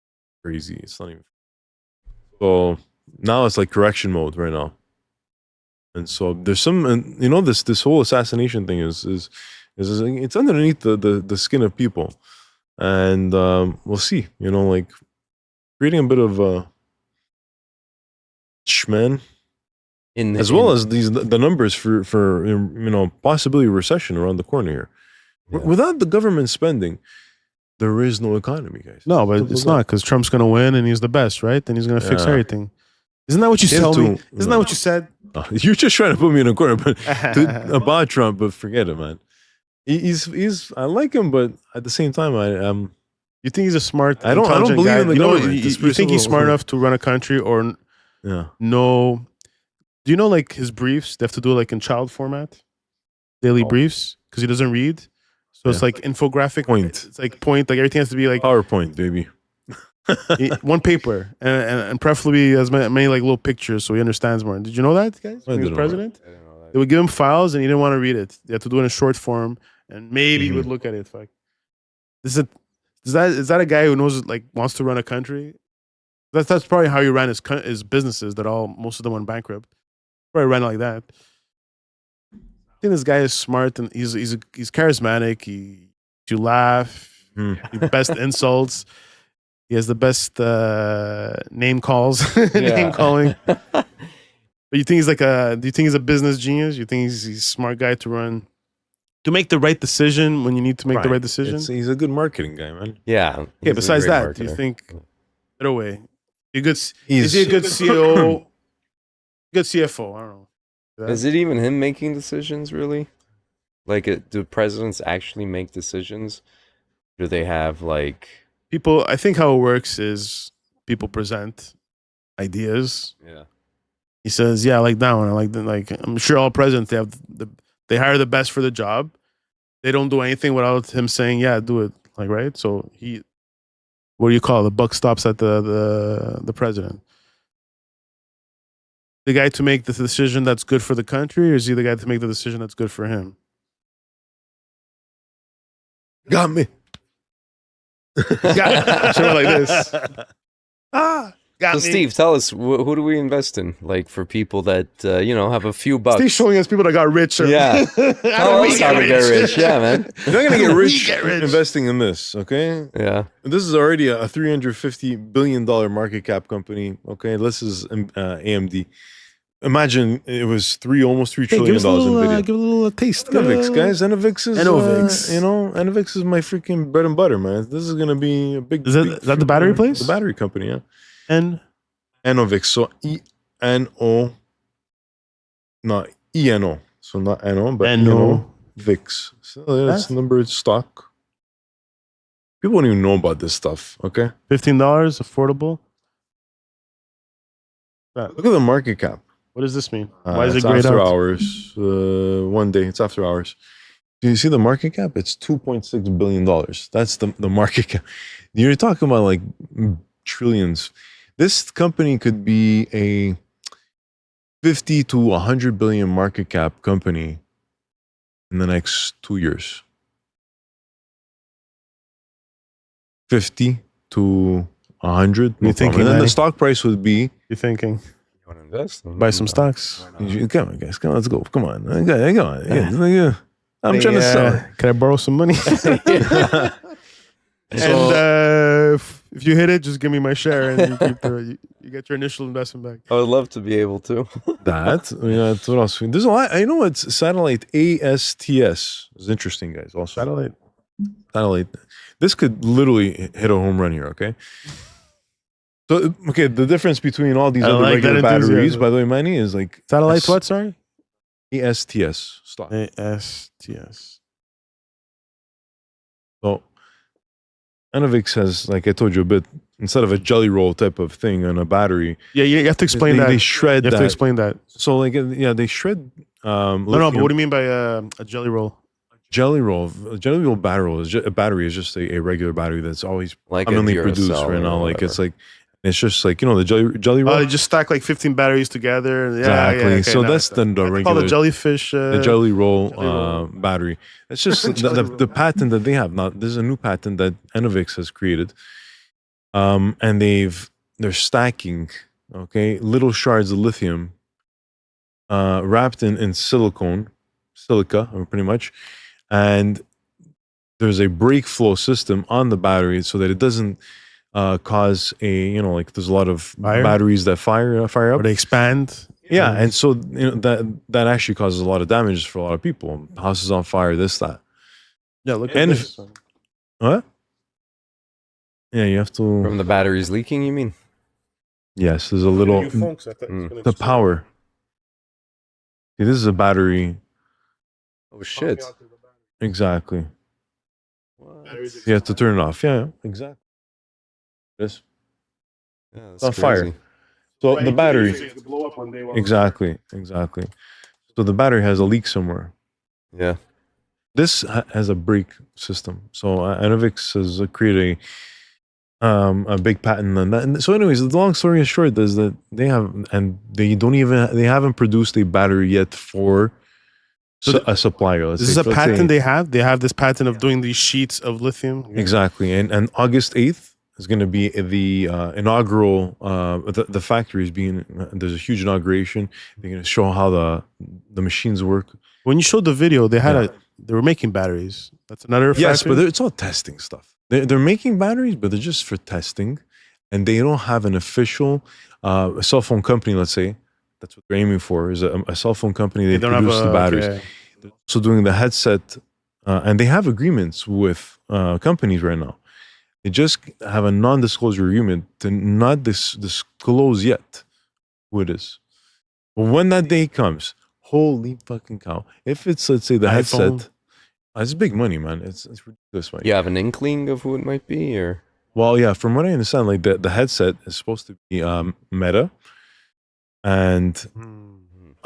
Crazy. It's not even. So now it's like correction mode right now. And so there's some, and this whole assassination thing is it's underneath the skin of people, and we'll see. Like creating a bit of shman, as well as the numbers for possibly recession around the corner here. Yeah. Without the government spending, there is no economy, guys. No, but it's not because Trump's going to win and he's the best, right? Then he's going to fix Yeah. everything. Isn't that what you Him told me? too. Isn't that what you said? You're just trying to put me in a corner, but about Trump, but forget it, man. He's I like him, but at the same time, You think he's a smart, I don't intelligent believe guy? in the You know, government. you think he's smart enough to run a country or Yeah. no? Do you know like his briefs? They have to do it like in child format, daily briefs, because he doesn't read. So it's Yeah. like infographic Point. It's like point. Like everything has to be like PowerPoint, baby. one paper, and preferably as many like little pictures, so he understands more. Did you know that, guys? When he was didn't know that. president, they would give him files, and he didn't want to read it. They had to do it in short form, and maybe he would look at it. Fuck. Is that a guy who knows like wants to run a country? That's probably how he ran his businesses. That most of them went bankrupt. Probably ran like that. I think this guy is smart and he's charismatic. You laugh. He best insults. He has the best name calls, name calling. But you think he's do you think he's a business genius? You think he's a smart guy to make the right decision when you need to make the right decision? He's a good marketing guy, man. Yeah. Okay, besides that, do you think better way? Is he a good CEO? Good CFO? I don't know. Is it even him making decisions, really? Like, do presidents actually make decisions? Do they have, like... People, I think how it works is people present ideas. Yeah. He says, yeah, I like that one. I like that. Like, I'm sure all presidents, they hire the best for the job. They don't do anything without him saying, yeah, do it. Like, right? So what do you call it? The buck stops at the president. The guy to make the decision that's good for the country, or is he the guy to make the decision that's good for him? Got me. Got it. Like this. Got So me. Steve, tell us, who do we invest in? Like, for people that, have a few bucks. Steve's showing us people that got rich. Yeah. Tell us how to get rich. Yeah, man. You're not gonna get rich investing in this, okay? Yeah. This is already a $350 billion market cap company. Okay, this is AMD. Imagine it was almost $3 trillion give us a little, Nvidia. give a little taste. Enovix, guys. Enovix is Enovix. Enovix is my freaking bread and butter, man. This is gonna be a big. Is that the battery place? The battery company, yeah. And Enovix, so ENO, not ENO, so not NO, but Enovix. So that's number stock. People don't even know about this stuff. Okay, $15, affordable. look at the market cap. What does this mean? Why is it it's grayed after out? hours? One day, it's after hours. Do you see the market cap? It's $2.6 billion. That's the market cap. You're talking about like trillions. This company could be a 50 to 100 billion market cap company in the next 2 years. 50 to 100. You thinking, and then Manny? the stock price would be. You thinking? You want to invest? Buy some stocks. Come on, guys. Come on, let's go. Come on. Come on. Yeah. I'm trying to sell. Can I borrow some money? And if you hit it, just give me my share, and you get your initial investment back. I would love to be able to. That's what else? There's a lot. I know it's satellite ASTS. It's interesting, guys. Also, satellite. This could literally hit a home run here. Okay. So the difference between all these other regular batteries, by the way, Manny, is like satellite. What? Sorry. ASTS stock. ASTS. So Enovix has, like I told you a bit, instead of a jelly roll type of thing on a battery. Yeah, you have to explain that. They shred that. You have to explain that. So they shred. No, but what do you mean by a jelly roll? Jelly roll battery a battery is just a regular battery that's always like commonly produced right now. Like it's just like the jelly roll. They just stack like 15 batteries together. Yeah, exactly. Yeah, okay, so that's the regular the jellyfish. The jelly roll battery. It's just the patent that they have. Now there's a new patent that Enovix has created, and they're stacking little shards of lithium, wrapped in silica, pretty much, and there's a brake flow system on the battery so that it doesn't cause there's a lot of batteries that fire up or they expand. Yeah, and so that actually causes a lot of damage for a lot of people. Houses on fire, this, that. Yeah, look at this. What? Yeah, you have to. From the batteries leaking, you mean? Yes, there's a little. The power. See, this is a battery. Oh shit! Exactly. What? You have to turn it off. Yeah, exactly. This Yeah, it's that's on fire. crazy. So the battery. Exactly. So the battery has a leak somewhere. Yeah. This has a brake system. So Enovix has created a big patent on that. And so, anyways, the long story is short is that they haven't produced a battery yet for a supplier. Let's This is say. a patent they have. They have this patent of doing these sheets of lithium. Exactly, and August 8th is going to be the inaugural. The factory is being. There's a huge inauguration. They're going to show how the machines work. When you showed the video, they were making batteries. That's another Yes, factory? but it's all testing stuff. They're making batteries, but they're just for testing, and they don't have an official cell phone company. Let's say that's what they're aiming for is a cell phone company. They don't have produce the batteries. okay. They're also doing the headset, and they have agreements with companies right now. They just have a non-disclosure agreement to not disclose yet who it is. But when that day comes, holy fucking cow! If it's, let's say, the iPhone. headset, it's big money, man. It's ridiculous money. You have an inkling of who it might be, or Well, yeah, from what I understand, like the headset is supposed to be Meta and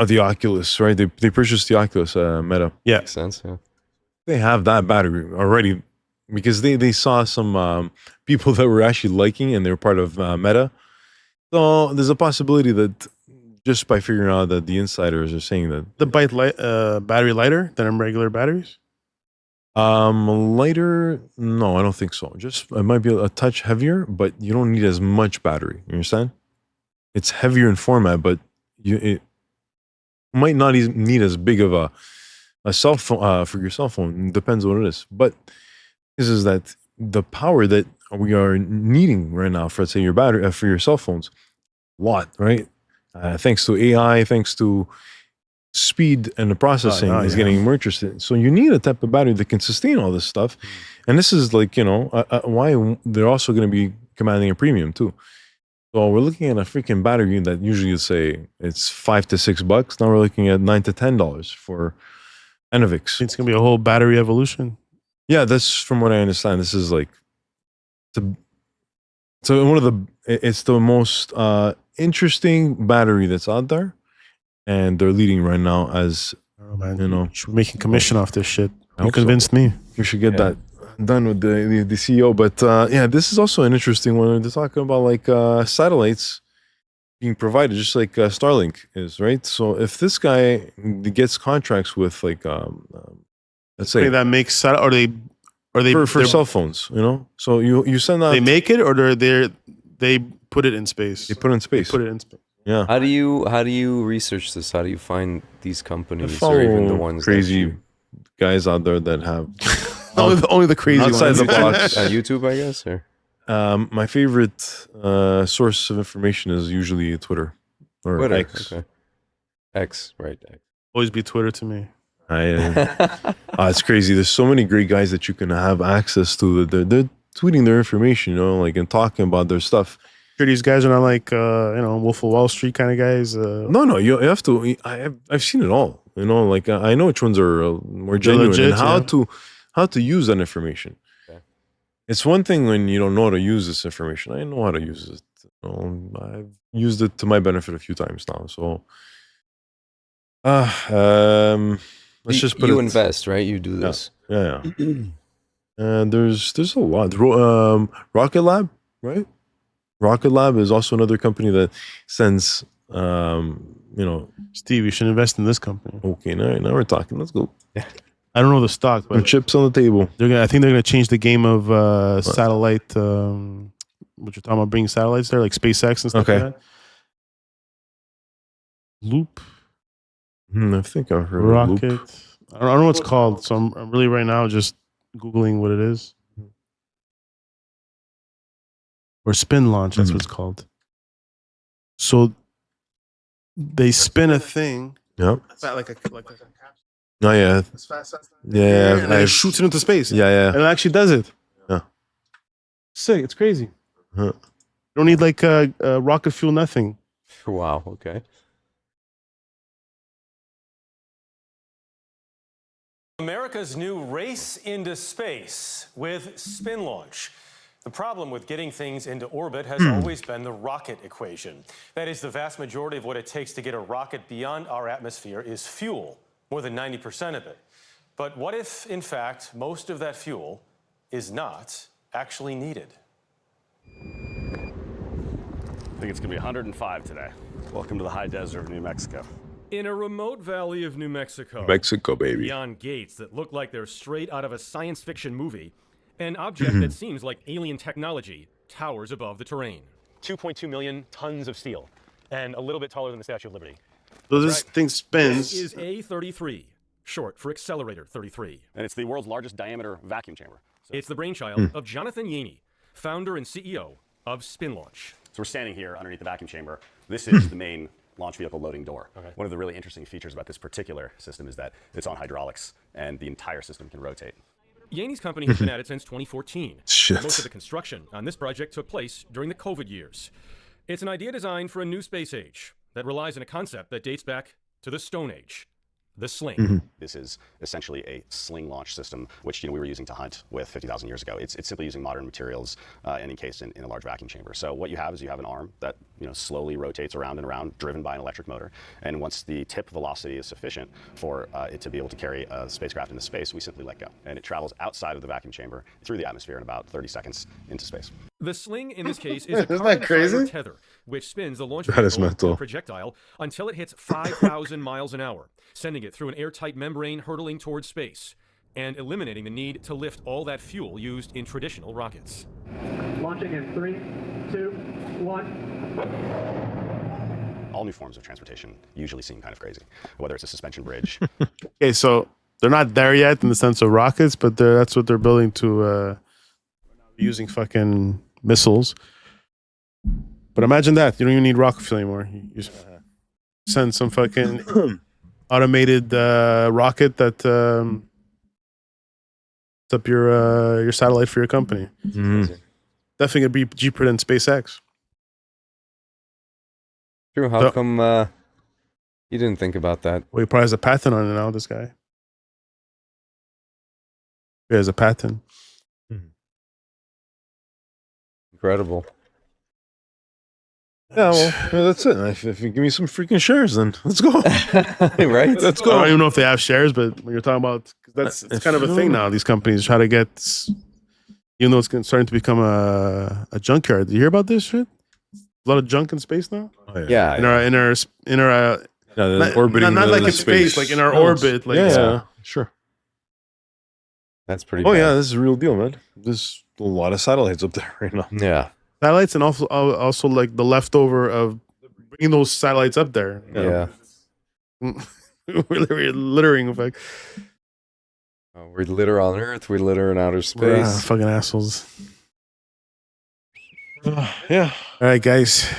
the Oculus, right? They purchased the Oculus Meta. Yeah. makes sense? Yeah. They have that battery already because they saw some people that were actually liking and they were part of Meta. So there's a possibility that just by figuring out that the insiders are saying that The battery lighter than regular batteries? lighter, no, I don't think so. Just it might be a touch heavier, but you don't need as much battery. You understand? It's heavier in format, but it might not even need as big of a cell phone for your cell phone. Depends on what it is. But this is that the power that we are needing right now for, let's say, your battery for your cell phones, a lot, right? Thanks to AI, thanks to speed and the processing is getting more interested. So you need a type of battery that can sustain all this stuff. And this is like, why they're also going to be commanding a premium too. So we're looking at a freaking battery that usually you'd say it's $5 to $6. Now we're looking at $9 to $10 for Enovix. It's gonna be a whole battery evolution. Yeah, that's from what I understand. This is like, it's the most interesting battery that's out there. And they're leading right now as, Oh man, you should be making commission off this shit. I You hope so. convinced me. We should get that done with the CEO. But yeah, this is also an interesting one. They're talking about like satellites being provided, just like Starlink is, right? So if this guy gets contracts with like, let's say That makes or they for cell phones, so you send out. they make it or they put it in space. They put it in space. Put it in space. Yeah. How do you research this? How do you find these I companies or even the follow ones crazy guys out there that have Only the crazy outside ones. the box. YouTube, I guess, or My favorite source of information is usually Twitter or Twitter? X. Okay. X, right? X. Always be Twitter to me. It's crazy. There's so many great guys that you can have access to. They're tweeting their information, like and talking about their stuff. Sure, these guys are not like Wolf of Wall Street kind of guys. No, you have to. I've seen it all. Like I know which ones are more genuine legit, and how to use that information. Okay. It's one thing when you don't know how to use this information. I know how to use it. I've used it to my benefit a few times now. So, let's just put you it. invest, right? You do this. Yeah. And there's a lot. Rocket Lab, right? Rocket Lab is also another company that sends, Steve, you should invest in this company. Okay, now we're talking. Let's go. I don't know the stock, Some but chips on the table. I think they're gonna change the game of satellite. What you're talking about, bringing satellites there, like SpaceX and stuff Okay. like that. Loop I think I've heard of rocket. Loop. I don't know what it's called, so I'm really right now just googling what it is. Or spin launch, that's what it's called. So they spin a thing. Yeah. Like a Oh yeah. Yeah. and then it shoots it into space. Yeah. And it actually does it. Yeah. Sick. It's crazy. Huh. You don't need like rocket fuel, nothing. Wow. Okay. America's new race into space with spin launch. The problem with getting things into orbit has always been the rocket equation. That is, the vast majority of what it takes to get a rocket beyond our atmosphere is fuel, more than 90% of it. But what if, in fact, most of that fuel is not actually needed? I think it's going to be 105 today. Welcome to the high desert of New Mexico. In a remote valley of New Mexico, Mexico, baby. beyond gates that look like they're straight out of a science fiction movie, an object that seems like alien technology towers above the terrain. 2.2 million tons of steel, and a little bit taller than the Statue of Liberty. So this thing spins. This is A33, short for Accelerator 33. And it's the world's largest diameter vacuum chamber. It's the brainchild of Jonathan Yaney, founder and CEO of Spin Launch. So we're standing here underneath the vacuum chamber. This is the main launch vehicle loading door. One of the really interesting features about this particular system is that it's on hydraulics, and the entire system can rotate. Yaney's company has been at it since 2014. Shit. Most of the construction on this project took place during the COVID years. It's an idea designed for a new space age that relies on a concept that dates back to the Stone Age, the sling. This is essentially a sling launch system, which we were using to hunt with 50,000 years ago. It's simply using modern materials and encased in a large vacuum chamber. So what you have is you have an arm that slowly rotates around and around, driven by an electric motor. And once the tip velocity is sufficient for it to be able to carry a spacecraft into space, we simply let go. And it travels outside of the vacuum chamber through the atmosphere in about 30 seconds into space. The sling in this case is a Isn't that carbon crazy? fiber tether, which spins the launch That is vehicle mental. projectile until it hits 5,000 miles an hour, sending it through an airtight membrane hurtling towards space, and eliminating the need to lift all that fuel used in traditional rockets. Launching in 3, 2, 1. All new forms of transportation usually seem kind of crazy, whether it's a suspension bridge. Okay, so they're not there yet in the sense of rockets, but that's what they're building to using fucking missiles. But imagine that. You don't even need rocket fuel anymore. You just send some fucking automated rocket that sets up your satellite for your company. Definitely gonna be cheaper than SpaceX. True. How So- come you didn't think about that? Well, he probably has a patent on it now, this guy. He has a patent. Incredible. Yeah, well, that's it. If you give me some freaking shares, then let's go. Right? Let's I go. don't even know if they have shares, but when you're talking about it's kind of a thing now. These companies try to get, even though it's starting to become a junkyard. Do you hear about this shit? A lot of junk in space now. Oh, Yeah. In our Yeah, orbiting not the like in space, like in our orbit. Like yeah, sure. That's pretty Oh bad. yeah, this is a real deal, man. There's a lot of satellites up there right now. Yeah. satellites, and also like the leftover of bringing those satellites up there. Yeah. We're littering. Like, We litter on Earth. We litter in outer space. fucking assholes. Yeah. All right, guys.